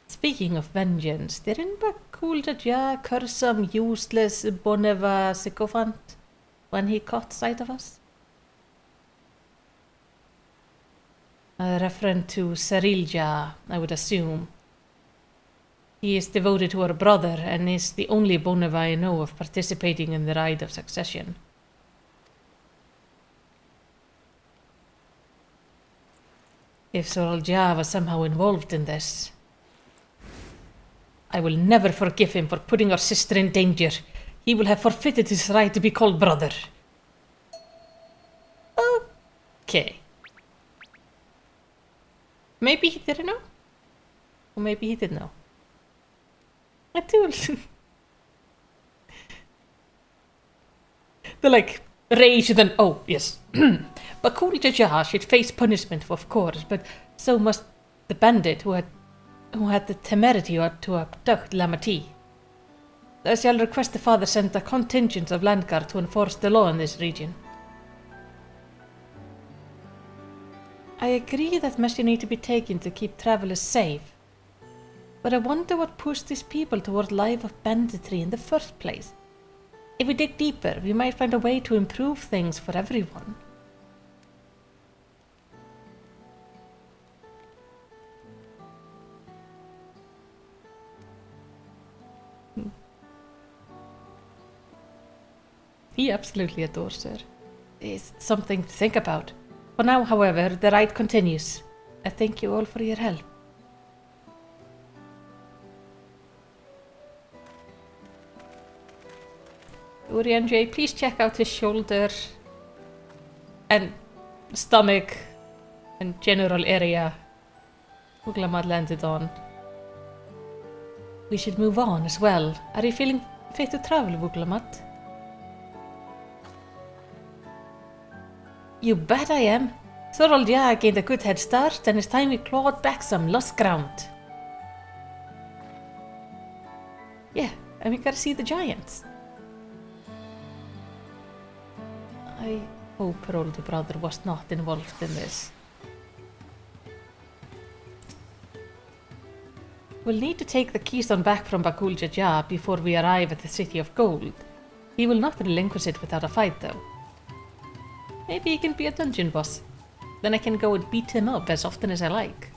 Speaking of vengeance, didn't Bakul Jaja curse some useless Boneva sycophant when he caught sight of us? A reference to Sarilja, I would assume. He is devoted to her brother and is the only Boneva I know of participating in the rite of succession. If Sarilja was somehow involved in this, I will never forgive him for putting our sister in danger. He will have forfeited his right to be called brother. Okay. Maybe he didn't know. Or maybe he did know. I do. The like rage then. Oh yes. Bakul Jaja should face punishment, of course, but so must the bandit who had the temerity to abduct Lamati. I shall request the father send a contingent of landguard to enforce the law in this region. I agree that measures need to be taken to keep travelers safe, but I wonder what pushed these people toward life of banditry in the first place. If we dig deeper, we might find a way to improve things for everyone. He absolutely adores her. It's something to think about. For now, however, the ride continues. I thank you all for your help. Urianjay, please check out his shoulder and stomach and general area Wuglamad landed on. We should move on as well. Are you feeling fit to travel, Wuglamad? You bet I am. Sorolja gained a good head start, and it's time we clawed back some lost ground. Yeah, and we gotta see the giants. I hope her older brother was not involved in this. We'll need to take the keystone back from Bakul Jaja before we arrive at the City of Gold. He will not relinquish it without a fight, though. Maybe he can be a dungeon boss. Then I can go and beat him up as often as I like.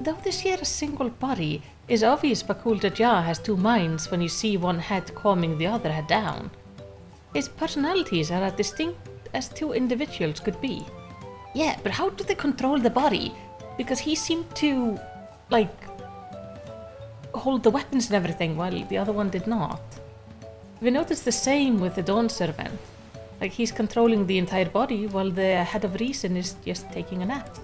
Though this here a single body, it's obvious Bakul Jaja has two minds when you see one head calming the other head down. His personalities are as distinct as two individuals could be. Yeah, but how do they control the body? Because he seemed to, like, hold the weapons and everything while the other one did not. We noticed the same with the Dawn Servant. Like, he's controlling the entire body while the head of reason is just taking a nap.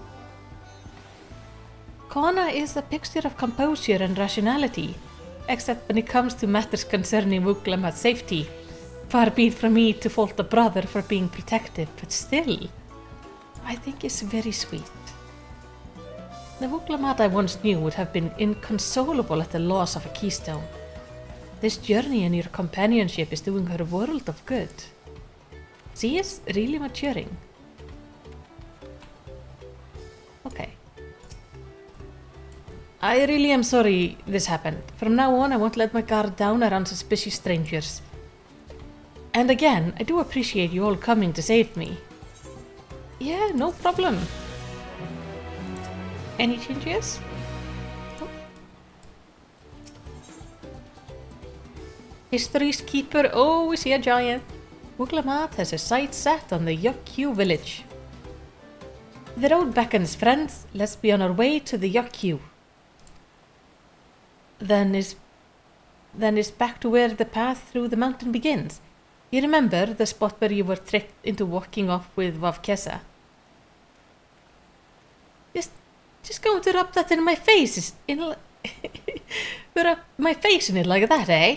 Kona is a picture of composure and rationality, except when it comes to matters concerning Wuglamad's safety. Far be it from me to fault the brother for being protective, but still, I think it's very sweet. The Wuglamad I once knew would have been inconsolable at the loss of a keystone. This journey and your companionship is doing her a world of good. She is really maturing. Okay. I really am sorry this happened. From now on, I won't let my guard down around suspicious strangers. And again, I do appreciate you all coming to save me. Yeah, no problem. Any changes? Oh. History's keeper. Oh, is he a giant? Wuglamad has his sights set on the Yokyu village. The road beckons, friends. Let's be on our way to the Yokyu. Then is back to where the path through the mountain begins. You remember the spot where you were tricked into walking off with Vavkesa? Just going to rub that in my face rub my face in it like that, eh?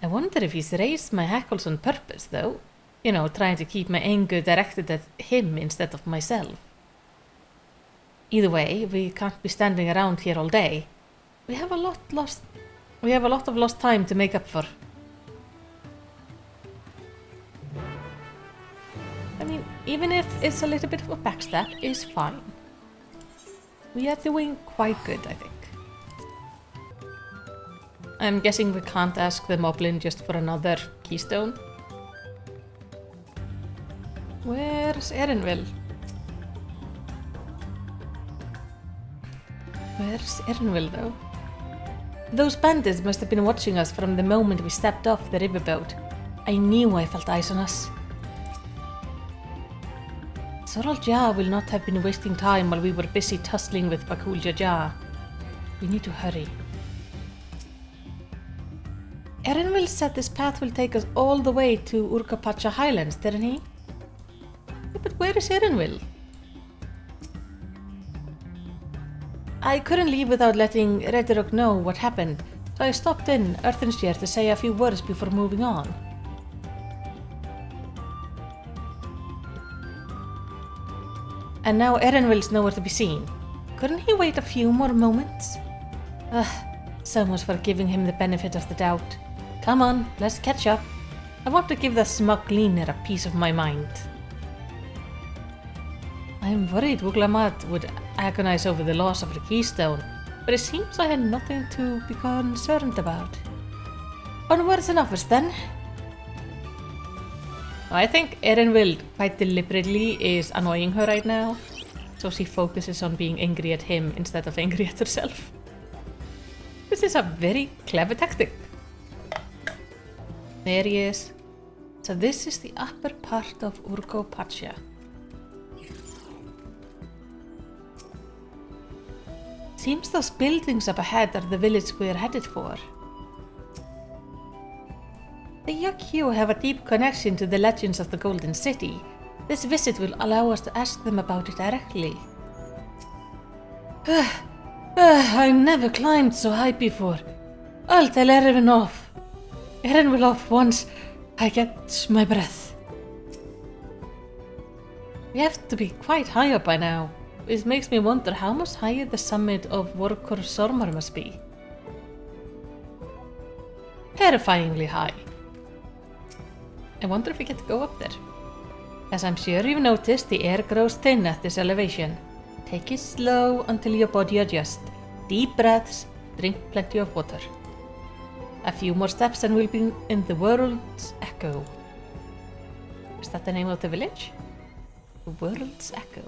I wonder if he's raised my hackles on purpose, though. You know, trying to keep my anger directed at him instead of myself. Either way, we can't be standing around here all day. We have a lot of lost time to make up for. I mean, even if it's a little bit of a backstep, it's fine. We are doing quite good, I think. I'm guessing we can't ask the Moblin just for another keystone. Where's Erinville? Where's Erinville, though? Those bandits must have been watching us from the moment we stepped off the riverboat. I knew I felt eyes on us. Sorolja will not have been wasting time while we were busy tussling with Bakul Jaja. We need to hurry. Erinville said this path will take us all the way to Urqopacha Highlands, didn't he? Yeah, but where is Erinville? I couldn't leave without letting Redrock know what happened, so I stopped in Earthenshire to say a few words before moving on. And now Erinville's nowhere to be seen. Couldn't he wait a few more moments? So much for giving him the benefit of the doubt. Come on, let's catch up. I want to give the smug cleaner a piece of my mind. I'm worried Wuglamad would agonize over the loss of the keystone, but it seems I had nothing to be concerned about. Onwards and upwards then. I think Erinville quite deliberately is annoying her right now, so she focuses on being angry at him instead of angry at herself. This is a very clever tactic. There he is. So this is the upper part of Urqopacha. Seems those buildings up ahead are the village we're headed for. The Yakyu have a deep connection to the legends of the Golden City. This visit will allow us to ask them about it directly. I never climbed so high before. I'll tell Erin off. Erin will off once I get my breath. We have to be quite high up by now. It makes me wonder how much higher the summit of Vorkor Sormar must be. Terrifyingly high. I wonder if we get to go up there. As I'm sure you've noticed, the air grows thin at this elevation. Take it slow until your body adjusts. Deep breaths, drink plenty of water. A few more steps and we'll be in the World's Echo. Is that the name of the village? The World's Echo.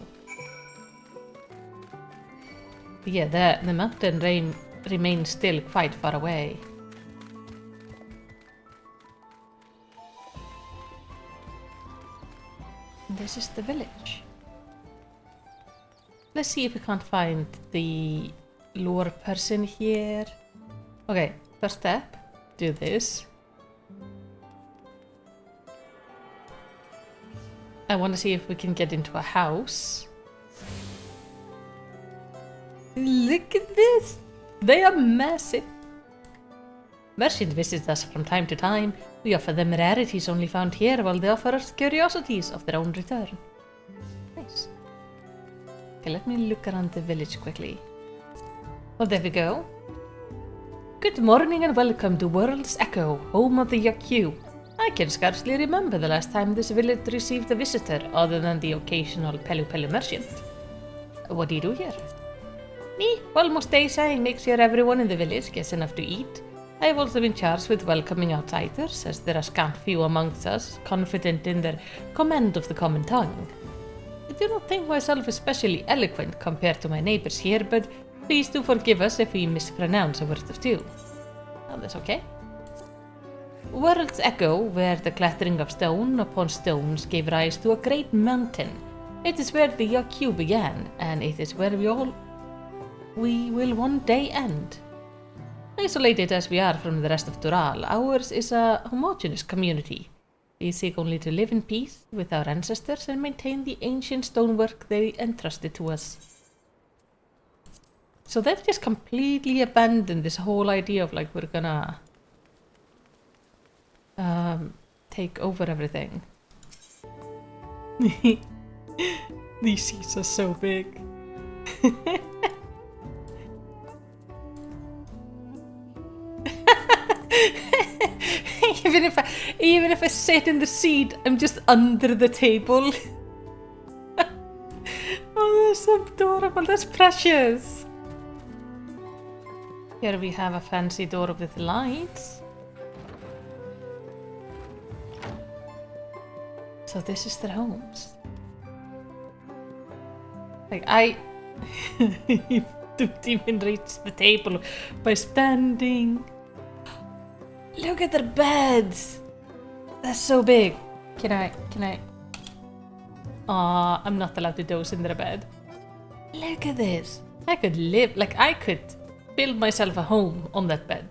But yeah, the mountain remains still quite far away. This is the village. Let's see if we can't find the lore person here. Okay, first step, do this. I want to see if we can get into a house. Look at this! They are massive! Merchant visits us from time to time. We offer them rarities only found here, while they offer us curiosities of their own return. Nice. Okay, let me look around the village quickly. Oh, there we go. Good morning and welcome to World's Echo, home of the Yakyu. I can scarcely remember the last time this village received a visitor, other than the occasional Pelu Pelu merchant. What do you do here? Me, almost dayside, make sure everyone in the village gets enough to eat. I have also been charged with welcoming outsiders, as there are scant few amongst us, confident in their command of the common tongue. I do not think myself especially eloquent compared to my neighbors here, but please do forgive us if we mispronounce a word or two. Oh, that's okay. World's Echo, where the clattering of stone upon stones gave rise to a great mountain. It is where the Yakyu began, and it is where we will one day end. Isolated as we are from the rest of Dural, ours is a homogeneous community. We seek only to live in peace with our ancestors and maintain the ancient stonework they entrusted to us. So they've just completely abandoned this whole idea of like we're gonna take over everything. These seats are so big. Even if I sit in the seat, I'm just under the table. Oh, that's adorable. That's precious. Here we have a fancy door with lights. So this is their homes. Like I don't even reach the table by standing. Look at their beds. That's so big. Can I? Aw, I'm not allowed to doze in their bed. Look at this. I could build myself a home on that bed.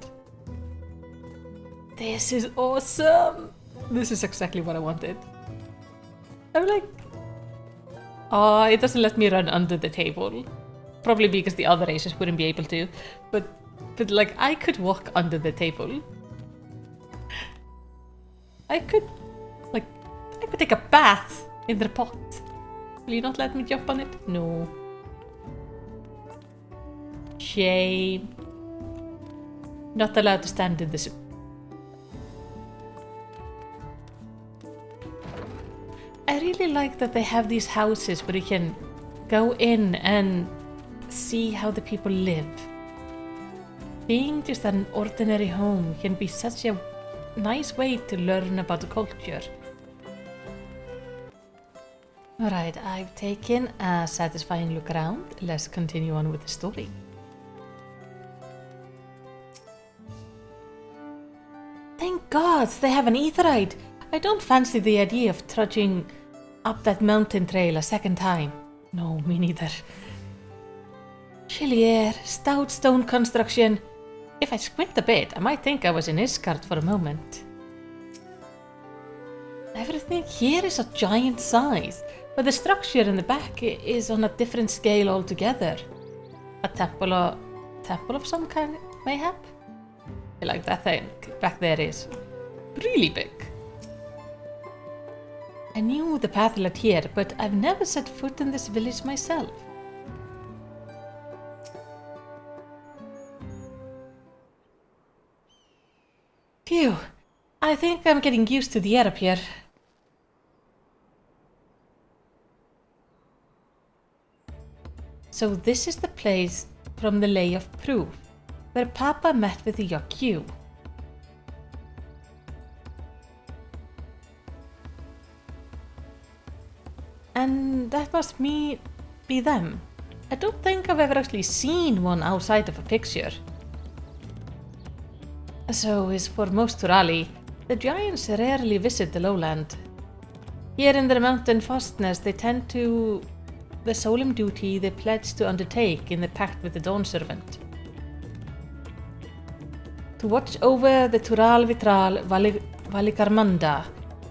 This is awesome. This is exactly what I wanted. I'm like, oh, it doesn't let me run under the table. Probably because the other races wouldn't be able to. But like, I could walk under the table. I could take a bath in their pot. Will you not let me jump on it? No. Shame. Not allowed to stand in the soup. I really like that they have these houses where you can go in and see how the people live. Being just an ordinary home can be such a nice way to learn about the culture. Alright, I've taken a satisfying look around. Let's continue on with the story. Thank God they have an etherite! I don't fancy the idea of trudging up that mountain trail a second time. No, me neither. Chilly air, stout stone construction. If I squint a bit, I might think I was in Isgard for a moment. Everything here is a giant size, but the structure in the back is on a different scale altogether. A temple of some kind, mayhap? Like that thing back there is really big. I knew the path led here, but I've never set foot in this village myself. Phew, I think I'm getting used to the air up here. So this is the place from the Lay of Proof, where Papa met with the Yokyu. And that must be them. I don't think I've ever actually seen one outside of a picture. So is for most Turali, the giants rarely visit the lowland. Here in their mountain fastness, they tend to the solemn duty they pledged to undertake in the pact with the Dawn Servant. To watch over the Tural Vitral Valikarmanda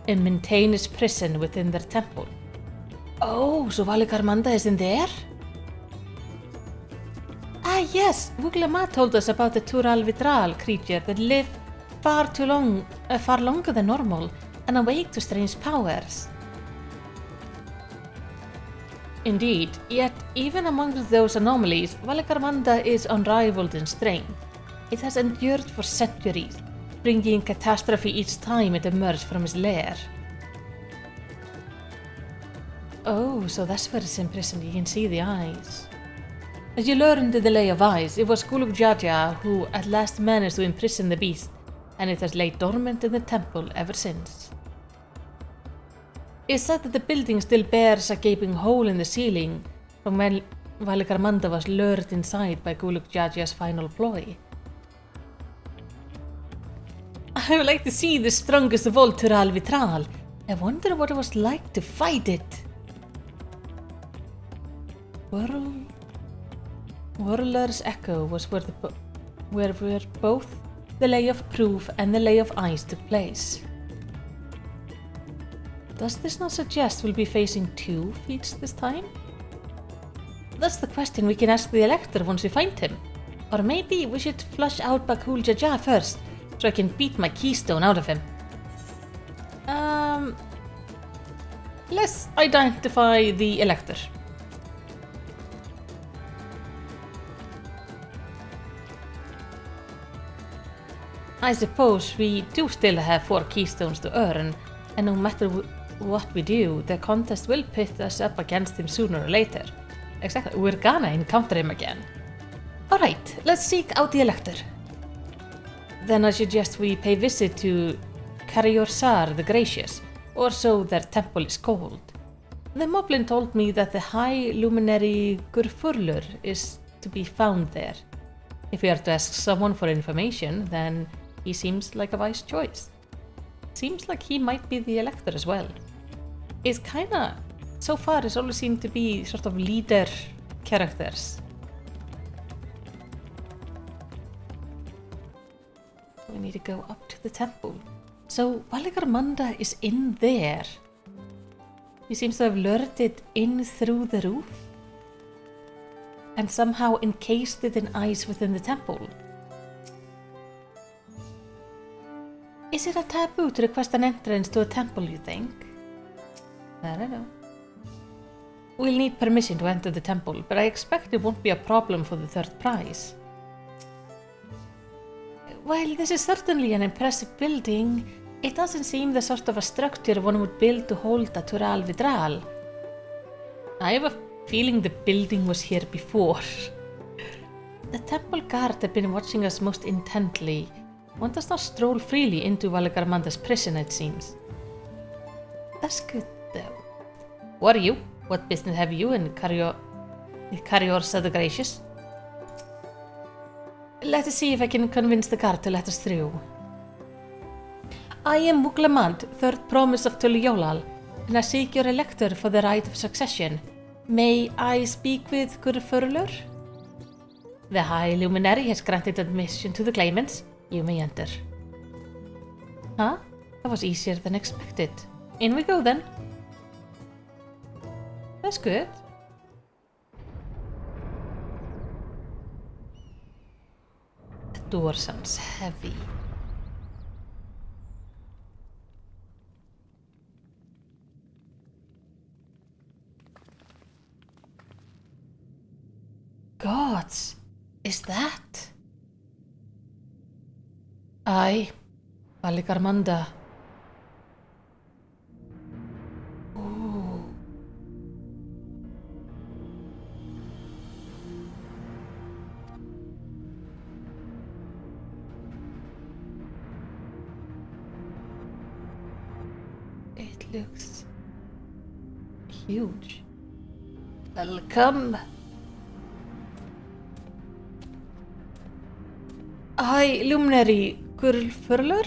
and maintain its prison within their temple. Oh, so Valikarmanda is in there? Ah yes, Wuglama told us about the Tural Vitral creature that lived far longer than normal and awake to strange powers. Indeed, yet even among those anomalies, Valikarmanda is unrivaled in strength. It has endured for centuries, bringing catastrophe each time it emerged from its lair. Oh, so that's where it's imprisoned. You can see the eyes. As you learned in the Lay of Eyes, it was Gulugjaja who at last managed to imprison the beast, and it has laid dormant in the temple ever since. It's said that the building still bears a gaping hole in the ceiling from when Valikarmanda was lured inside by Gulugjaja's final ploy. I would like to see the strongest of all Tural Vitral. I wonder what it was like to fight it. Whirler's Echo was where both the Lay of Proof and the Lay of Eyes took place. Does this not suggest we'll be facing 2 feats this time? That's the question we can ask the Elector once we find him. Or maybe we should flush out Bakul Jaja first, so I can beat my keystone out of him. Let's identify the Elector. I suppose we do still have 4 keystones to earn, and no matter what we do, the contest will pit us up against him sooner or later. Exactly, we're gonna encounter him again. Alright, let's seek out the Elector. Then I suggest we pay visit to Kariorsar the Gracious, or so their temple is called. The Moblin told me that the High Luminary Gurfurlur is to be found there. If we are to ask someone for information, then he seems like a wise choice. Seems like he might be the Elector as well. It's kinda, so far it's always seemed to be sort of leader characters. We need to go up to the temple. So Valikarmanda is in there. He seems to have lured it in through the roof and somehow encased it in ice within the temple. Is it a taboo to request an entrance to a temple, you think? I don't know. We'll need permission to enter the temple, but I expect it won't be a problem for the 3rd prize. While this is certainly an impressive building, it doesn't seem the sort of a structure one would build to hold a Tural Vidral. I have a feeling the building was here before. The temple guard have been watching us most intently. One does not stroll freely into Valikarmanda's prison, it seems. That's good, though. What are you? What business have you in Kariorsar the Gracious? Let us see if I can convince the guard to let us through. I am Muglamant, third promise of Tuliolal, and I seek your elector for the right of succession. May I speak with Gurfurlur? The High Luminary has granted admission to the claimants. You may enter. Huh? That was easier than expected. In we go then. That's good. The door sounds heavy. Gods, is that? Aye, Valigarmanda. Ooh. It looks huge. Welcome. High Luminary Gurfurlur?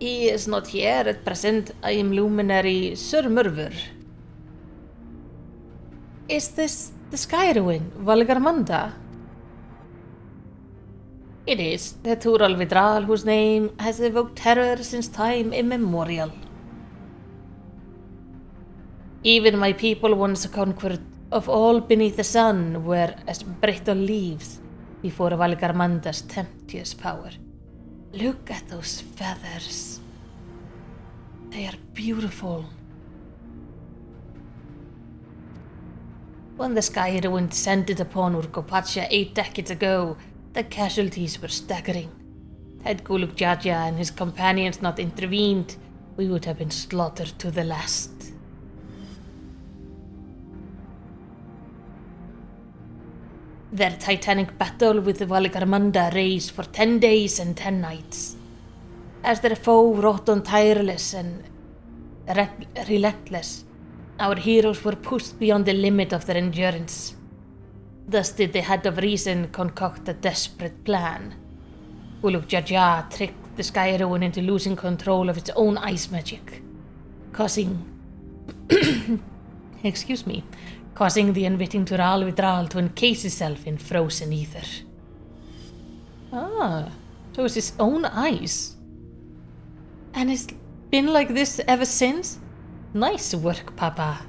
He is not here at present. I am Luminary Sir Murvur. Is this the Sky Ruin, Valgarmanda? It is, the Tural Vidral whose name has evoked terror since time immemorial. Even my people once conquered of all beneath the sun were as brittle leaves before Valgarmanda's tempestuous power. Look at those feathers. They are beautiful. When the Sky Ruin descended upon Urqopacha 8 decades ago, the casualties were staggering. Had Gulukjaja and his companions not intervened, we would have been slaughtered to the last. Their titanic battle with the Valgarmanda raged for 10 days and 10 nights. As their foe wrought on tireless and relentless, our heroes were pushed beyond the limit of their endurance. Thus did the head of reason concoct a desperate plan. Gulukjaja tricked the Sky Ruin into losing control of its own ice magic, causing causing the unwitting Tural Vidral to encase itself in frozen ether. Ah, so it's his own ice. And it's been like this ever since? Nice work, Papa.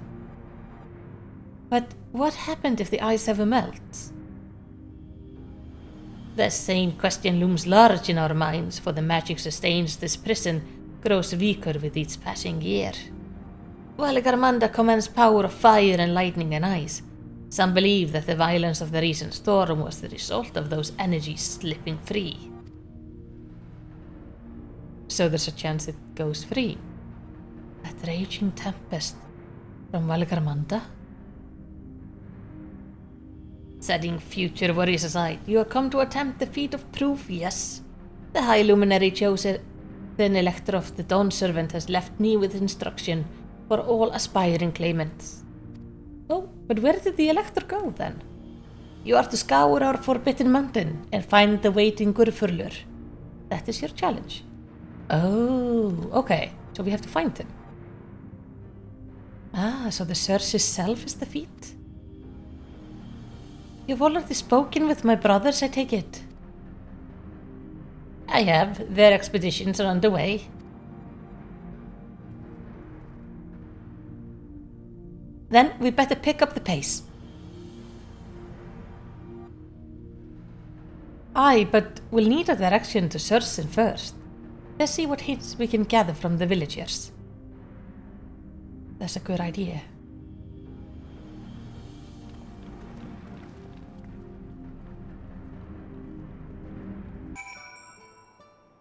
But what happened if the ice ever melts? The same question looms large in our minds, for the magic sustains this prison grows weaker with each passing year. Valgarmanda commands power of fire and lightning and ice. Some believe that the violence of the recent storm was the result of those energies slipping free. So there's a chance it goes free. That raging tempest from Valgarmanda? Setting future worries aside, you have come to attempt the feat of proof, yes? The High Luminary chosen elector of the Dawn Servant has left me with instruction for all aspiring claimants. Oh, but where did the elector go then? You are to scour our forbidden mountain and find the waiting Gurfurlur. That is your challenge. Oh, okay. So we have to find him. Ah, so the search itself is the feat. You've already spoken with my brothers, I take it. I have. Their expeditions are underway. Then we better pick up the pace. Aye, but we'll need a direction to search in first. Let's see what hints we can gather from the villagers. That's a good idea.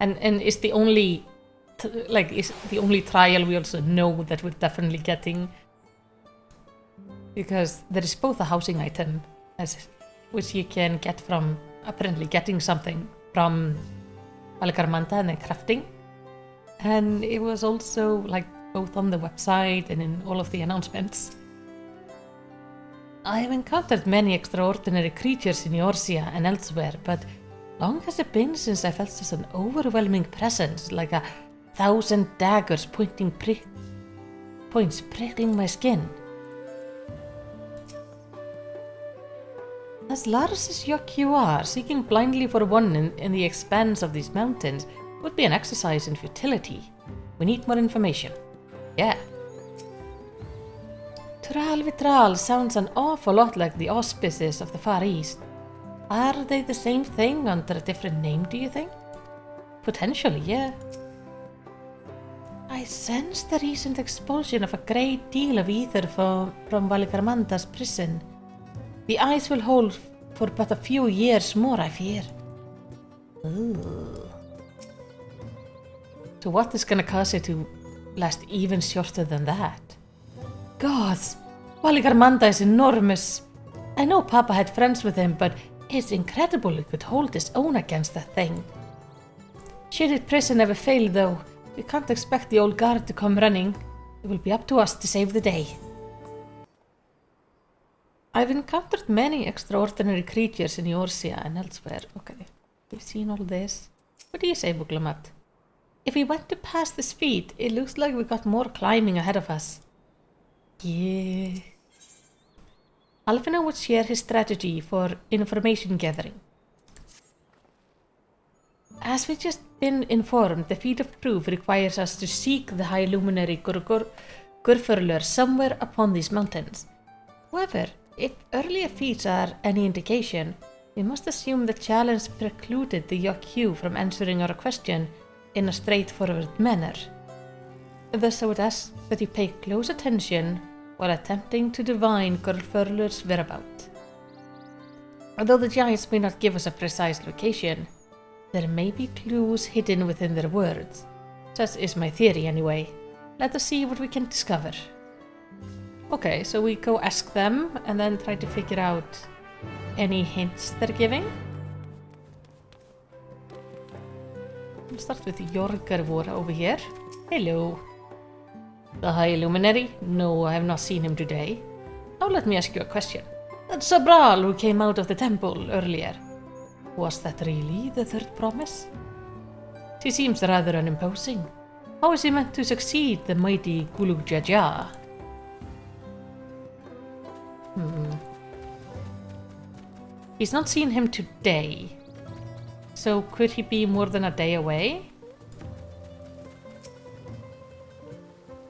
And is the only is the only trial we also know that we're definitely getting, because there is both a housing item which you can get from apparently getting something from Valgarmanda and then crafting, and it was also both on the website and in all of the announcements. I have encountered many extraordinary creatures in Eorzea and elsewhere, but long has it been since I felt such an overwhelming presence, like 1,000 daggers points prickling my skin. As large as you are, seeking blindly for one in the expanse of these mountains would be an exercise in futility. We need more information. Yeah. Tral Vitral sounds an awful lot like the auspices of the Far East. Are they the same thing under a different name, do you think? Potentially, yeah. I sense the recent expulsion of a great deal of ether from Valigramanda's prison. The ice will hold for but a few years more, I fear. Ooh. So what is gonna cause it to last even shorter than that? Gods, Valigarmanda is enormous. I know Papa had friends with him, but it's incredible he could hold his own against that thing. Should his prison ever fail, though, we can't expect the old guard to come running. It will be up to us to save the day. I've encountered many extraordinary creatures in Eorzea and elsewhere. Okay, we've seen all this. What do you say, Buglamat? If we went to pass this feat, it looks like we got more climbing ahead of us. Yeah. Alvina would share his strategy for information gathering. As we've just been informed, the feat of proof requires us to seek the High Luminary Gurfurlur somewhere upon these mountains. However, if earlier feats are any indication, we must assume the challenge precluded the Yokyu from answering our question in a straightforward manner. Thus I would ask that you pay close attention while attempting to divine Gurfurlur's whereabouts. Although the giants may not give us a precise location, there may be clues hidden within their words. Such is my theory anyway. Let us see what we can discover. Okay, so we go ask them and then try to figure out any hints they're giving. We'll start with Jorgarvor over here. Hello. The High Luminary? No, I have not seen him today. Now let me ask you a question. That Sabral who came out of the temple earlier, was that really the third promise? She seems rather unimposing. How is he meant to succeed the mighty Gulug Jaja? He's not seen him today. So could he be more than a day away?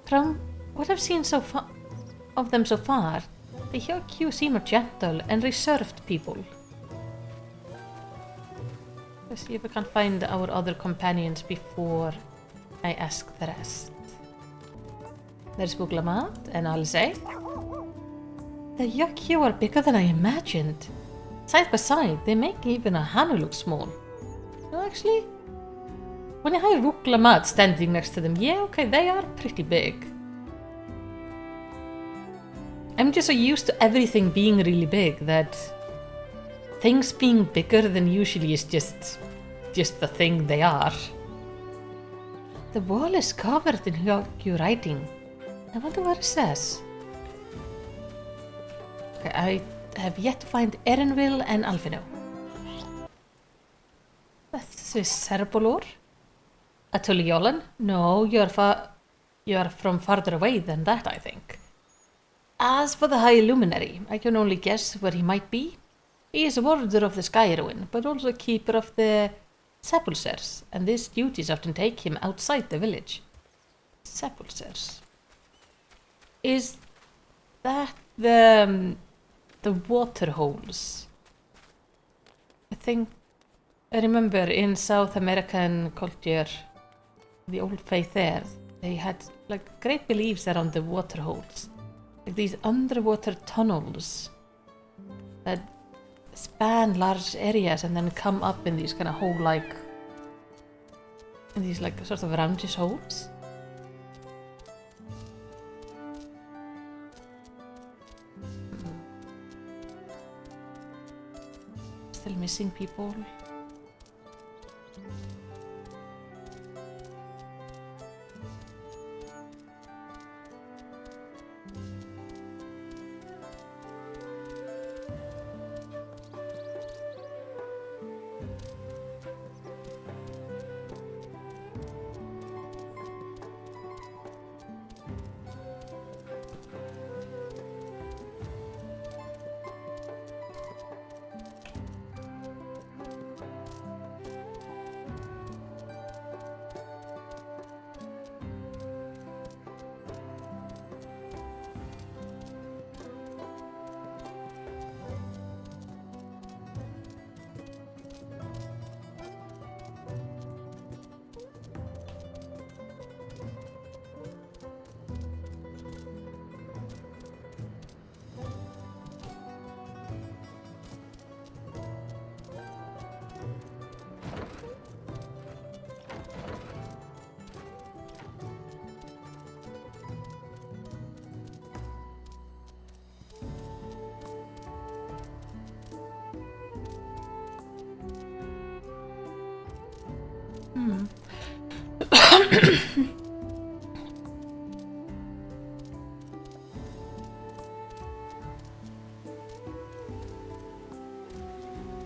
From what I've seen of them so far, the Hyokyu seem a gentle and reserved people. Let's see if we can find our other companions before I ask the rest. There's Buglamat and Alze. The Hyokyu are bigger than I imagined. Side by side, they make even a Hanu look small. No, actually, when I have Buglamat standing next to them, yeah, okay, they are pretty big. I'm just so used to everything being really big that things being bigger than usually is just the thing they are. The wall is covered in Hyokyu writing. I wonder what it says. Okay, I have yet to find Erinville and Alfino. This is Serbolor. Atuliolan? No, you are from farther away than that, I think. As for the High Luminary, I can only guess where he might be. He is a warder of the Sky Ruin, but also a keeper of the sepulchres, and these duties often take him outside the village. Sepulchres. Is that the water holes? I remember in South American culture, the old faith there, they had like great beliefs around the water holes. Like these underwater tunnels that span large areas and then come up in these kind of hole-like, in these like sort of roundish holes. Still missing people.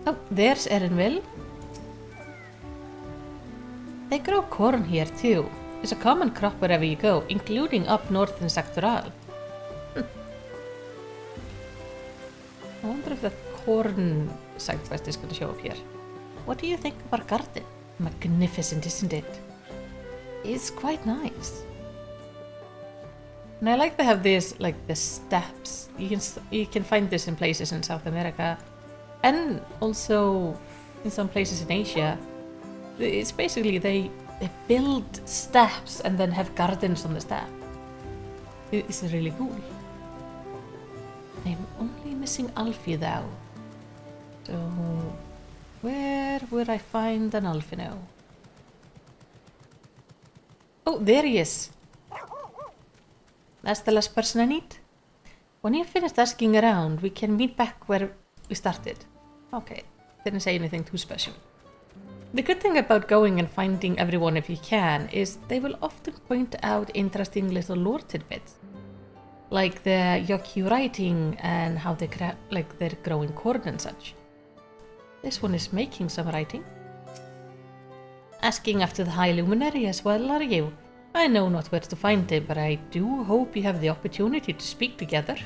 Oh, there's Erinville. They grow corn here too. It's a common crop wherever you go, including up north in Sectoral. I wonder if that corn side quest is going to show up here. What do you think of our garden? Magnificent, isn't it? It's quite nice. And I like to have these, like the steps. You can find this in places in South America, and also in some places in Asia. It's basically they build steps and then have gardens on the step. It's really cool. I'm only missing Alfie though. So where would I find an Alfie now? Oh, there he is. That's the last person I need. When you've finished asking around, we can meet back where we started. Okay, didn't say anything too special. The good thing about going and finding everyone if you can is they will often point out interesting little lore tidbits. Like the Yokyu writing and how they're growing corn and such. This one is making some writing. Asking after the High Luminary as well, are you? I know not where to find him, but I do hope you have the opportunity to speak together.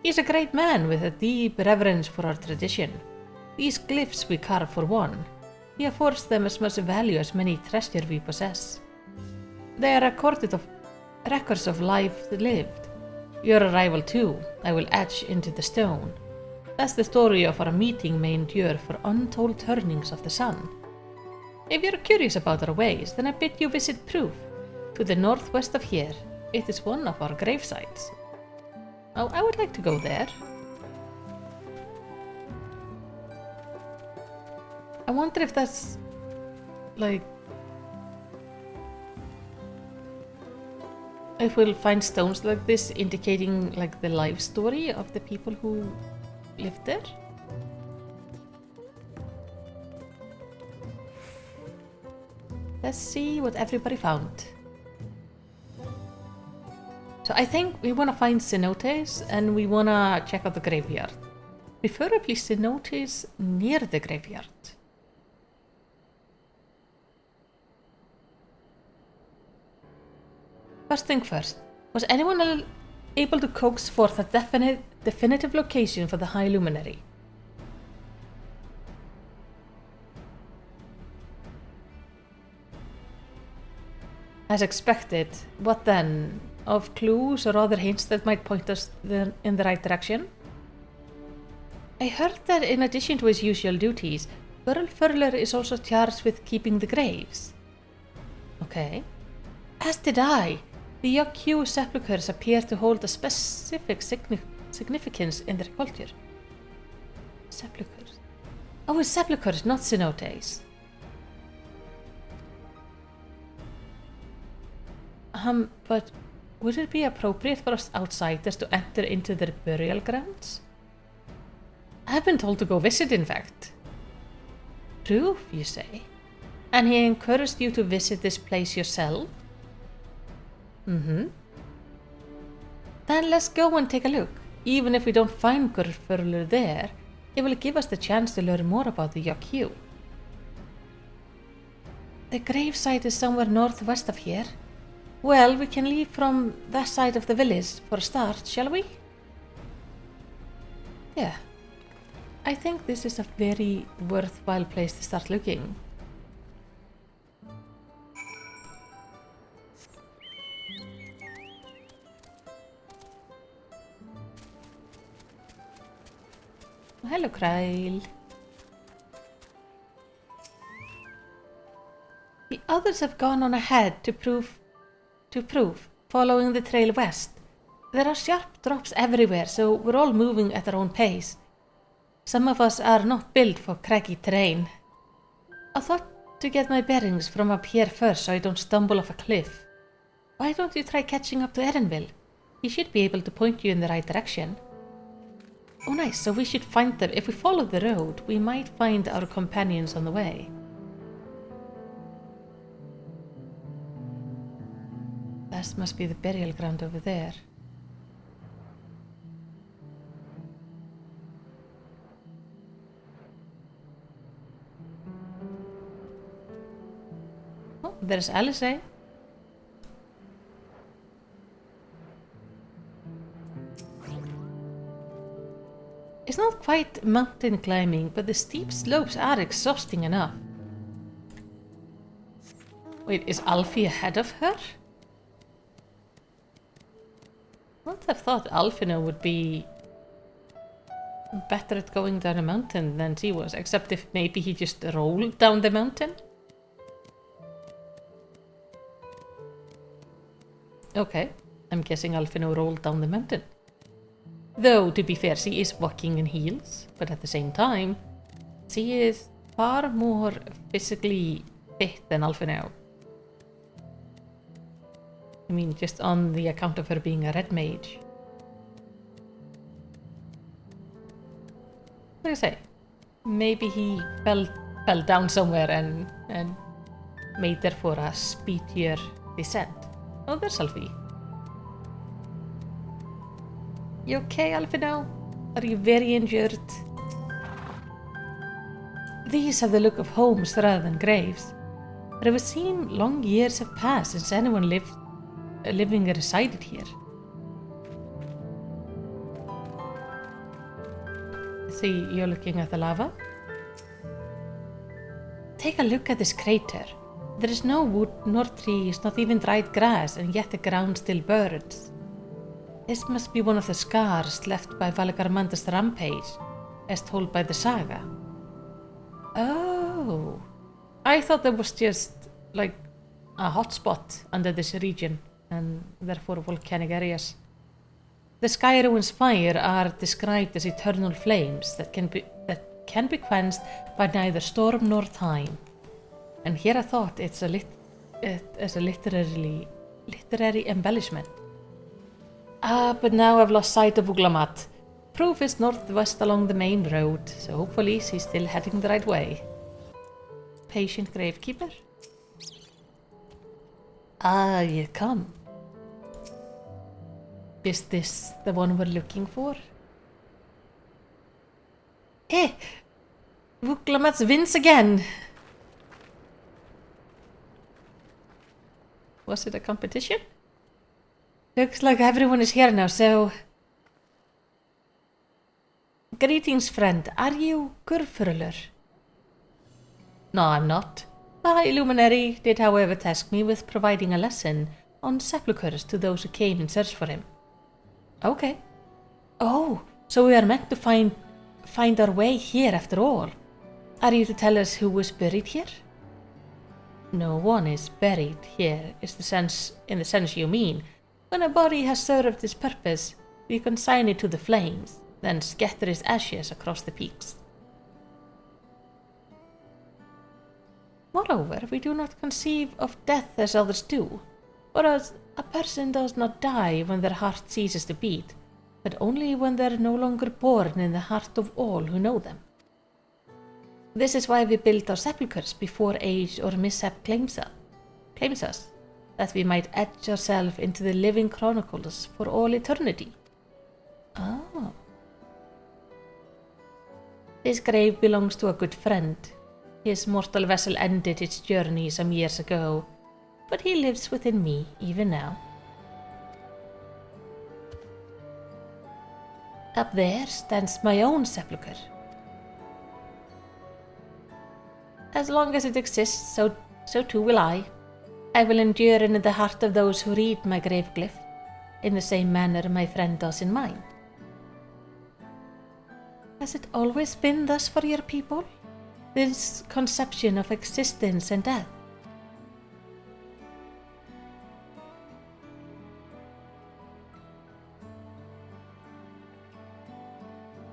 He's a great man with a deep reverence for our tradition. These glyphs we carve for one. He affords them as much value as many treasure we possess. They are records of life lived. Your arrival too, I will etch into the stone. That's the story of our meeting may endure for untold turnings of the sun. If you're curious about our ways, then I bid you visit Proof. To the northwest of here, it is one of our grave sites. Oh, I would like to go there. I wonder if that's like if we'll find stones like this indicating like the life story of the people who lived there. Let's see what everybody found. So I think we want to find cenotes and we want to check out the graveyard. Preferably cenotes near the graveyard. First thing first, was anyone able to coax forth a definitive location for the High Luminary? As expected, what then? Of clues or other hints that might point us in the right direction? I heard that in addition to his usual duties, Burl Furler is also charged with keeping the graves. Okay. As did I. The Yokyu sepulchres appear to hold a specific significance in their culture. Sepulchres. Oh, it's sepulchres, not cenotes. But would it be appropriate for us outsiders to enter into their burial grounds? I've been told to go visit, in fact. Proof, you say? And he encouraged you to visit this place yourself? Then let's go and take a look. Even if we don't find Gurfurler there, it will give us the chance to learn more about the Yokyu. The gravesite is somewhere northwest of here. Well, we can leave from that side of the village for a start, shall we? Yeah. I think this is a very worthwhile place to start looking. Hello, Krail. The others have gone on ahead to prove, following the trail west. There are sharp drops everywhere, so we're all moving at our own pace. Some of us are not built for craggy terrain. I thought to get my bearings from up here first so I don't stumble off a cliff. Why don't you try catching up to Erinville? He should be able to point you in the right direction. Oh nice, so we should find them. If we follow the road, we might find our companions on the way. This must be the burial ground over there. Oh, there's Alice. It's not quite mountain climbing, but the steep slopes are exhausting enough. Wait, is Alfie ahead of her? I would have thought Alfino would be better at going down a mountain than she was, except if maybe he just rolled down the mountain. Okay, I'm guessing Alfino rolled down the mountain. Though, to be fair, she is walking in heels, but at the same time, she is far more physically fit than Alfino. I mean, just on the account of her being a red mage. What do you say? Maybe he fell down somewhere and made therefore a speedier descent. Oh, there's Alfie. You okay, Alfino? Are you very injured? These have the look of homes rather than graves. But it would seem long years have passed since anyone living resided here. See, you're looking at the lava? Take a look at this crater. There is no wood nor trees, not even dried grass, and yet the ground still burns. This must be one of the scars left by Valgarmanda's rampage, as told by the saga. Oh, I thought there was just like a hotspot under this region, and therefore volcanic areas. The sky ruins fire are described as eternal flames that can be quenched by neither storm nor time. And here I thought it's a literary embellishment. Ah, but now I've lost sight of Uglamat. Proof is northwest along the main road, so hopefully she's still heading the right way. Patient gravekeeper? Ah, you come. Is this the one we're looking for? Hey! Uglamat wins again! Was it a competition? Looks like everyone is here now, so... Greetings, friend. Are you Gurfurler? No, I'm not. The High Luminary did, however, task me with providing a lesson on sepulchres to those who came in search for him. Okay. Oh, so we are meant to find our way here after all. Are you to tell us who was buried here? No one is buried here, in the sense you mean. When a body has served its purpose, we consign it to the flames, then scatter its ashes across the peaks. Moreover, we do not conceive of death as others do, whereas a person does not die when their heart ceases to beat, but only when they are no longer born in the heart of all who know them. This is why we build our sepulchres before age or mishap claims us, that we might etch ourselves into the living chronicles for all eternity. Oh. This grave belongs to a good friend. His mortal vessel ended its journey some years ago, but he lives within me even now. Up there stands my own sepulchre. As long as it exists, so too will I. I will endure in the heart of those who read my grave glyph, in the same manner my friend does in mine. Has it always been thus for your people? This conception of existence and death?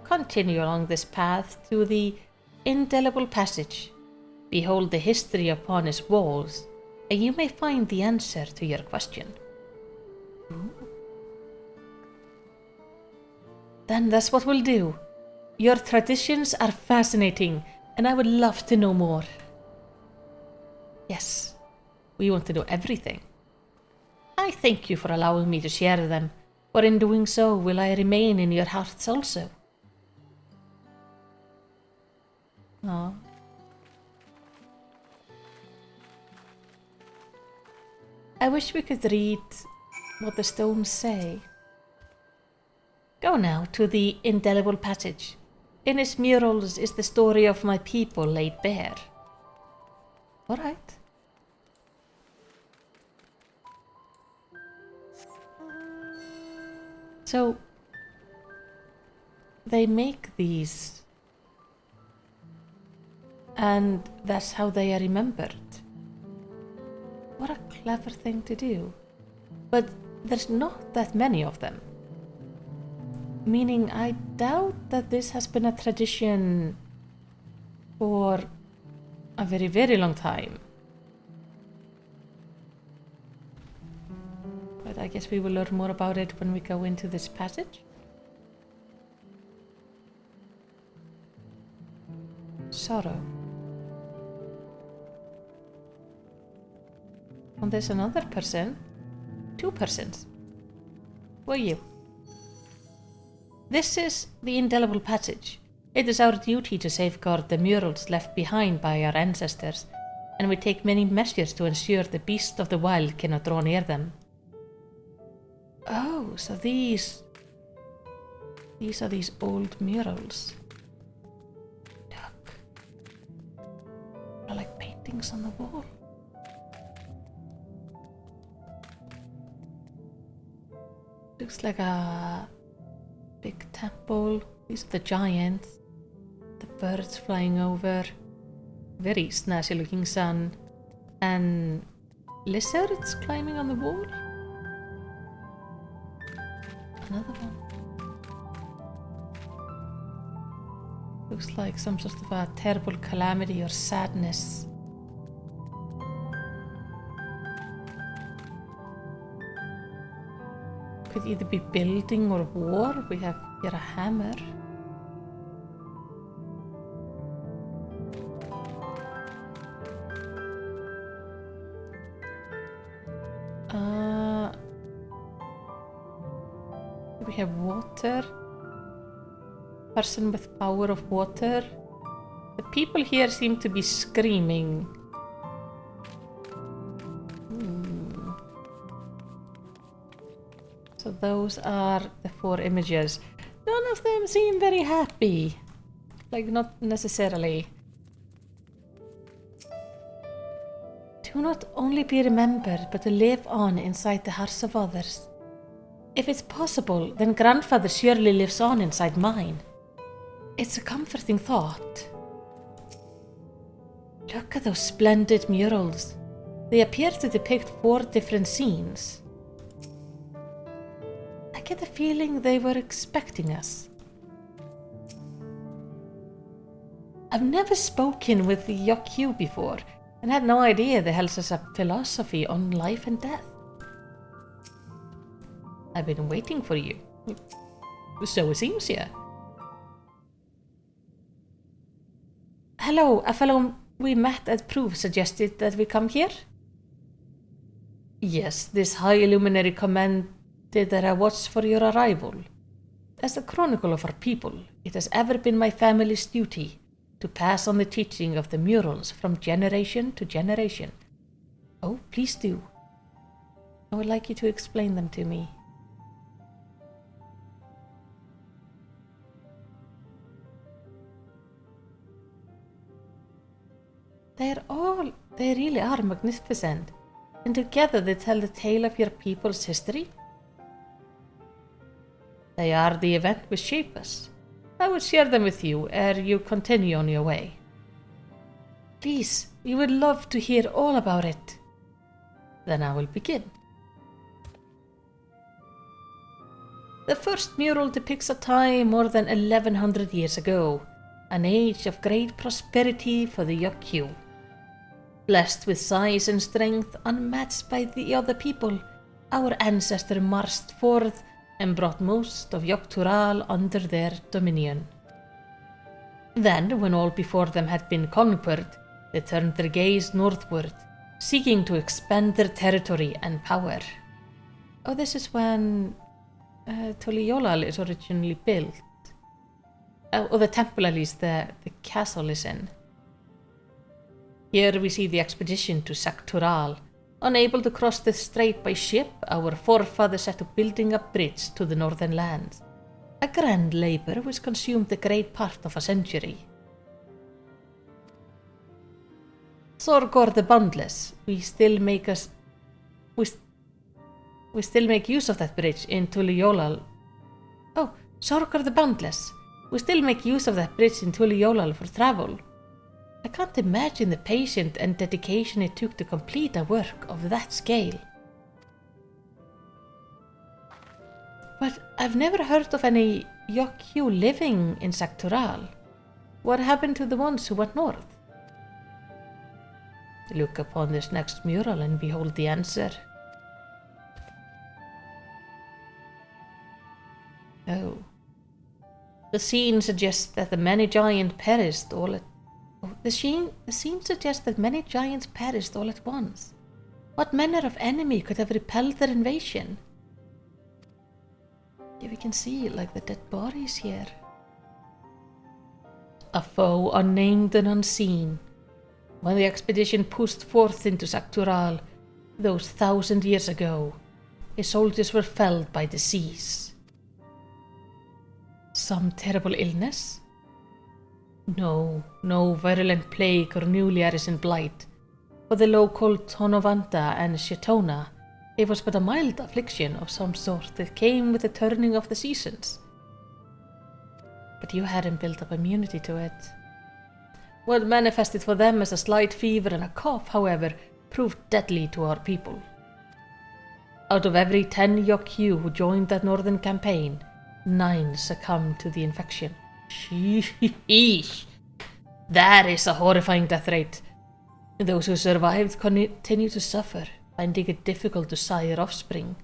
Continue along this path to the indelible passage. Behold the history upon its walls, and you may find the answer to your question. Ooh. Then that's what we'll do. Your traditions are fascinating, and I would love to know more. Yes, we want to know everything. I I thank you for allowing me to share them, for in doing so will I remain in your hearts also. Aww. I wish we could read what the stones say. Go now to the indelible passage. In its murals is the story of my people laid bare. Alright. So, they make these, and that's how they are remembered. What a clever thing to do. But there's not that many of them. Meaning I doubt that this has been a tradition for a very, very long time. But I guess we will learn more about it when we go into this passage. Sorrow. And there's another person. 2 persons. Who are you? This is the indelible passage. It is our duty to safeguard the murals left behind by our ancestors, and we take many measures to ensure the beasts of the wild cannot draw near them. Oh, so these are these old murals. Look. They're like paintings on the wall. Looks like a big temple. These are the giants. The birds flying over. Very snazzy looking sun. And lizards climbing on the wall. Another one. Looks like some sort of a terrible calamity or sadness. Could either be building or war. We have here a hammer. We have water. Person with power of water. The people here seem to be screaming. So those are the 4 images. None of them seem very happy. Like, not necessarily. To not only be remembered, but to live on inside the hearts of others. If it's possible, then grandfather surely lives on inside mine. It's a comforting thought. Look at those splendid murals. They appear to depict 4 different scenes. I get the feeling they were expecting us. I've never spoken with the Yokyu before, and had no idea they held such a philosophy on life and death. I've been waiting for you. So it seems, yeah. Hello, a fellow we met at Proof suggested that we come here? Yes, this high luminary commanded that I watch for your arrival. As the chronicle of our people, it has ever been my family's duty to pass on the teaching of the murals from generation to generation. Oh, please do. I would like you to explain them to me. They really are magnificent, and together they tell the tale of your people's history. They are the event which shape us. I will share them with you ere you continue on your way. Please, we would love to hear all about it. Then I will begin. The first mural depicts a time more than 1100 years ago, an age of great prosperity for the Yokyu. Blessed with size and strength unmatched by the other people, our ancestor marched forth and brought most of Yoktural under their dominion. Then, when all before them had been conquered, they turned their gaze northward, seeking to expand their territory and power. Oh, this is when Tuliyollal is originally built. Or the temple, at least, the castle is in. Here we see the expedition to Saktural. Unable to cross the strait by ship, our forefathers set to building a bridge to the northern lands. A grand labor which consumed a great part of a century. Sorgor the Boundless, we still make use of that bridge in Tuliyollal. Oh, Sorgor the Boundless. We still make use of that bridge in Tuliyollal for travel. I can't imagine the patience and dedication it took to complete a work of that scale. But I've never heard of any Yokyu living in Saktural. What happened to the ones who went north? Look upon this next mural and behold the answer. Oh. The scene suggests that many giants perished all at once. What manner of enemy could have repelled their invasion? Yeah, we can see like the dead bodies here. A foe unnamed and unseen. When the expedition pushed forth into Saktural, those 1,000 years ago, his soldiers were felled by disease. Some terrible illness? No virulent plague or newly arisen blight. For the local Tonavanta and Shetona, it was but a mild affliction of some sort that came with the turning of the seasons. But you hadn't built up immunity to it. What manifested for them as a slight fever and a cough, however, proved deadly to our people. Out of every 10 Yokyu who joined that northern campaign, 9 succumbed to the infection. Sheesh! That is a horrifying death rate. Those who survived continue to suffer, finding it difficult to sire offspring.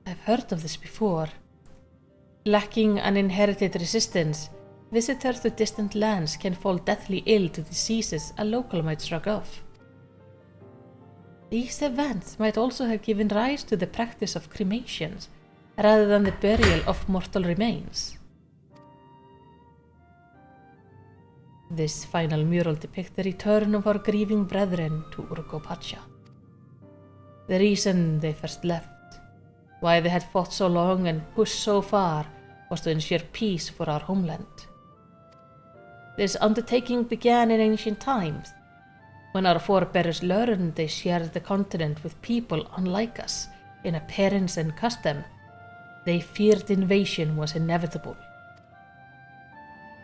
I've heard of this before. Lacking an inherited resistance, visitors to distant lands can fall deathly ill to diseases a local might shrug off. These events might also have given rise to the practice of cremations, rather than the burial of mortal remains. This final mural depicts the return of our grieving brethren to Urqopacha. The reason they first left, why they had fought so long and pushed so far, was to ensure peace for our homeland. This undertaking began in ancient times, when our forebears learned they shared the continent with people unlike us in appearance and custom. They feared invasion was inevitable.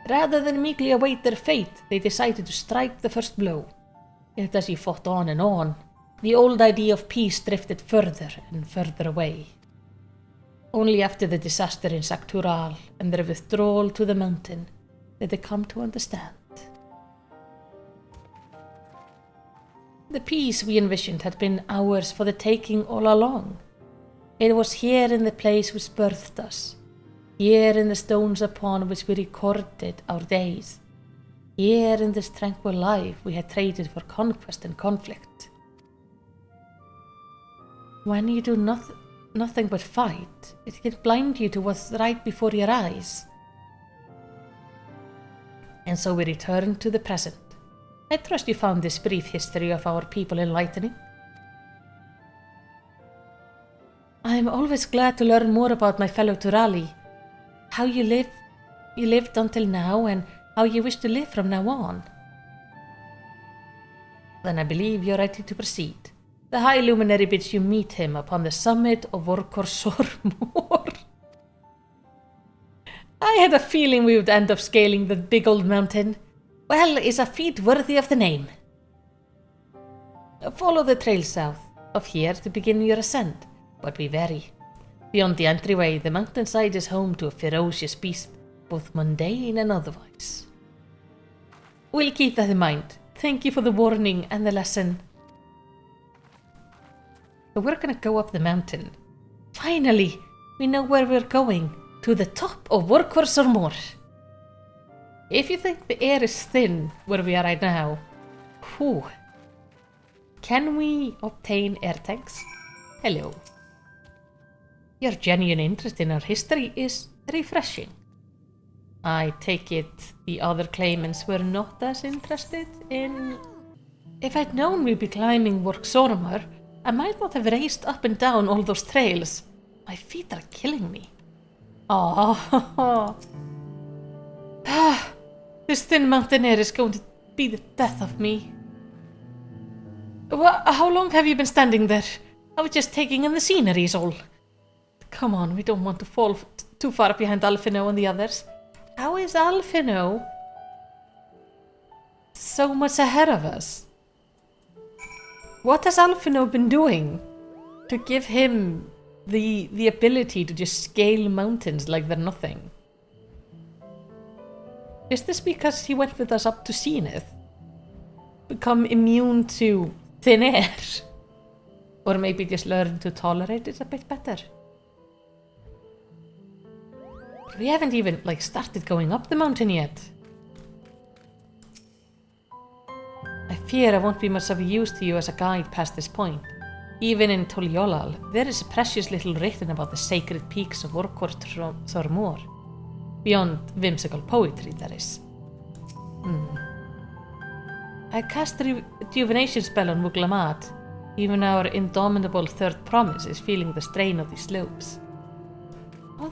Rather than meekly await their fate, they decided to strike the first blow. Yet as he fought on and on, the old idea of peace drifted further and further away. Only after the disaster in Saktural and their withdrawal to the mountain did they come to understand. The peace we envisioned had been ours for the taking all along. It was here in the place which birthed us, here in the stones upon which we recorded our days, here in this tranquil life we had traded for conquest and conflict. When you do nothing but fight, it can blind you to what's right before your eyes. And so we return to the present. I trust you found this brief history of our people enlightening. I am always glad to learn more about my fellow Turali, how you lived until now, and how you wish to live from now on. Then I believe you're ready to proceed. The High Luminary bids you meet him upon the summit of Vorkorsormor. I had a feeling we would end up scaling the big old mountain. Well, it's a feat worthy of the name. Follow the trail south of here to begin your ascent, but be wary. Beyond the entryway, the mountainside is home to a ferocious beast, both mundane and otherwise. We'll keep that in mind. Thank you for the warning and the lesson. But we're gonna go up the mountain. Finally, we know where we're going. To the top of Vorkorsormor. If you think the air is thin where we are right now, whew. Can we obtain air tanks? Hello. Your genuine interest in our history is refreshing. I take it the other claimants were not as interested in... If I'd known we'd be climbing Urqopacha, I might not have raced up and down all those trails. My feet are killing me. Oh, this thin mountain air is going to be the death of me. How long have you been standing there? I was just taking in the scenery is all. Come on, we don't want to fall too far behind Alfino and the others. How is Alfino so much ahead of us? What has Alfino been doing to give him the ability to just scale mountains like they're nothing? Is this because he went with us up to Zenith? Become immune to thin air? Or maybe just learn to tolerate it a bit better? We haven't even, started going up the mountain yet. I fear I won't be much of use to you as a guide past this point. Even in Tuliolal, there is a precious little written about the sacred peaks of Urqopacha. Beyond whimsical poetry, that is. I cast the rejuvenation spell on Muglamat. Even our indomitable third promise is feeling the strain of these slopes. Oh,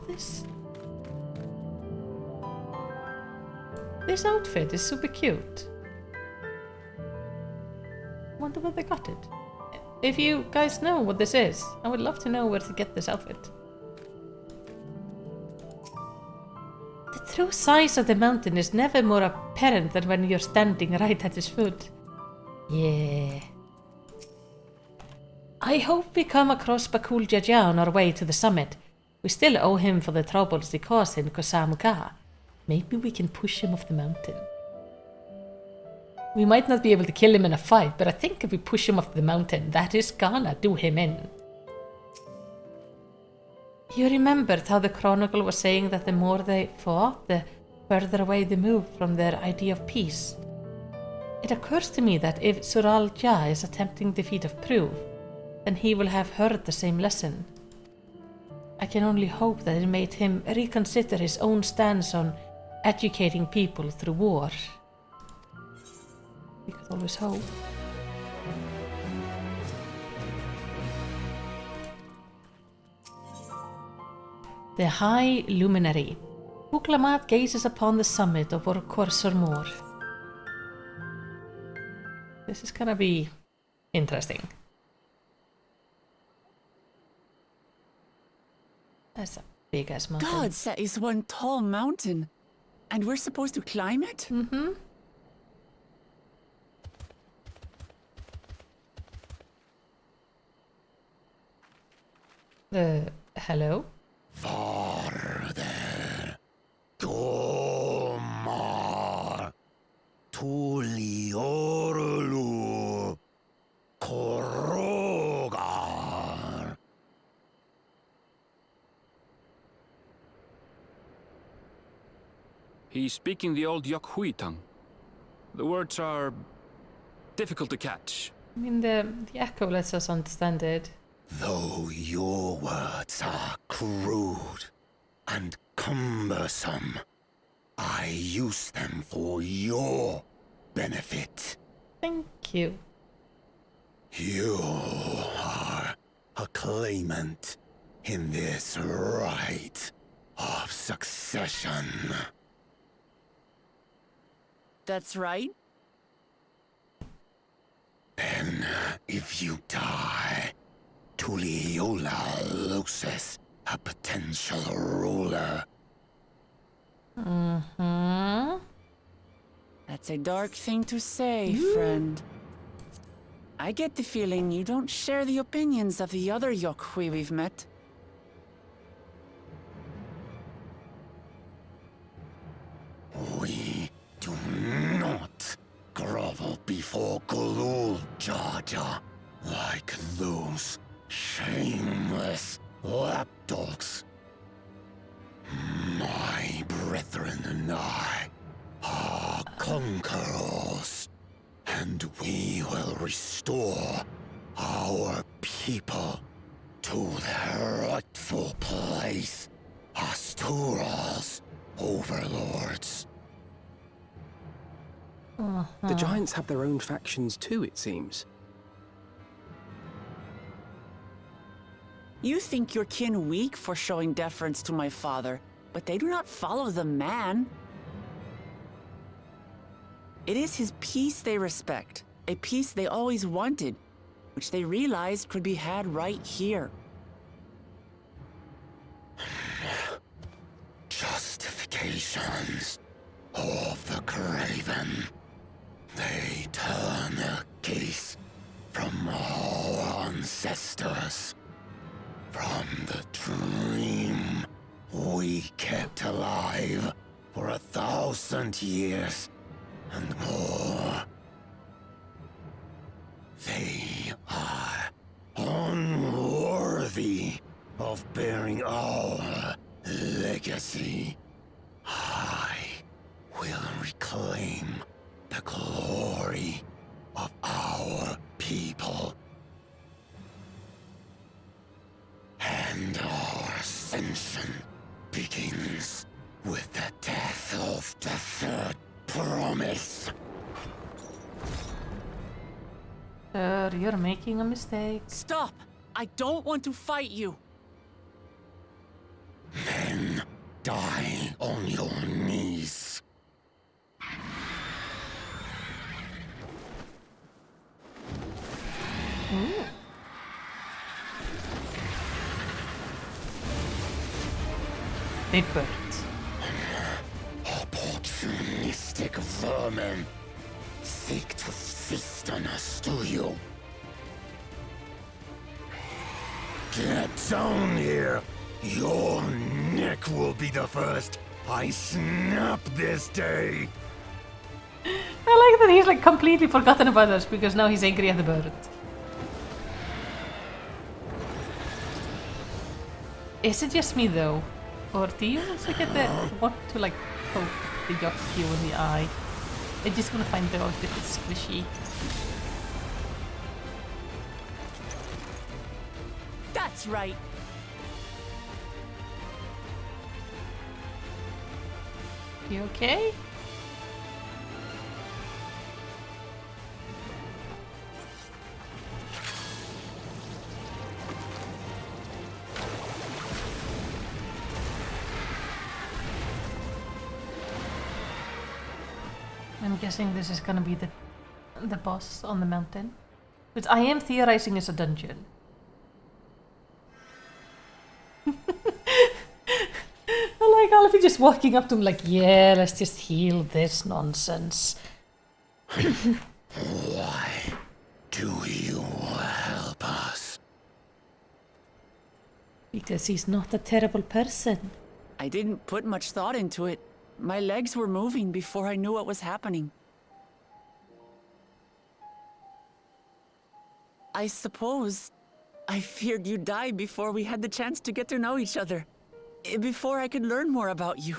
This outfit is super cute. Wonder where they got it. If you guys know what this is, I would love to know where to get this outfit. The true size of the mountain is never more apparent than when you're standing right at its foot. Yeah. I hope we come across Bakul Jaja on our way to the summit. We still owe him for the troubles he caused in Kozama'uka. Maybe we can push him off the mountain. We might not be able to kill him in a fight, but I think if we push him off the mountain, that is gonna do him in. You remembered how the Chronicle was saying that the more they fought, the further away they moved from their idea of peace. It occurs to me that if Sural Jah is attempting defeat of Proof, then he will have heard the same lesson. I can only hope that it made him reconsider his own stance on educating people through war. We could always hope. The High Luminary. Muglamat gazes upon the summit of Urqopacha. This is gonna be interesting. That's a big ass mountain. Gods, that is one tall mountain. And we're supposed to climb it? Mm-hmm. Hello? Farther. Tomar. Tuliorlu. Korogar. He's speaking the old Yokhui tongue. The words are difficult to catch. I mean, the echo lets us understand it. Though your words are crude and cumbersome, I use them for your benefit. Thank you. You are a claimant in this right of succession. That's right. Then, if you die, Tuliolal loses a potential ruler. Mm-hmm. That's a dark thing to say, friend. I get the feeling you don't share the opinions of the other Yokhui we've met. We do not grovel before Gulul Jaja like those shameless lapdogs. My brethren and I are conquerors, and we will restore our people to their rightful place as Tura's overlords. The giants have their own factions too, it seems. You think your kin weak for showing deference to my father, but they do not follow the man. It is his peace they respect, a peace they always wanted, which they realized could be had right here. Justifications of the craven. They turn their gaze from our ancestors, from the dream we kept alive for 1,000 years and more. They are unworthy of bearing our legacy. I will reclaim the glory of our people. And our ascension begins with the death of the third promise. Sir, you're making a mistake. Stop! I don't want to fight you! Then die on your knees. They burnt. Opportunistic vermin seek to feast on us, do you? Get down here! Your neck will be the first I snap this day! I like that he's like completely forgotten about us because now he's angry at the bird. Is it just me though? Or do you also get the want to like poke the Yokyu in the eye? I just want to find out if it's squishy. That's right! You okay? I'm guessing this is gonna be the boss on the mountain, which I am theorizing is a dungeon. I like Alfie just walking up to him like, yeah, let's just heal this nonsense. Why do you help us? Because he's not a terrible person. I didn't put much thought into it. My legs were moving before I knew what was happening. I suppose I feared you'd die before we had the chance to get to know each other. Before I could learn more about you.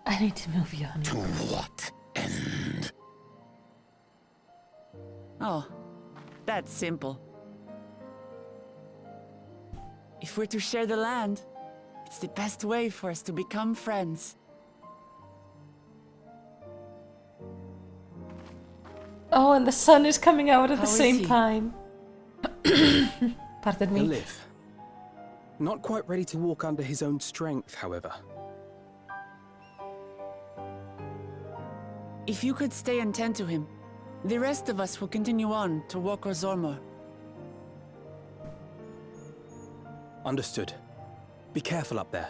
I need to move you on. To what end? Oh, that's simple. If we're to share the land, it's the best way for us to become friends. Oh, and the sun is coming out at the How is same he? time. Pardon me. He'll live. Not quite ready to walk under his own strength, however. If you could stay and tend to him, the rest of us will continue on to Kozama'uka. Understood. Be careful up there.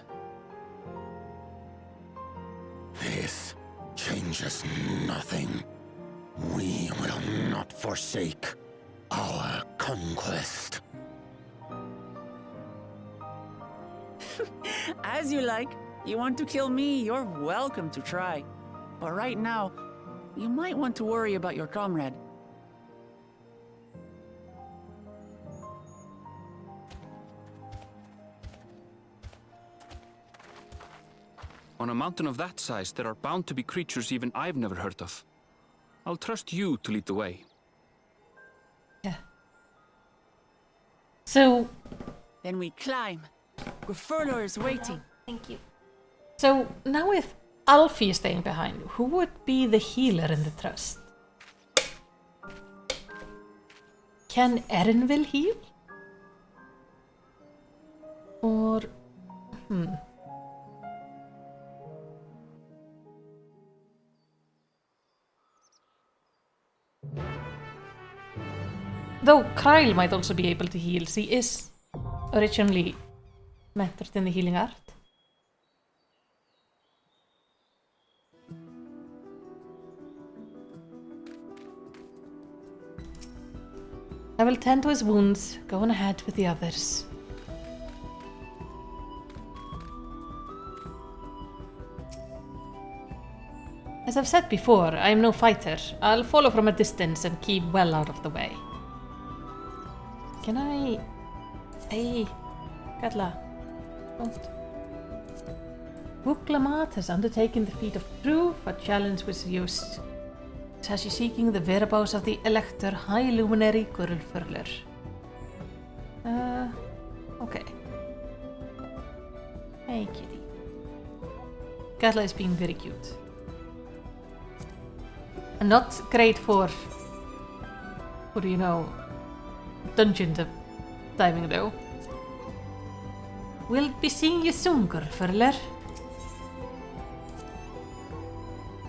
This changes nothing. We will not forsake our conquest. As you like. You want to kill me, you're welcome to try. But right now, you might want to worry about your comrade. On a mountain of that size, there are bound to be creatures even I've never heard of. I'll trust you to lead the way. Yeah. So... Then we climb. Grifurler is waiting. Thank you. So, now with Alfie staying behind, who would be the healer in the trust? Can Erinville heal? Or... Though Kyle might also be able to heal. She is originally mentored in the healing art. I will tend to his wounds, go on ahead with the others. As I've said before, I am no fighter. I'll follow from a distance and keep well out of the way. Can I... Hey, Katla. Don't. Wuklamat has undertaken the feat of proof, a challenge which used. Has she seeking the whereabouts of the Elector High Luminary Gurlfurler. Okay. Hey, kitty. Katla is being very cute. And not great for you know, dungeon diving though. We'll be seeing you soon, Gurlfurler.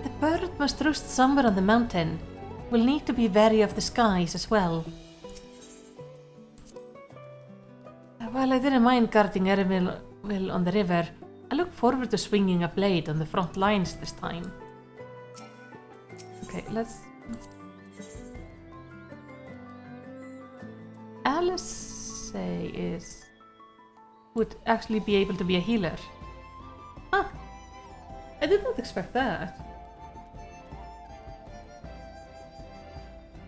The bird must roost somewhere on the mountain. We'll need to be wary of the skies as well. While I didn't mind guarding Erinville on the river, I look forward to swinging a blade on the front lines this time. Okay, let's... Alice would actually be able to be a healer. Huh. I did not expect that.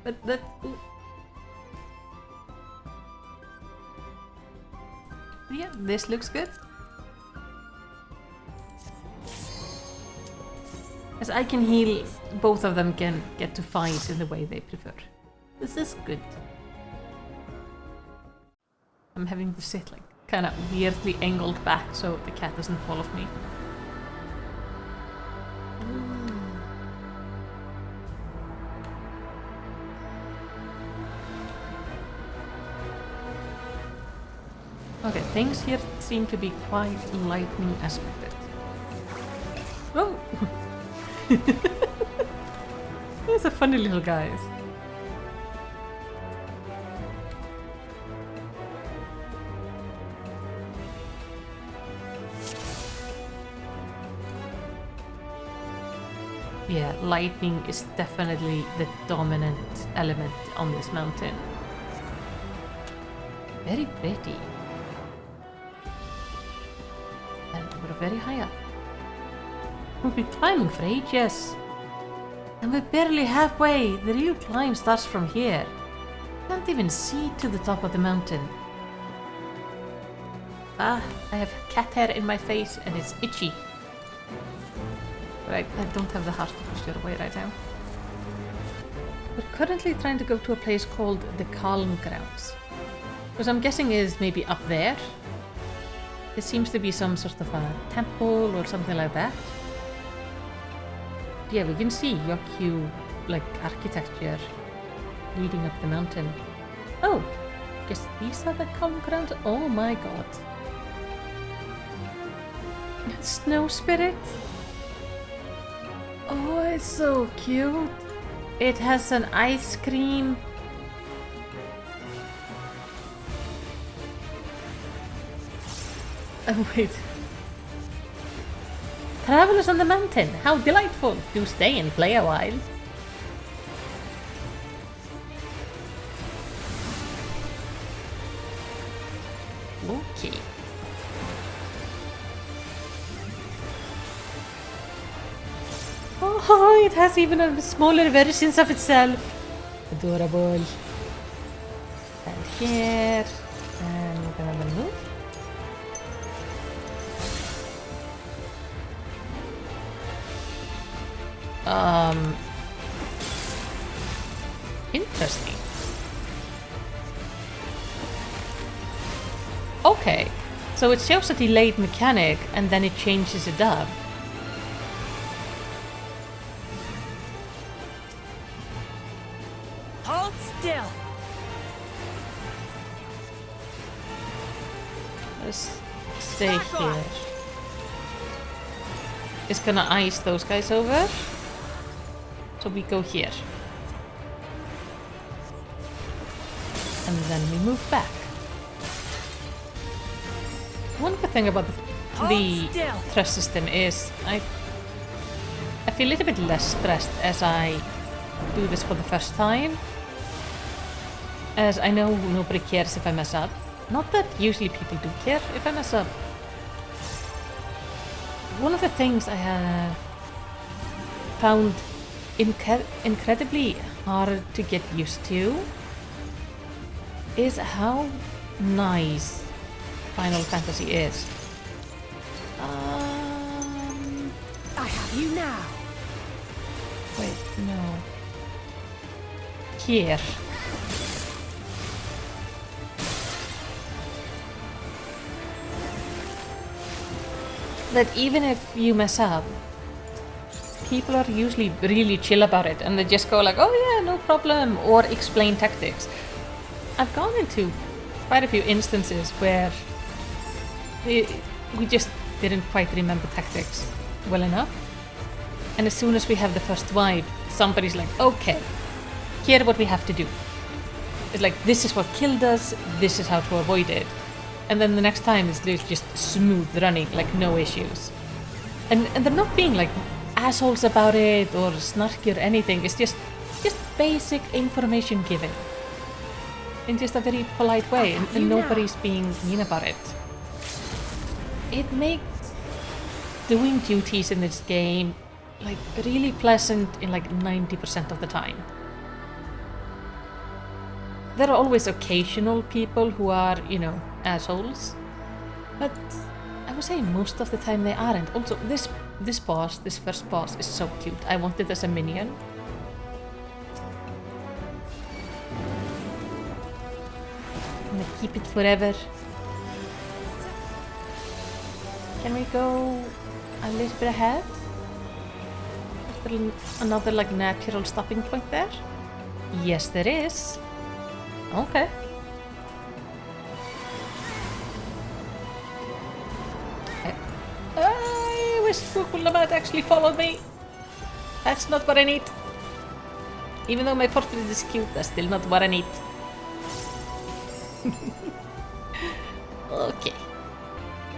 But that... Yeah, this looks good. As I can heal, both of them can get to fight in the way they prefer. This is good. I'm having to sit like kind of weirdly angled back so the cat doesn't fall off me. Okay, things here seem to be quite lightning aspected. Oh! These are funny little guys. Yeah, lightning is definitely the dominant element on this mountain. Very pretty. And we're very high up. We'll be climbing for ages. And we're barely halfway. The real climb starts from here. Can't even see to the top of the mountain. Ah, I have cat hair in my face and it's itchy. But I don't have the heart to push it away right now. We're currently trying to go to a place called the Calm Grounds. Which I'm guessing is maybe up there. There seems to be some sort of a temple or something like that. Yeah, we can see Yokyu, like, architecture leading up the mountain. Oh, guess these are the Calm Grounds? Oh my god. Snow Spirit? Oh, it's so cute. It has an ice cream. Oh, wait. Travelers on the mountain, how delightful! Do stay and play a while. Okay. Oh, it has even a smaller versions of itself. Adorable. And here. And we're gonna move. Interesting. So it shows a delayed mechanic and then it changes it up. Hold still. Let's stay here. It's gonna ice those guys over. So we go here. And then we move back. One good thing about the thrust system is I feel a little bit less stressed as I do this for the first time. As I know nobody cares if I mess up. Not that usually people do care if I mess up. One of the things I have found incredibly hard to get used to is how nice Final Fantasy is. I have you now. Wait, no. Here. That even if you mess up, people are usually really chill about it and they just go like, oh yeah, no problem, or explain tactics. I've gone into quite a few instances where we just didn't quite remember tactics well enough. And as soon as we have the first vibe, somebody's like, okay, here's what we have to do. It's like, this is what killed us, this is how to avoid it. And then the next time it's just smooth running, like no issues. And they're not being like assholes about it or snarky or anything. It's just basic information given in just a very polite way, and nobody's being mean about it. It makes doing duties in this game like really pleasant in like 90% of the time. There are always occasional people who are, you know, assholes, but I would say most of the time they aren't. Also, this first boss is so cute. I want it as a minion. I'm gonna keep it forever. Can we go a little bit ahead? Is there another like natural stopping point there? Yes, there is. Okay. I wish Urqopacha actually followed me. That's not what I need. Even though my portrait is cute, that's still not what I need. Okay.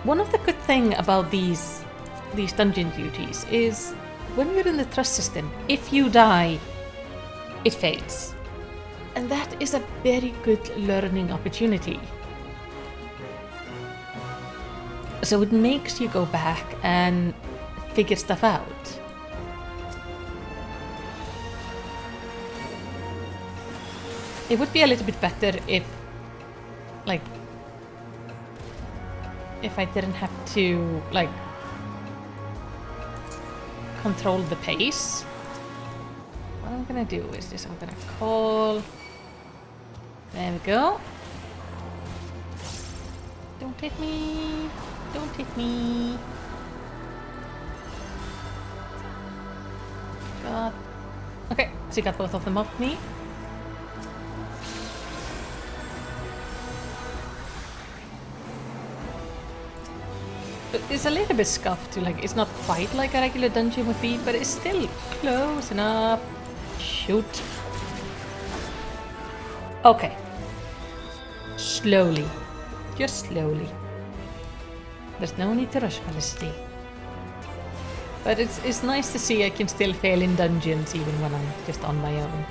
One of the good things about these dungeon duties is when you're in the trust system, if you die, it fades. And that is a very good learning opportunity. So it makes you go back and figure stuff out. It would be a little bit better if, like, if I didn't have to, like, control the pace. What I'm gonna do is just, I'm gonna call. There we go. Don't hit me. Don't hit me. God. Okay, so you got both of them off me. It's a little bit scuffed to, like, it's not quite like a regular dungeon would be, but it's still close enough. Shoot. Okay. Slowly. Just slowly. There's no need to rush, Malisity. But it's nice to see I can still fail in dungeons even when I'm just on my own.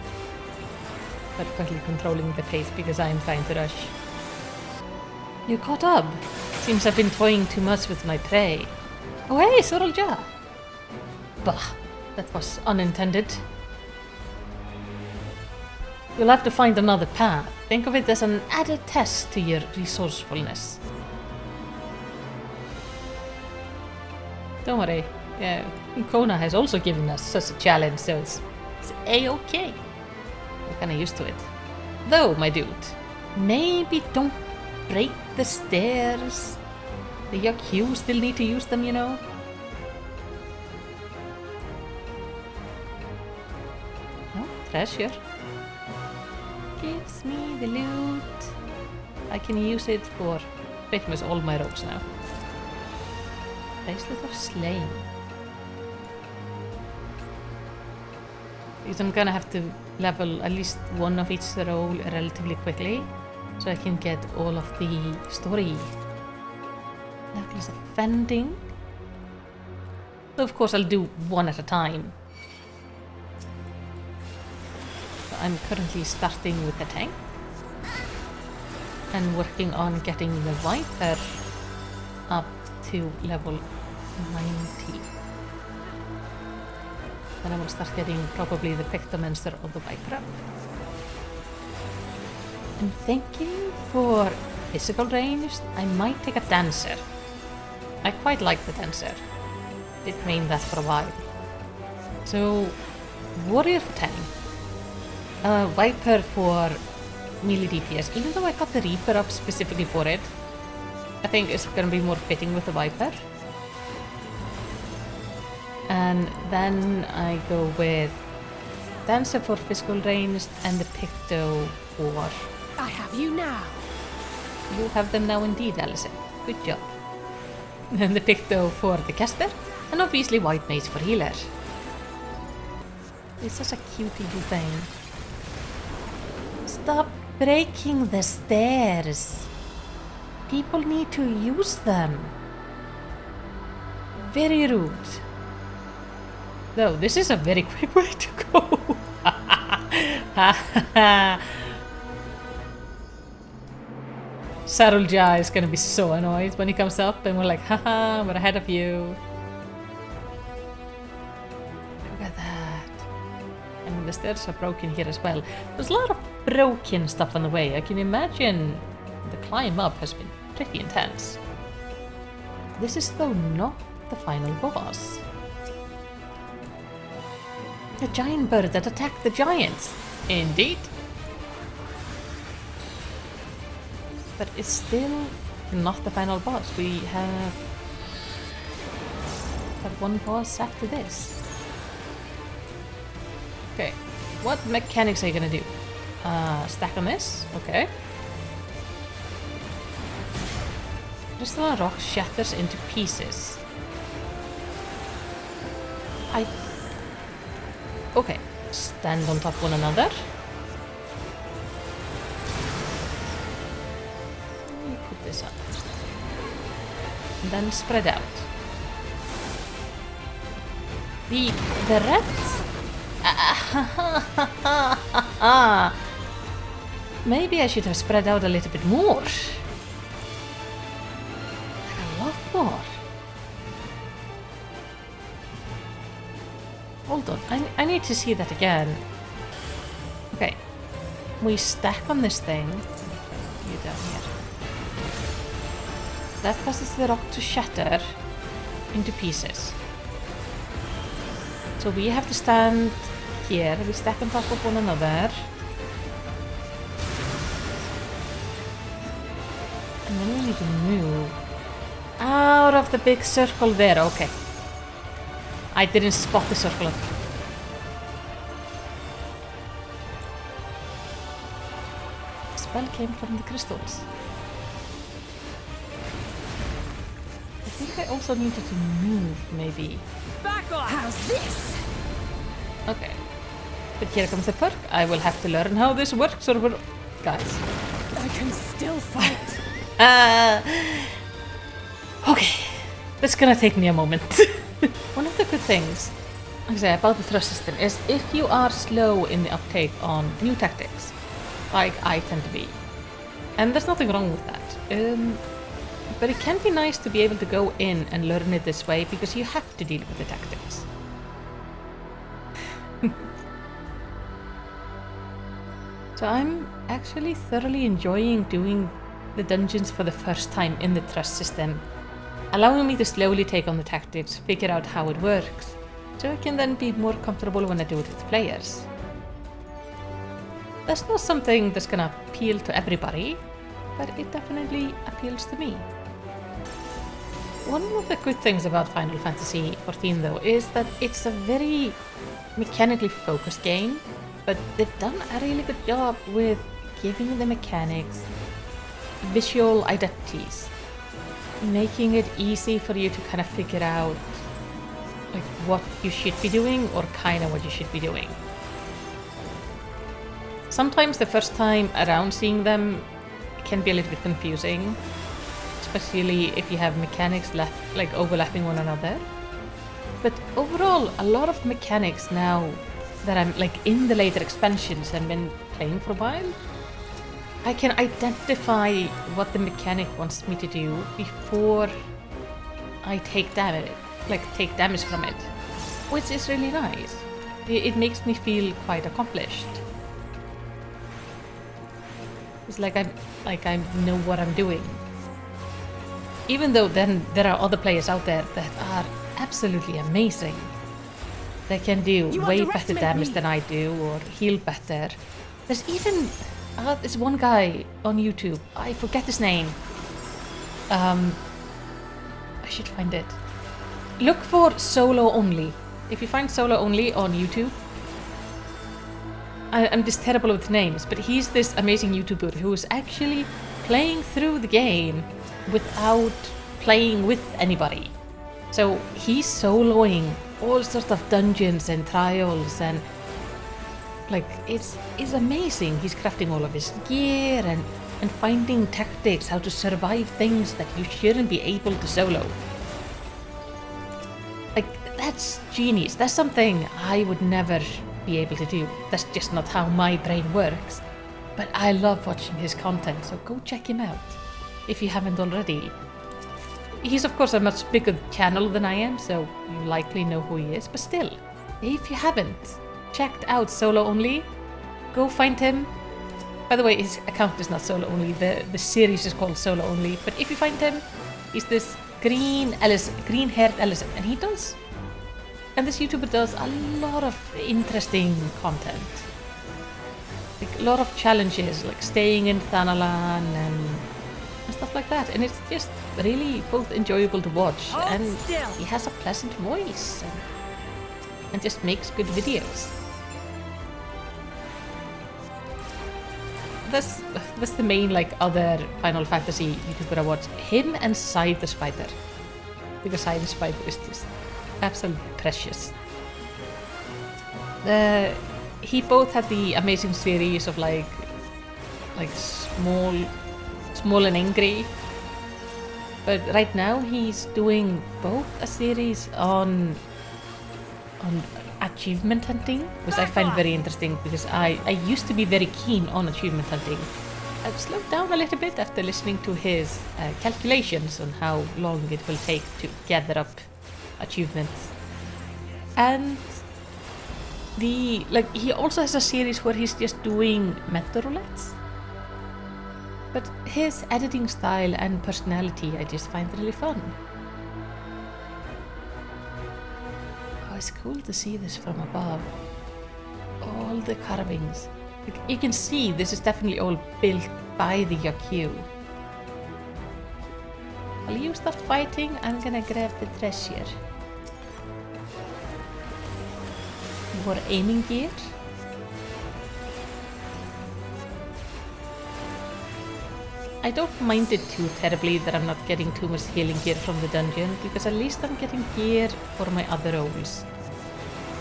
Perfectly controlling the pace because I'm trying to rush. You caught up. Seems I've been toying too much with my prey. Oh hey, Sorolja! Bah, that was unintended. You'll have to find another path. Think of it as an added test to your resourcefulness. Don't worry. Yeah, Kona has also given us such a challenge, so it's a-okay. We're kinda used to it. Though, my dude, maybe don't break the stairs. The Yaku still need to use them, you know? Oh, treasure. Gives me the loot. I can use it for pretty much all my robes now. Bracelet of Slaying. Because I'm gonna have to level at least one of each role relatively quickly, so I can get all of the story. Levels of Fending. So of course I'll do one at a time. So I'm currently starting with the tank and working on getting the Viper up to level 90. Then I will start getting probably the Pictomancer or the Viper up. I'm thinking for physical range, I might take a Dancer. I quite like the Dancer. Did main that for a while. So, Warrior for tank. Viper for melee DPS. Even though I got the Reaper up specifically for it, I think it's gonna be more fitting with the Viper. And then I go with Dancer for physical range and the Picto for... I have you now. You have them now indeed, Alison. Good job. And the Picto for the caster, and obviously White Mage for healer. It's such a cutie thing. Stop breaking the stairs. People need to use them. Very rude. Though this is a very quick way to go. Sarulja is gonna be so annoyed when he comes up and we're like, haha, we're ahead of you. Look at that. I mean, the stairs are broken here as well. There's a lot of broken stuff on the way. I can imagine the climb up has been pretty intense. This is though not the final boss. The giant bird that attacked the giants. Indeed. But it's still not the final boss. We have one boss after this. Okay, what mechanics are you gonna do? Stack on this? Okay. Crystal rock shatters into pieces. Okay, stand on top of one another. Let me put this up. And then spread out. The rats? Maybe I should have spread out a little bit more. A lot more. Hold on, I need to see that again. Okay, we stack on this thing. You down here. That causes the rock to shatter into pieces. So we have to stand here. We stack on top of one another. And then we need to move out of the big circle there. Okay. I didn't spot the circle. The spell came from the crystals. I think I also needed to move, maybe. Back off! How's this? Okay. But here comes the perk. I will have to learn how this works or we're... Guys. I can still fight. Okay. That's gonna take me a moment. One of the good things, like I say, about the thrust system is if you are slow in the uptake on new tactics, like I tend to be, and there's nothing wrong with that, but it can be nice to be able to go in and learn it this way because you have to deal with the tactics. So I'm actually thoroughly enjoying doing the dungeons for the first time in the trust system, allowing me to slowly take on the tactics, figure out how it works, so I can then be more comfortable when I do it with players. That's not something that's gonna appeal to everybody, but it definitely appeals to me. one of the good things about Final Fantasy XIV though is that it's a very mechanically focused game, but they've done a really good job with giving the mechanics visual identities, making it easy for you to kind of figure out like what you should be doing or kind of what you should be doing. Sometimes the first time around seeing them can be a little bit confusing, especially if you have mechanics like overlapping one another. But overall, a lot of mechanics now that I'm like in the later expansions and been playing for a while, I can identify what the mechanic wants me to do before I take damage, from it, which is really nice. It makes me feel quite accomplished. It's like I know what I'm doing. Even though then there are other players out there that are absolutely amazing. They can do way better damage than I do or heal better. There's even this one guy on YouTube. I forget his name. I should find it. Look for solo only. If you find solo only on YouTube, I'm just terrible with names, but he's this amazing YouTuber who is actually playing through the game without playing with anybody. So he's soloing all sorts of dungeons and trials, and like it's amazing. He's crafting all of his gear and finding tactics how to survive things that you shouldn't be able to solo. Like, that's genius. That's something I would never be able to do. That's just not how my brain works. But I love watching his content, so go check him out if you haven't already. He's of course a much bigger channel than I am, so you likely know who he is, but still, if you haven't checked out Solo Only, go find him. By the way, his account is not Solo Only, the series is called Solo Only, but if you find him, he's this green-haired Ellison, and this YouTuber does a lot of interesting content. Like a lot of challenges, like staying in Thanalan and stuff like that, and it's just really both enjoyable to watch, and he has a pleasant voice and just makes good videos. That's the main like other Final Fantasy YouTuber I watch. Him and Side the Spider, because Side the Spider is just absolutely precious. He both had the amazing series of like small and angry, but right now he's doing both a series on achievement hunting, which I find very interesting because I used to be very keen on achievement hunting. I've slowed down a little bit after listening to his calculations on how long it will take to gather up achievements. And he also has a series where he's just doing mental roulettes. But his editing style and personality I just find really fun. Oh, it's cool to see this from above. All the carvings. You can see this is definitely all built by the Yaku. While you start fighting, I'm gonna grab the treasure. More aiming gear. I don't mind it too terribly that I'm not getting too much healing gear from the dungeon, because at least I'm getting gear for my other roles.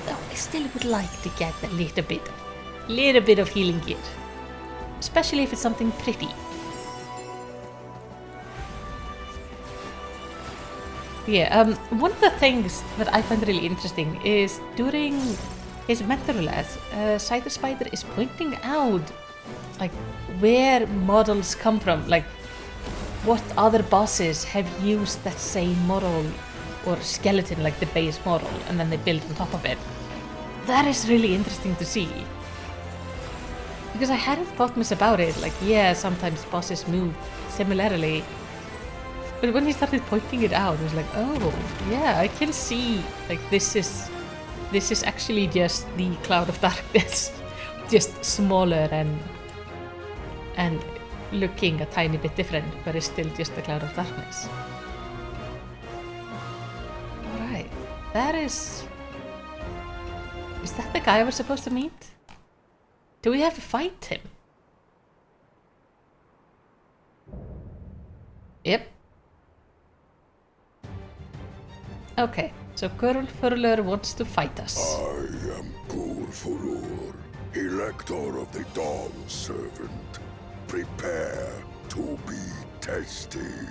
Though I still would like to get a little bit of healing gear, especially if it's something pretty. Yeah, one of the things that I find really interesting is during his mental roulette, Side the Spider is pointing out like where models come from, like what other bosses have used that same model or skeleton, like the base model, and then they build on top of it. That is really interesting to see, because I hadn't thought much about it. Like, yeah, sometimes bosses move similarly, but when he started pointing it out, I was like, oh yeah, I can see, like this is actually just the Cloud of Darkness, just smaller and looking a tiny bit different, but it's still just the Cloud of Darkness. That is... Is that the guy we're supposed to meet? Do we have to fight him? Yep. Okay, so Kurlfurlur wants to fight us. I am Kurfurur, Elector of the Dawn Servant. Prepare to be tested.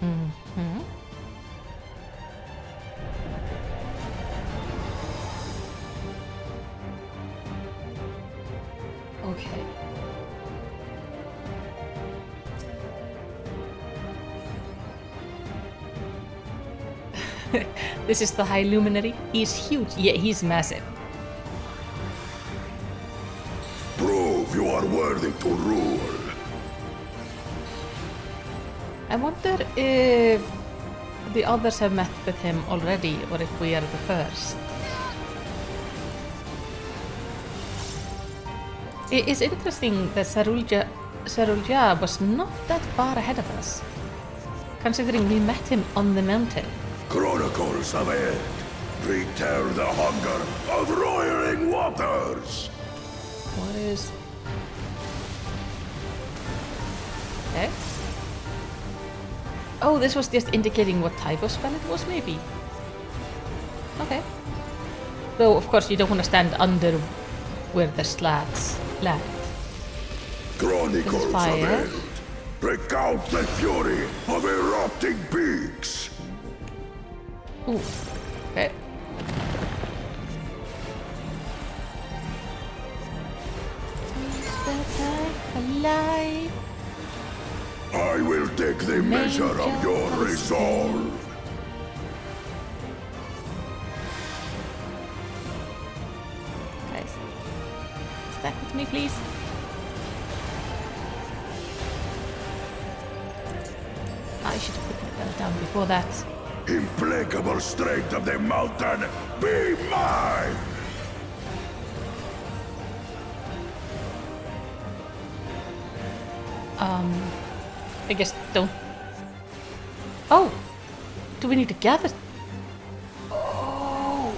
Mm-hmm. Okay. This is the High Luminary. He's huge. Yeah, he's massive. Prove you are worthy to rule. I wonder if the others have met with him already, or if we are the first. It is interesting that Sarulja was not that far ahead of us, considering we met him on the mountain. Chronicles of it. Return the hunger of roiling waters. What is... Okay. Oh, this was just indicating what type of spell it was, maybe. Okay. Though, of course, you don't want to stand under where the slats land. Chronicles of fire. it. Recount the fury of erupting peaks. Ooh. Okay. Alive. I will take the measure of your resolve. Guys, stack with me, please. I should have put my gun down before that. Implacable strength of the mountain, be mine! I guess don't... Oh! Do we need to gather? Oh!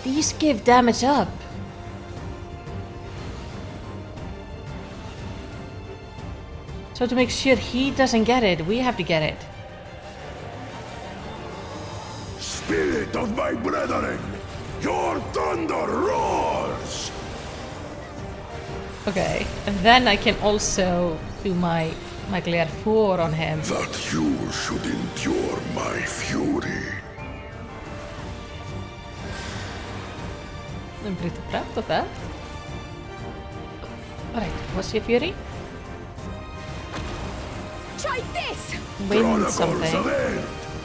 These give damage up. So to make sure he doesn't get it, we have to get it. Spirit of my brethren, your thunder roars! Okay, and then I can also do my Glare 4 on him. That you should endure my fury. I'm pretty proud of that. Alright, what's your fury? Try this! Win something.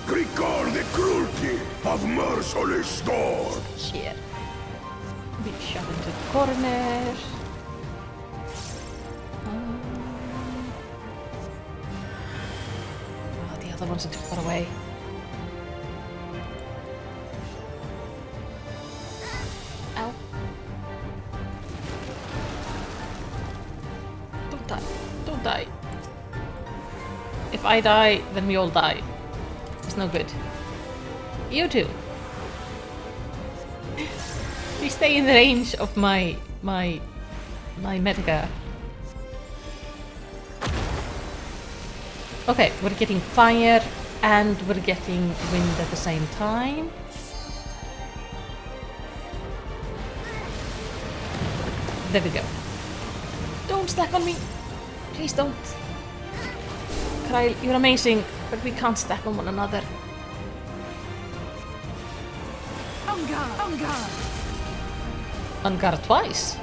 Record the cruelty of merciless storms. Here. Be shot into the corner. Oh, the other ones are too far away. Ow. Don't die. Don't die. If I die, then we all die. It's no good. You too. We stay in the range of my Medica. Okay, we're getting fire and we're getting wind at the same time. There we go. Don't stack on me. Please don't. Kyle, you're amazing, but we can't stack on one another. On guard! On guard! On guard twice.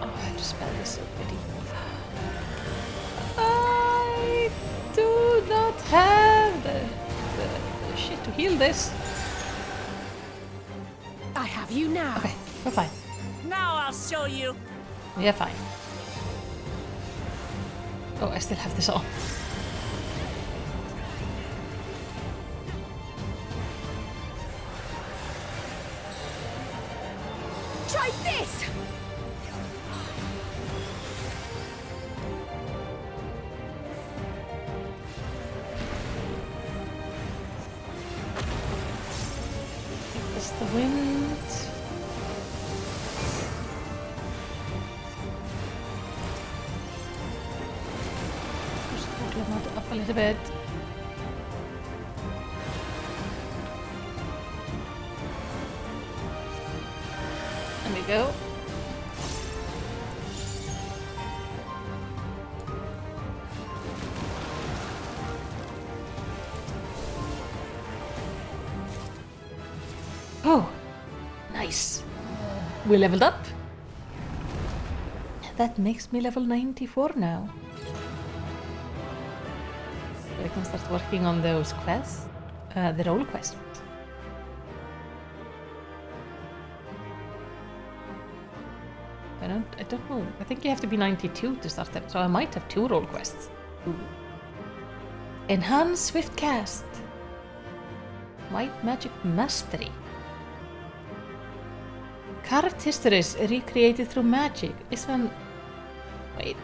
Oh, I have to spell this so pretty. I do not have the shit to heal this. I have you now. Okay, we're fine. Now I'll show you. We're fine. Oh, I still have this on. Try this. wind. Just toggle them up a little bit. There we go. Oh, nice. We leveled up. That makes me level 94 now. So I can start working on those quests, the role quests. I don't know. I think you have to be 92 to start them, so I might have 2 role quests. Ooh. Enhance Swift Cast. White Magic Mastery. Carved histories recreated through magic. Wait.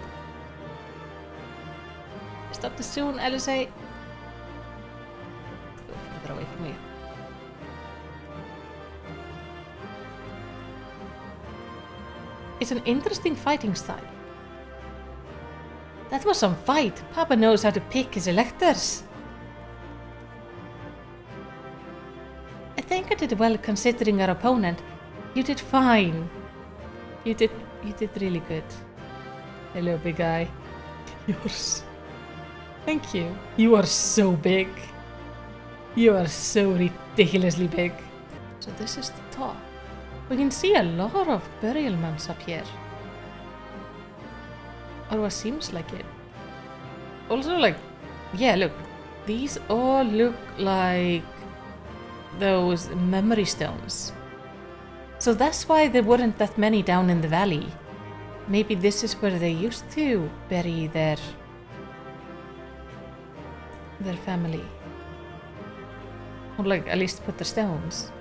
Stop this soon, LSA. Let's go further away from you. It's an interesting fighting style. That was some fight. Papa knows how to pick his electors. I think I did well considering our opponent. You did fine. You did really good. Hello, big guy. Yours. Thank you. You are so big. You are so ridiculously big. So this is the top. We can see a lot of burial mounds up here. Or what seems like it. Also, like, yeah, look. These all look like those memory stones. So that's why there weren't that many down in the valley. Maybe this is where they used to bury their family. Or like, at least put the stones.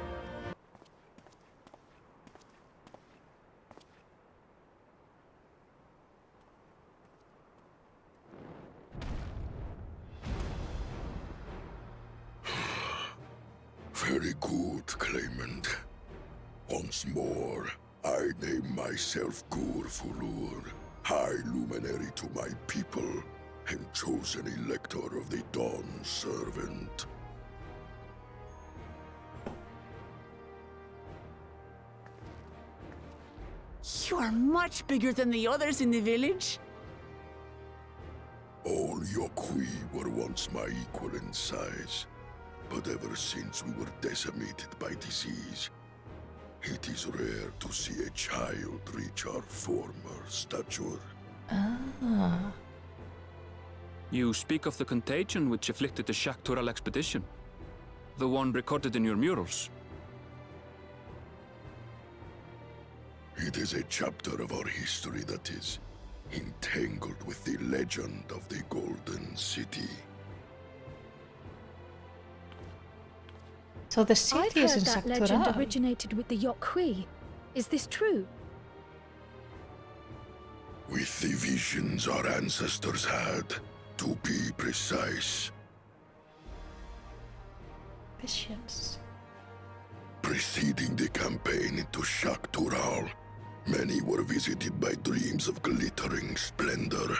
Very good, claimant. Once more, I name myself Gur-Fulur, High Luminary to my people, and chosen Elector of the Dawn Servant. You are much bigger than the others in the village. All Yokhui were once my equal in size, but ever since we were decimated by disease, it is rare to see a child reach our former stature. Ah. You speak of the contagion which afflicted the Shaktural expedition. The one recorded in your murals. It is a chapter of our history that is entangled with the legend of the Golden City. So the city is in I've heard that legend originated with the Yokhui. Is this true? With the visions our ancestors had, to be precise. Visions. Preceding the campaign into Shaktural, many were visited by dreams of glittering splendor.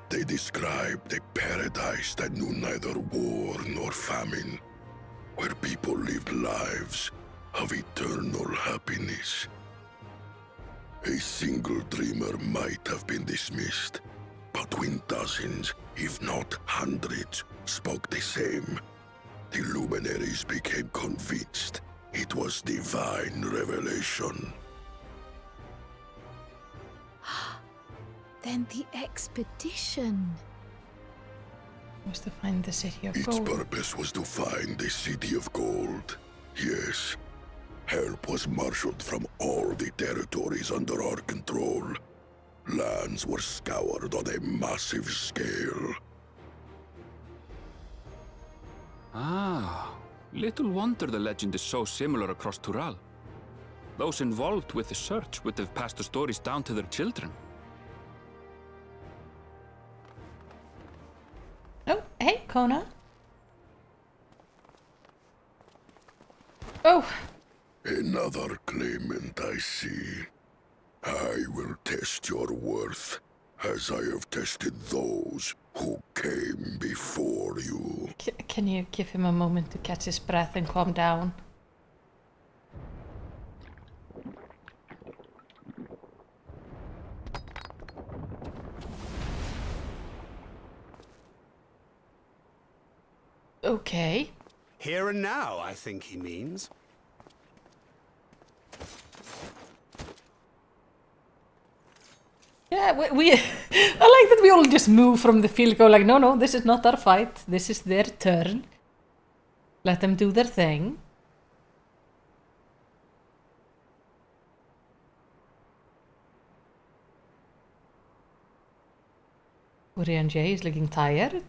They described a paradise that knew neither war nor famine, where people lived lives of eternal happiness. A single dreamer might have been dismissed, but when dozens, if not hundreds, spoke the same, the luminaries became convinced it was divine revelation. Then the expedition was to find the City of Its Gold. purpose was to find the City of Gold. Yes. Help was marshaled from all the territories under our control. Lands were scoured on a massive scale. Ah, little wonder the legend is so similar across Tural. Those involved with the search would have passed the stories down to their children. Oh, hey, Kona. Oh! Another claimant, I see. I will test your worth, as I have tested those who came before you. Can you give him a moment to catch his breath and calm down? Okay. Here and now, I think he means. Yeah, we I like that we all just move from the field, go like, no, this is not our fight. This is their turn. Let them do their thing. Urian J is looking tired.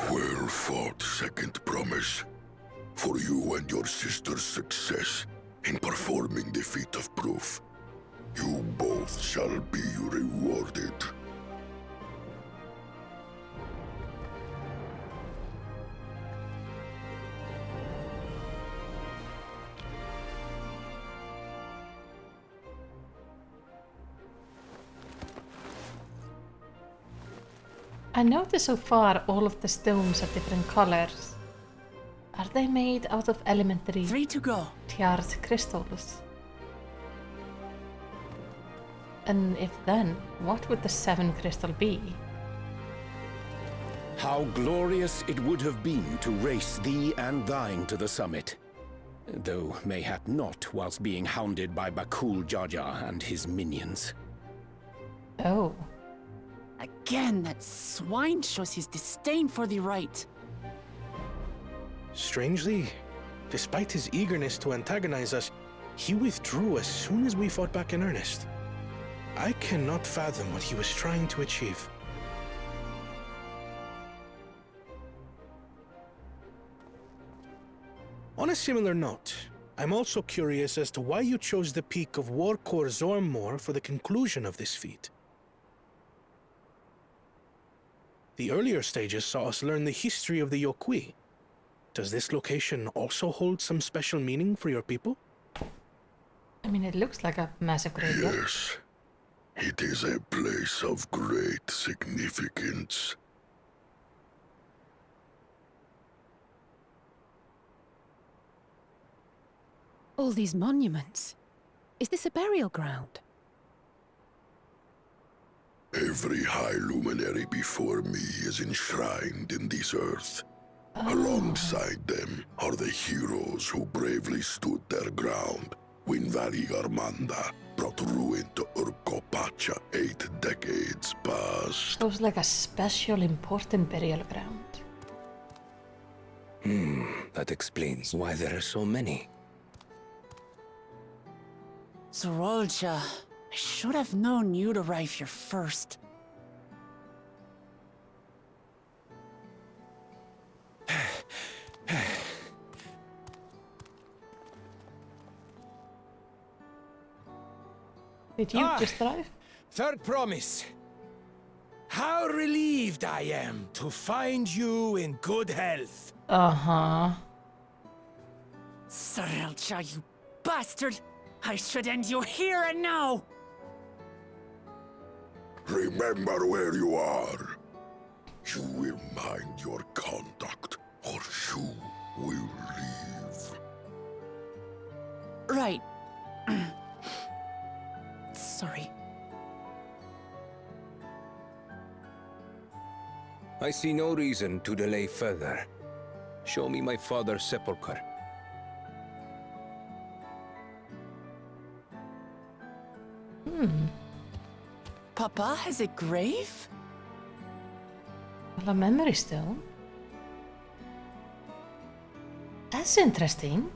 Well fought, second promise. For you and your sister's success in performing the feat of proof. You both shall be rewarded. I noticed so far all of the stones are different colors. Are they made out of elementary 3 to go. tiared crystals? And if then, what would the 7th crystal be? How glorious it would have been to race thee and thine to the summit. Though mayhap not whilst being hounded by Bakul Jaja and his minions. Oh. Again, that swine shows his disdain for the right. Strangely, despite his eagerness to antagonize us, he withdrew as soon as we fought back in earnest. I cannot fathom what he was trying to achieve. On a similar note, I'm also curious as to why you chose the peak of Warkor Zormor for the conclusion of this feat. The earlier stages saw us learn the history of the Yokwi. Does this location also hold some special meaning for your people? I mean, it looks like a massive graveyard. Yes, it is a place of great significance. All these monuments. Is this a burial ground? Every high luminary before me is enshrined in this earth. Alongside them are the heroes who bravely stood their ground when Valigarmanda brought ruin to Urqopacha 8 decades past. So it's like a special important burial ground. That explains why there are so many. Zorolja, I should have known you'd arrive here first. Did you just arrive? Third promise. How relieved I am to find you in good health. Uh-huh. Zorolja, you bastard! I should end you here and now! Remember where you are. You will mind your conduct, or you will leave. Right. Sorry. I see no reason to delay further. Show me my father's sepulchre. Papa has a grave? Well, a memory stone. That's interesting.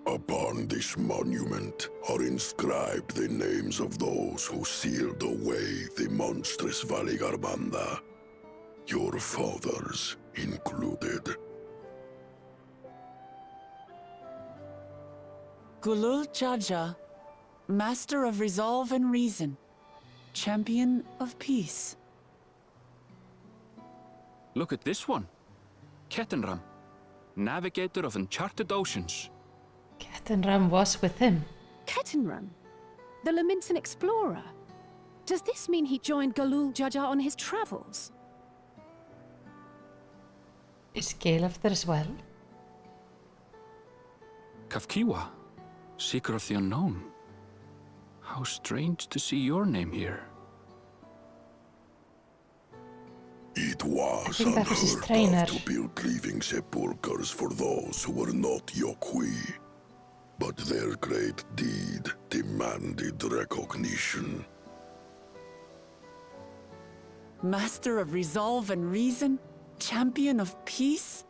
Upon this monument are inscribed the names of those who sealed away the monstrous Valigarmanda. your fathers included. Gulul Jaja, Master of Resolve and Reason, Champion of Peace. Look at this one. Kettenram, Navigator of Uncharted Oceans. Kettenram was with him. Kettenram? The Laminsan explorer? Does this mean he joined Gulul Jaja on his travels? Is Galef there as well? Kafkiwa, Seeker of the Unknown. How strange to see your name here. It was think that was his unheard trainer. of to build living sepulchres for those who were not Yokwi. But their great deed demanded recognition. Master of Resolve and Reason, Champion of Peace?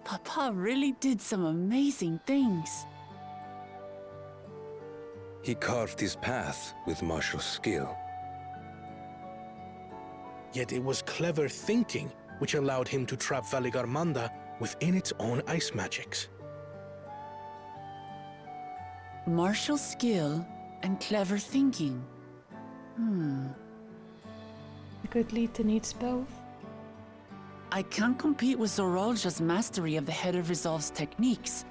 Papa really did some amazing things. He carved his path with martial skill. Yet it was clever thinking which allowed him to trap Valigarmanda within its own ice magics. Martial skill and clever thinking. A good leader needs both. I can't compete with Zorolja's mastery of the Head of Resolve's techniques.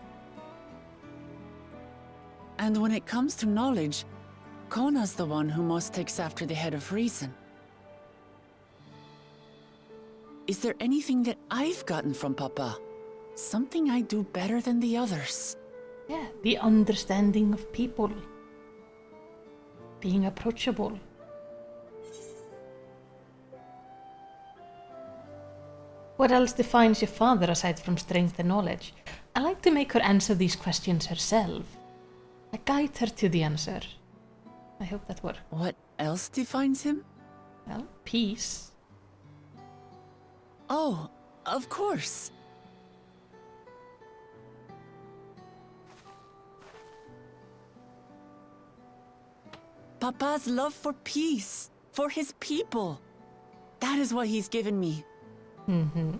And when it comes to knowledge, Kona's the one who most takes after the Head of Reason. Is there anything that I've gotten from Papa? Something I do better than the others? Yeah, the understanding of people. Being approachable. What else defines your father aside from strength and knowledge? I like to make her answer these questions herself. I guide her to the answer. I hope that works. What else defines him? Well, peace. Oh, of course. Papa's love for peace, for his people. That is what he's given me. Mm-hmm.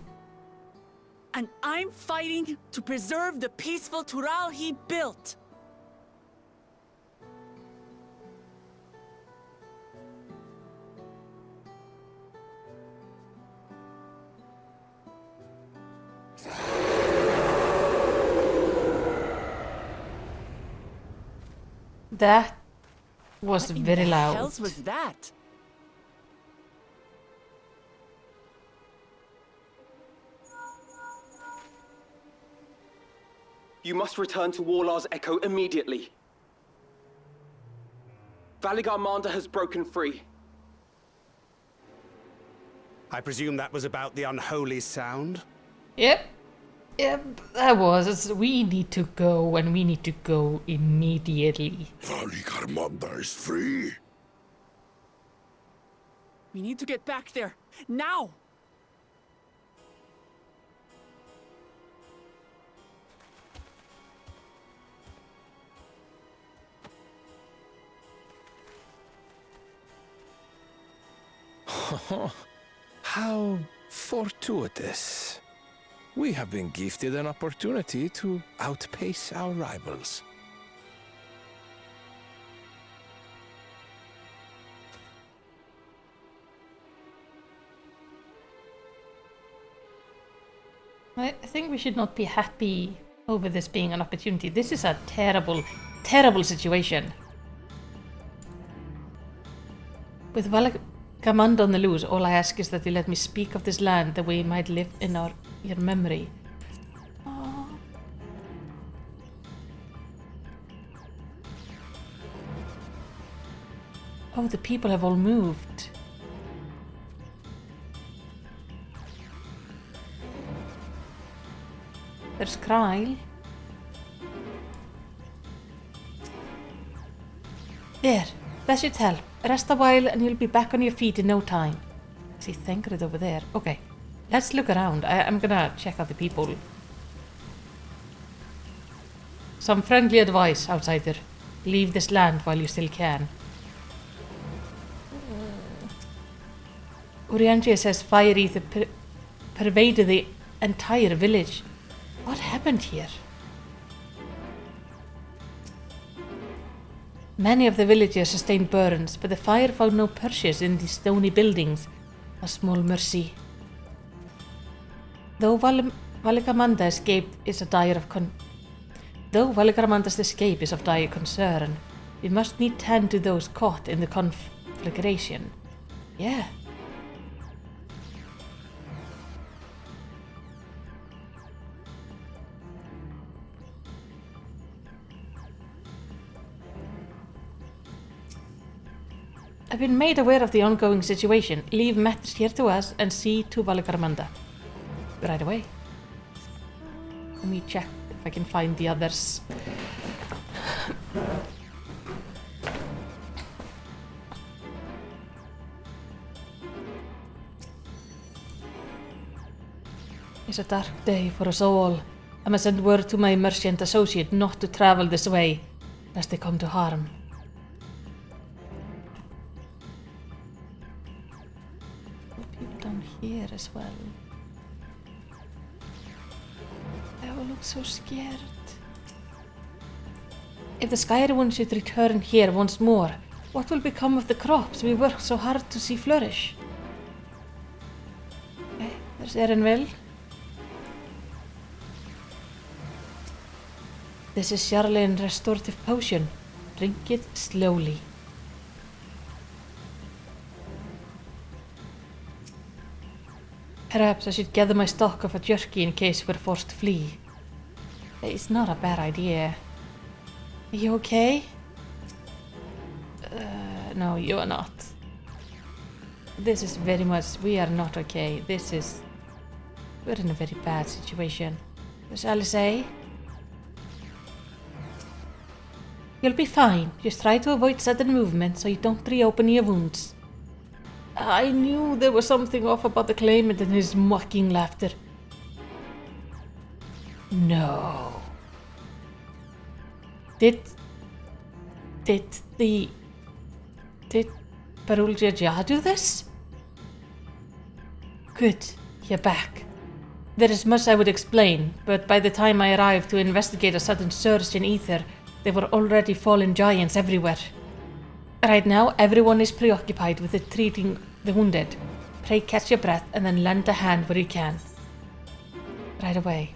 And I'm fighting to preserve the peaceful Tural he built. That was What very in the loud. hells was that? You must return to Warlar's Echo immediately. Valigarmanda has broken free. I presume that was about the unholy sound? Yep, that was. We need to go, and we need to go immediately. Valigarmanda is free. We need to get back there, now! How fortuitous. We have been gifted an opportunity to outpace our rivals. I think we should not be happy over this being an opportunity. This is a terrible, terrible situation. With Valigarmanda on the loose, all I ask is that you let me speak of this land that we might live in your memory. Oh. Oh, the people have all moved. There's Kryle. There, that should help. Rest a while and you'll be back on your feet in no time. I see Thancred over there. Okay, let's look around. I'm gonna check out the people. Some friendly advice, outsider. Leave this land while you still can. Uriangia says fire ether pervaded the entire village. What happened here? Many of the villagers sustained burns, but the fire found no purchase in the stony buildings. A small mercy. Though Valikamanda's escape is of dire concern, we must need tend to those caught in the conflagration. Yeah. I've been made aware of the ongoing situation. Leave matters here to us and see to Valikaramanda. Right away. Let me check if I can find the others. It's a dark day for us all. I must send word to my merchant associate not to travel this way, lest they come to harm. People down here as well. They all look so scared. If the Skyrim should return here once more, what will become of the crops we worked so hard to see flourish? Okay, there's Erinville. This is Charlene restorative potion. Drink it slowly. Perhaps I should gather my stock of a jerky in case we're forced to flee. It's not a bad idea. Are you okay? No, you are not. This is very much... We are not okay. We're in a very bad situation. Shall I say? You'll be fine. Just try to avoid sudden movement so you don't reopen your wounds. I knew there was something off about the claimant and his mocking laughter. No. Did Barul Jaja do this? Good, you're back. There is much I would explain, but by the time I arrived to investigate a sudden surge in ether, there were already fallen giants everywhere. Right now, everyone is preoccupied with treating the wounded. Pray catch your breath and then lend a hand where you can. Right away.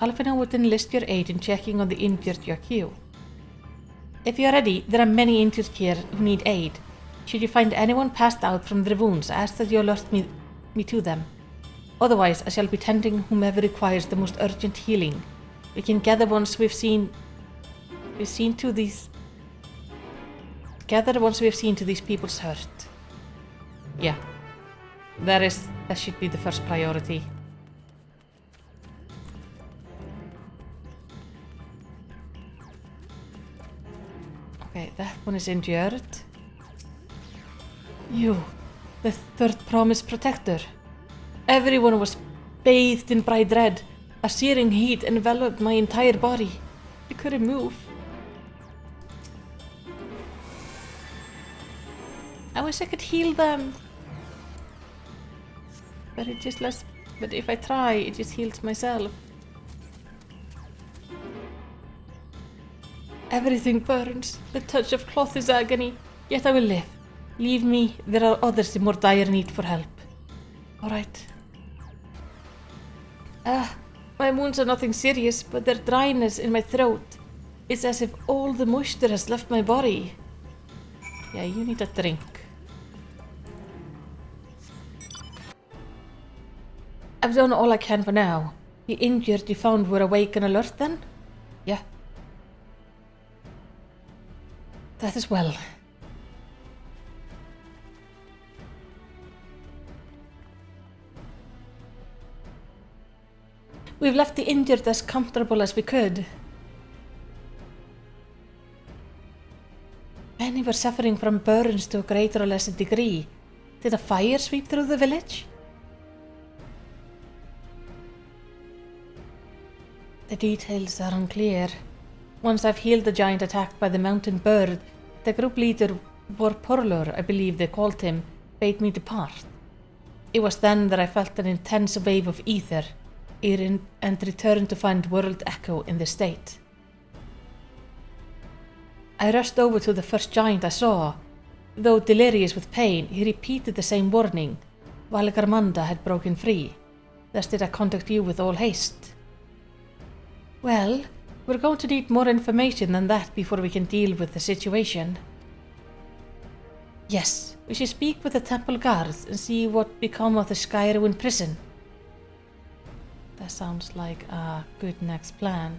Alfina would enlist your aid in checking on the injured Yaku. If you're ready, there are many injured here who need aid. Should you find anyone passed out from their wounds, ask that you alert me to them. Otherwise, I shall be tending whomever requires the most urgent healing. We can gather once we've seen to these people's hurt. Yeah. That should be the first priority. Okay, that one is injured. You, the third promise protector. Everyone was bathed in bright red. A searing heat enveloped my entire body. I couldn't move. I wish I could heal them. But if I try, it just heals myself. Everything burns. The touch of cloth is agony. Yet I will live. Leave me. There are others in more dire need for help. Alright. My wounds are nothing serious, but their dryness in my throat. It's as if all the moisture has left my body. Yeah, you need a drink. I've done all I can for now. The injured you found were awake and alert then? Yeah. That is well. We've left the injured as comfortable as we could. Many were suffering from burns to a greater or lesser degree. Did a fire sweep through the village? The details are unclear. Once I've healed the giant attacked by the mountain bird, the group leader, Vorporlor, I believe they called him, bade me depart. It was then that I felt an intense wave of ether and returned to find World Echo in this state. I rushed over to the first giant I saw. Though delirious with pain, he repeated the same warning, while Garmanda had broken free. Thus did I contact you with all haste. Well, we're going to need more information than that before we can deal with the situation. Yes, we should speak with the temple guards and see what become of the Skyruin prison. That sounds like a good next plan.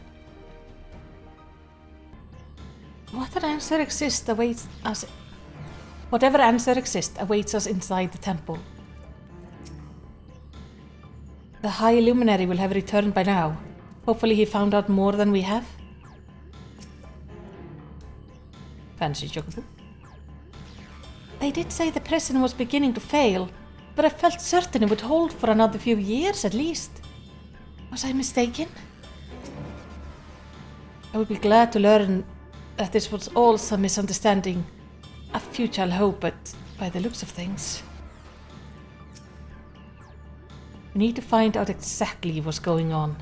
Whatever answer exists awaits us inside the temple. The High Luminary will have returned by now. Hopefully he found out more than we have. Fancy Chocobo. They did say the prison was beginning to fail, but I felt certain it would hold for another few years at least. Was I mistaken? I would be glad to learn that this was all some misunderstanding. A futile hope, but by the looks of things. We need to find out exactly what's going on.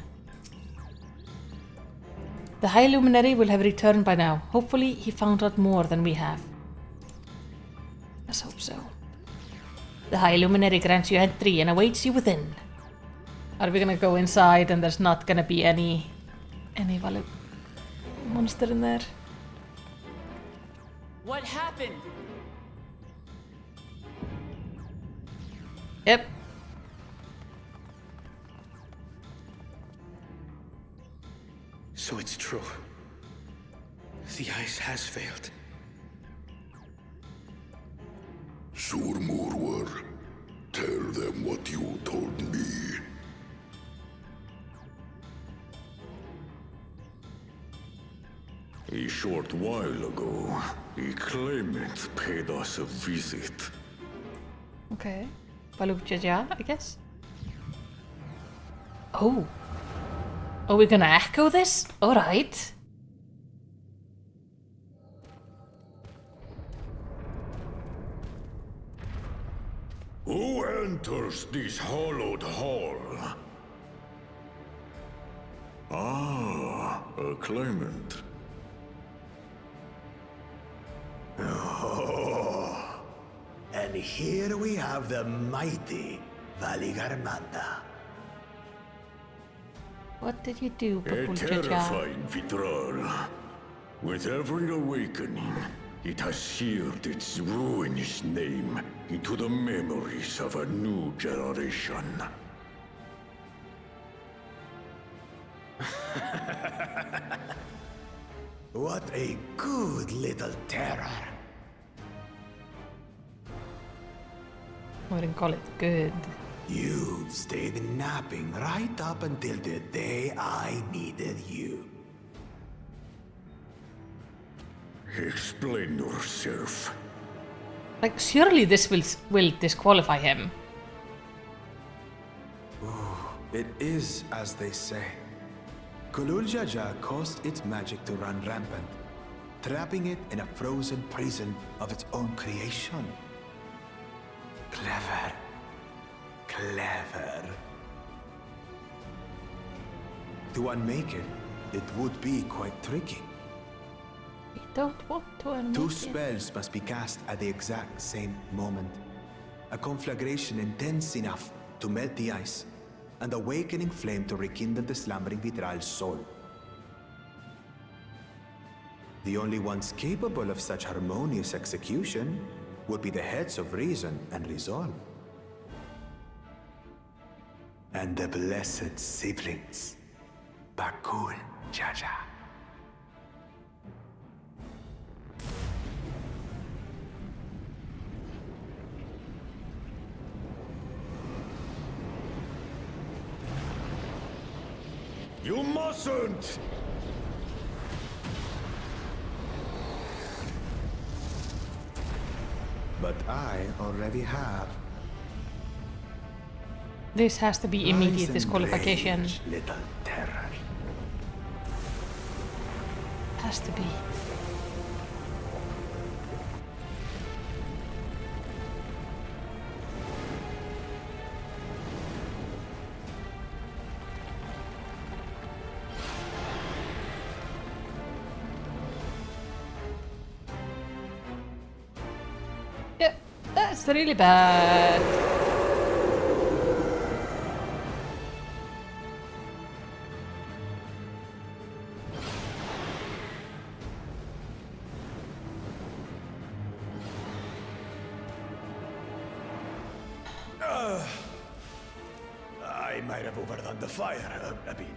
The High Luminary will have returned by now. Hopefully he found out more than we have. Let's hope so. The High Luminary grants you entry and awaits you within. Are we gonna go inside and there's not gonna be any valid monster in there? What happened? Yep. So it's true. The ice has failed. Surmurwar, tell them what you told me. A short while ago, a claimant paid us a visit. Okay. Baluk Jaja, I guess. Oh. Are we gonna echo this? Alright. Who enters this hallowed hall? Ah, a claimant. Oh, and here we have the mighty Valigarmanda. What did you do, A Baluk Jaja? terrifying Vitral. With every awakening, it has seared its ruinous name into the memories of a new generation. What a good little terror. I wouldn't call it good. You've stayed napping right up until the day I needed you. Explain yourself. Like, surely this will disqualify him. It is as they say. Kulul Jaja caused its magic to run rampant, trapping it in a frozen prison of its own creation. Clever. Clever. To unmake it, it would be quite tricky. We don't want to unmake Two it. spells must be cast at the exact same moment. A conflagration intense enough to melt the ice, and awakening flame to rekindle the slumbering Vitral's soul. The only ones capable of such harmonious execution would be the heads of reason and resolve. And the blessed siblings, Bakul Jaja. You mustn't! But I already have. This has to be immediate Rise and disqualification. rage, little terror. Has to be. That's really bad. I might have overdone the fire a bit.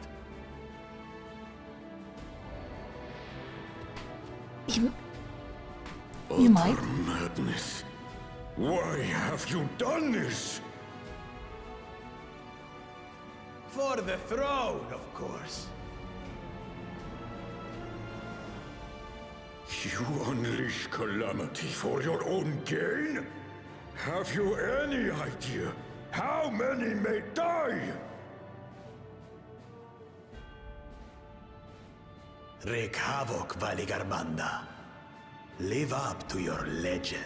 You might. Utter madness. Why have you done this? For the throne, of course. You unleash calamity for your own gain? Have you any idea how many may die? Wreak havoc, Valigarmanda. Live up to your legend.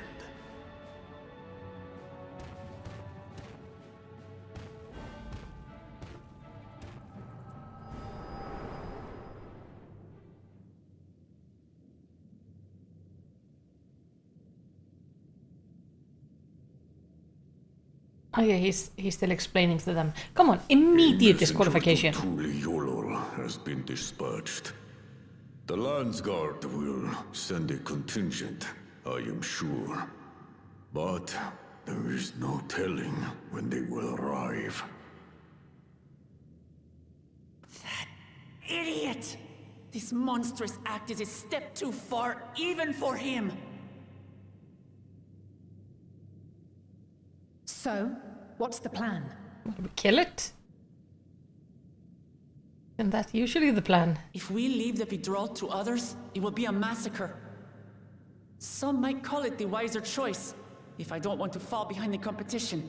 Oh yeah, he's still explaining to them. Come on, immediate disqualification. Yolol has been dispatched. The Landsguard will send a contingent, I am sure. But there is no telling when they will arrive. Idiot! This monstrous act is a step too far, even for him. So, what's the plan? Kill it? And that's usually the plan. If we leave the withdrawal to others, it will be a massacre. Some might call it the wiser choice, if I don't want to fall behind the competition.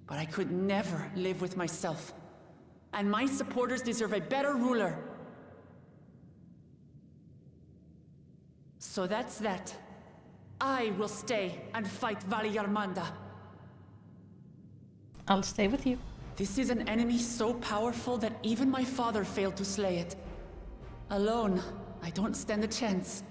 But I could never live with myself. And my supporters deserve a better ruler. So that's that. I will stay and fight Valigarmanda. I'll stay with you. This is an enemy so powerful that even my father failed to slay it. Alone, I don't stand a chance.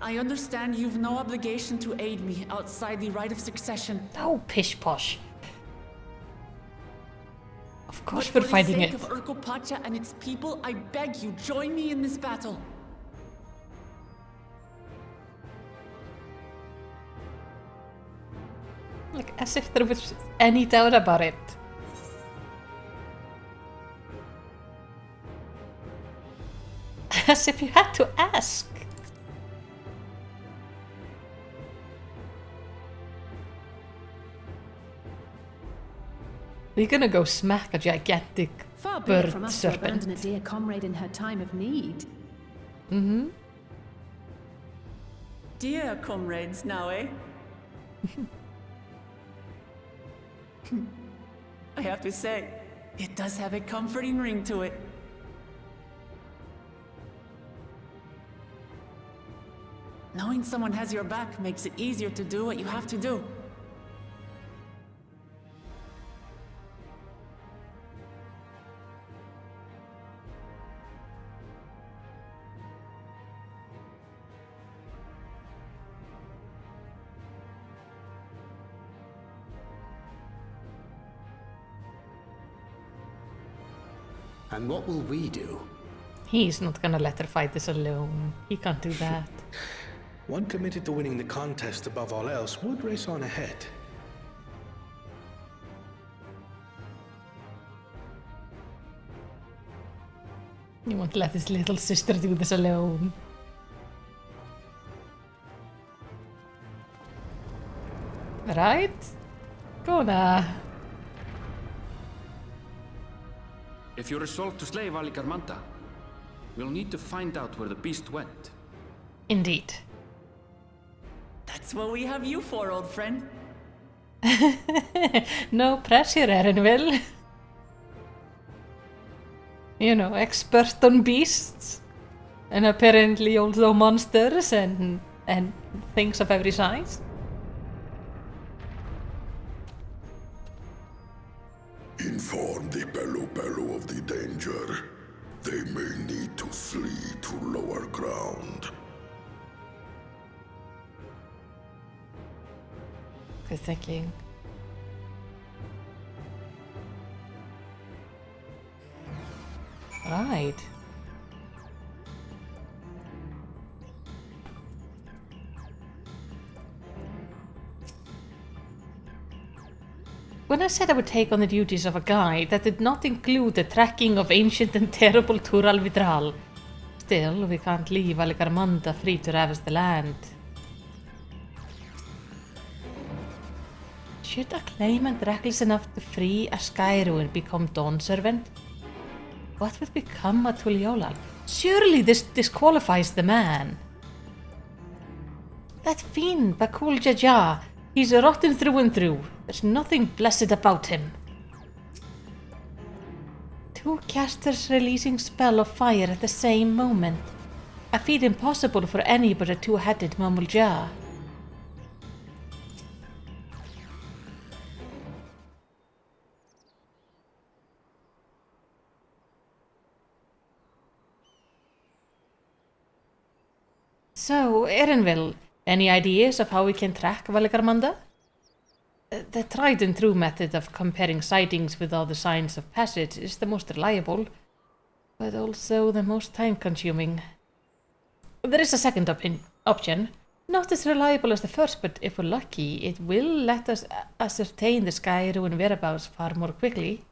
I understand you've no obligation to aid me outside the right of succession. Oh, pish posh. Of course we're fighting it. For the sake of Urqopacha and its people, I beg you, join me in this battle. Like, as if there was any doubt about it. As if you had to ask. We're gonna go smack a gigantic Far be it bird from us serpent. to abandon a dear comrade in her time of need. Mm-hmm. Dear comrades now, eh? I have to say, it does have a comforting ring to it. Knowing someone has your back makes it easier to do what you have to do. And what will we do? He's not gonna let her fight this alone. He can't do that. One committed to winning the contest above all else would race on ahead. You won't let his little sister do this alone. Right? Go now. If you're resolved to slay Valigarmanda, we'll need to find out where the beast went. Indeed. That's what we have you for, old friend. No pressure, Erinville. You know, expert on beasts. And apparently also monsters and things of every size. Inform the Pelu of the danger. They may need to flee to lower ground. Good thinking. Right. When I said I would take on the duties of a guide, that did not include the tracking of ancient and terrible Tural Vidral. Still, we can't leave Aligarmanda free to ravage the land. Should a claimant reckless enough to free a Skyruin become Dawn Servant? What would become of Tuliolal? Surely this disqualifies the man. That fiend, Bakul Jaja, he's rotten through and through. There's nothing blessed about him. 2 casters releasing spell of fire at the same moment. A feat impossible for any but a 2-headed Mamulja. So, Erinville, any ideas of how we can track Valigarmanda? The tried and true method of comparing sightings with all the signs of passage is the most reliable, but also the most time-consuming. There is a second option, not as reliable as the first, but if we're lucky, it will let us ascertain the Skyruin whereabouts far more quickly.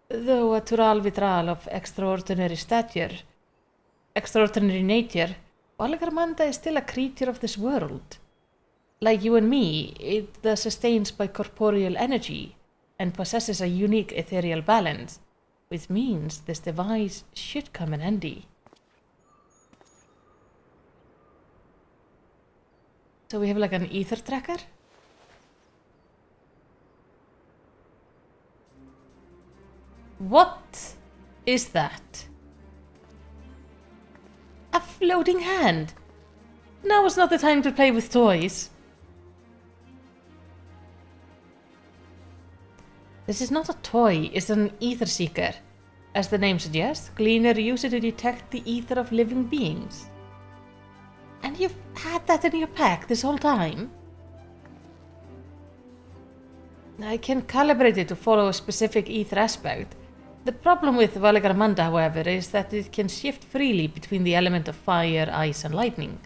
Though a Tural Vidral of extraordinary nature, Valigarmanda is still a creature of this world. Like you and me, it thus sustains by corporeal energy and possesses a unique ethereal balance, which means this device should come in handy. So we have like an ether tracker? What is that? A floating hand! Now is not the time to play with toys. This is not a toy, it's an ether seeker. As the name suggests, Gleaner uses it to detect the ether of living beings. And you've had that in your pack this whole time? I can calibrate it to follow a specific ether aspect. The problem with Valigarmanda, however, is that it can shift freely between the element of fire, ice, and lightning.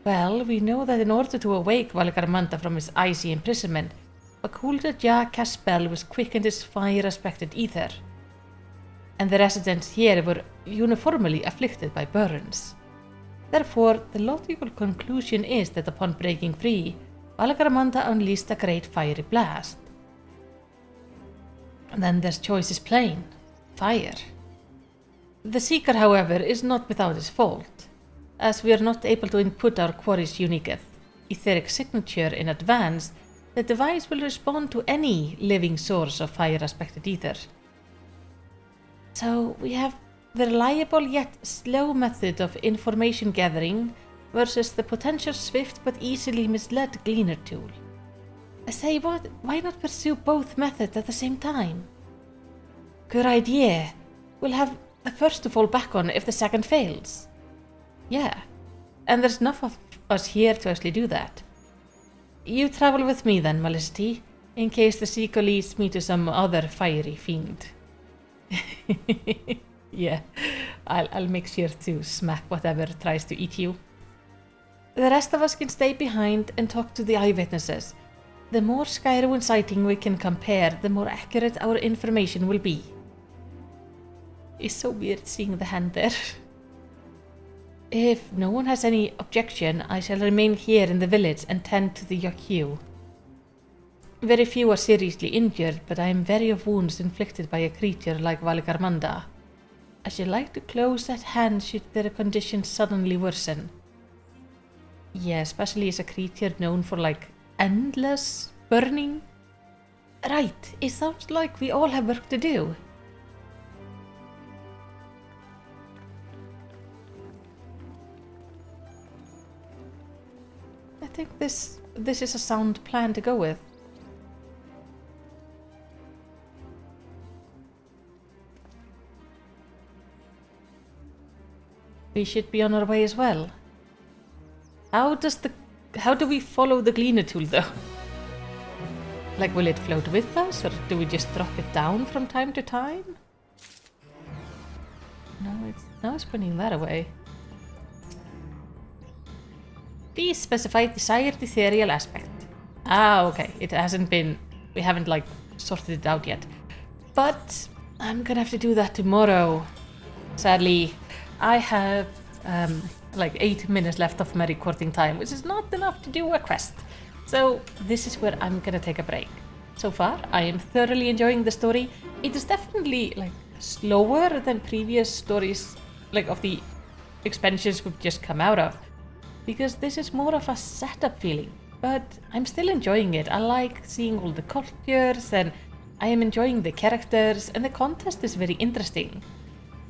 Well, we know that in order to awake Valigarmanda from his icy imprisonment, Bakul Jaja cast spell which quickened his fire-aspected ether. And the residents here were uniformly afflicted by burns. Therefore, the logical conclusion is that upon breaking free, Valigarmanda unleashed a great fiery blast. And then their choice is plain: fire. The Seeker, however, is not without his fault. As we are not able to input our quarry's unique etheric signature in advance, the device will respond to any living source of fire-aspected ether. So we have the reliable yet slow method of information gathering versus the potential swift but easily misled Gleaner tool. I say, why not pursue both methods at the same time? Good idea. We'll have the first to fall back on if the second fails. Yeah, and there's enough of us here to actually do that. You travel with me then, Malisity, in case the Seeker leads me to some other fiery fiend. Yeah, I'll make sure to smack whatever tries to eat you. The rest of us can stay behind and talk to the eyewitnesses. The more Skyruin sighting we can compare, the more accurate our information will be. It's so weird seeing the hand there. If no one has any objection, I shall remain here in the village and tend to the Yakyu. Very few are seriously injured, but I am wary of wounds inflicted by a creature like Valigarmanda. I should like to close at hand should their condition suddenly worsen. Yeah, especially as a creature known for like endless burning. Right, it sounds like we all have work to do. I think this is a sound plan to go with. we should be on our way as well. How do we follow the cleaner tool though? Like, will it float with us, or do we just drop it down from time to time? No, it's pointing that away. Please specify desired ethereal aspect. Ah, okay. It hasn't been... We haven't, like, sorted it out yet. But I'm gonna have to do that tomorrow. Sadly, I have, like 8 minutes left of my recording time, which is not enough to do a quest. So this is where I'm gonna take a break. So far, I am thoroughly enjoying the story. It is definitely, like, slower than previous stories, like, of the expansions we've just come out of. Because this is more of a setup feeling, but I'm still enjoying it. I like seeing all the cultures, and I am enjoying the characters, and the contest is very interesting.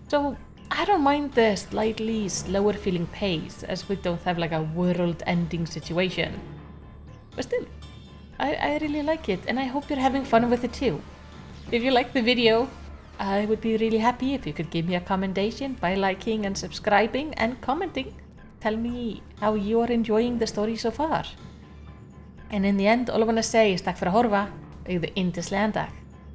So I don't mind the slightly slower feeling pace, as we don't have like a world-ending situation. But still, I really like it, and I hope you're having fun with it too. If you liked the video, I would be really happy if you could give me a commendation by liking and subscribing and commenting. Tell me how you are enjoying the story so far. And in the end, all I want to say is takk fyrir að horfa, og yndislegan dag.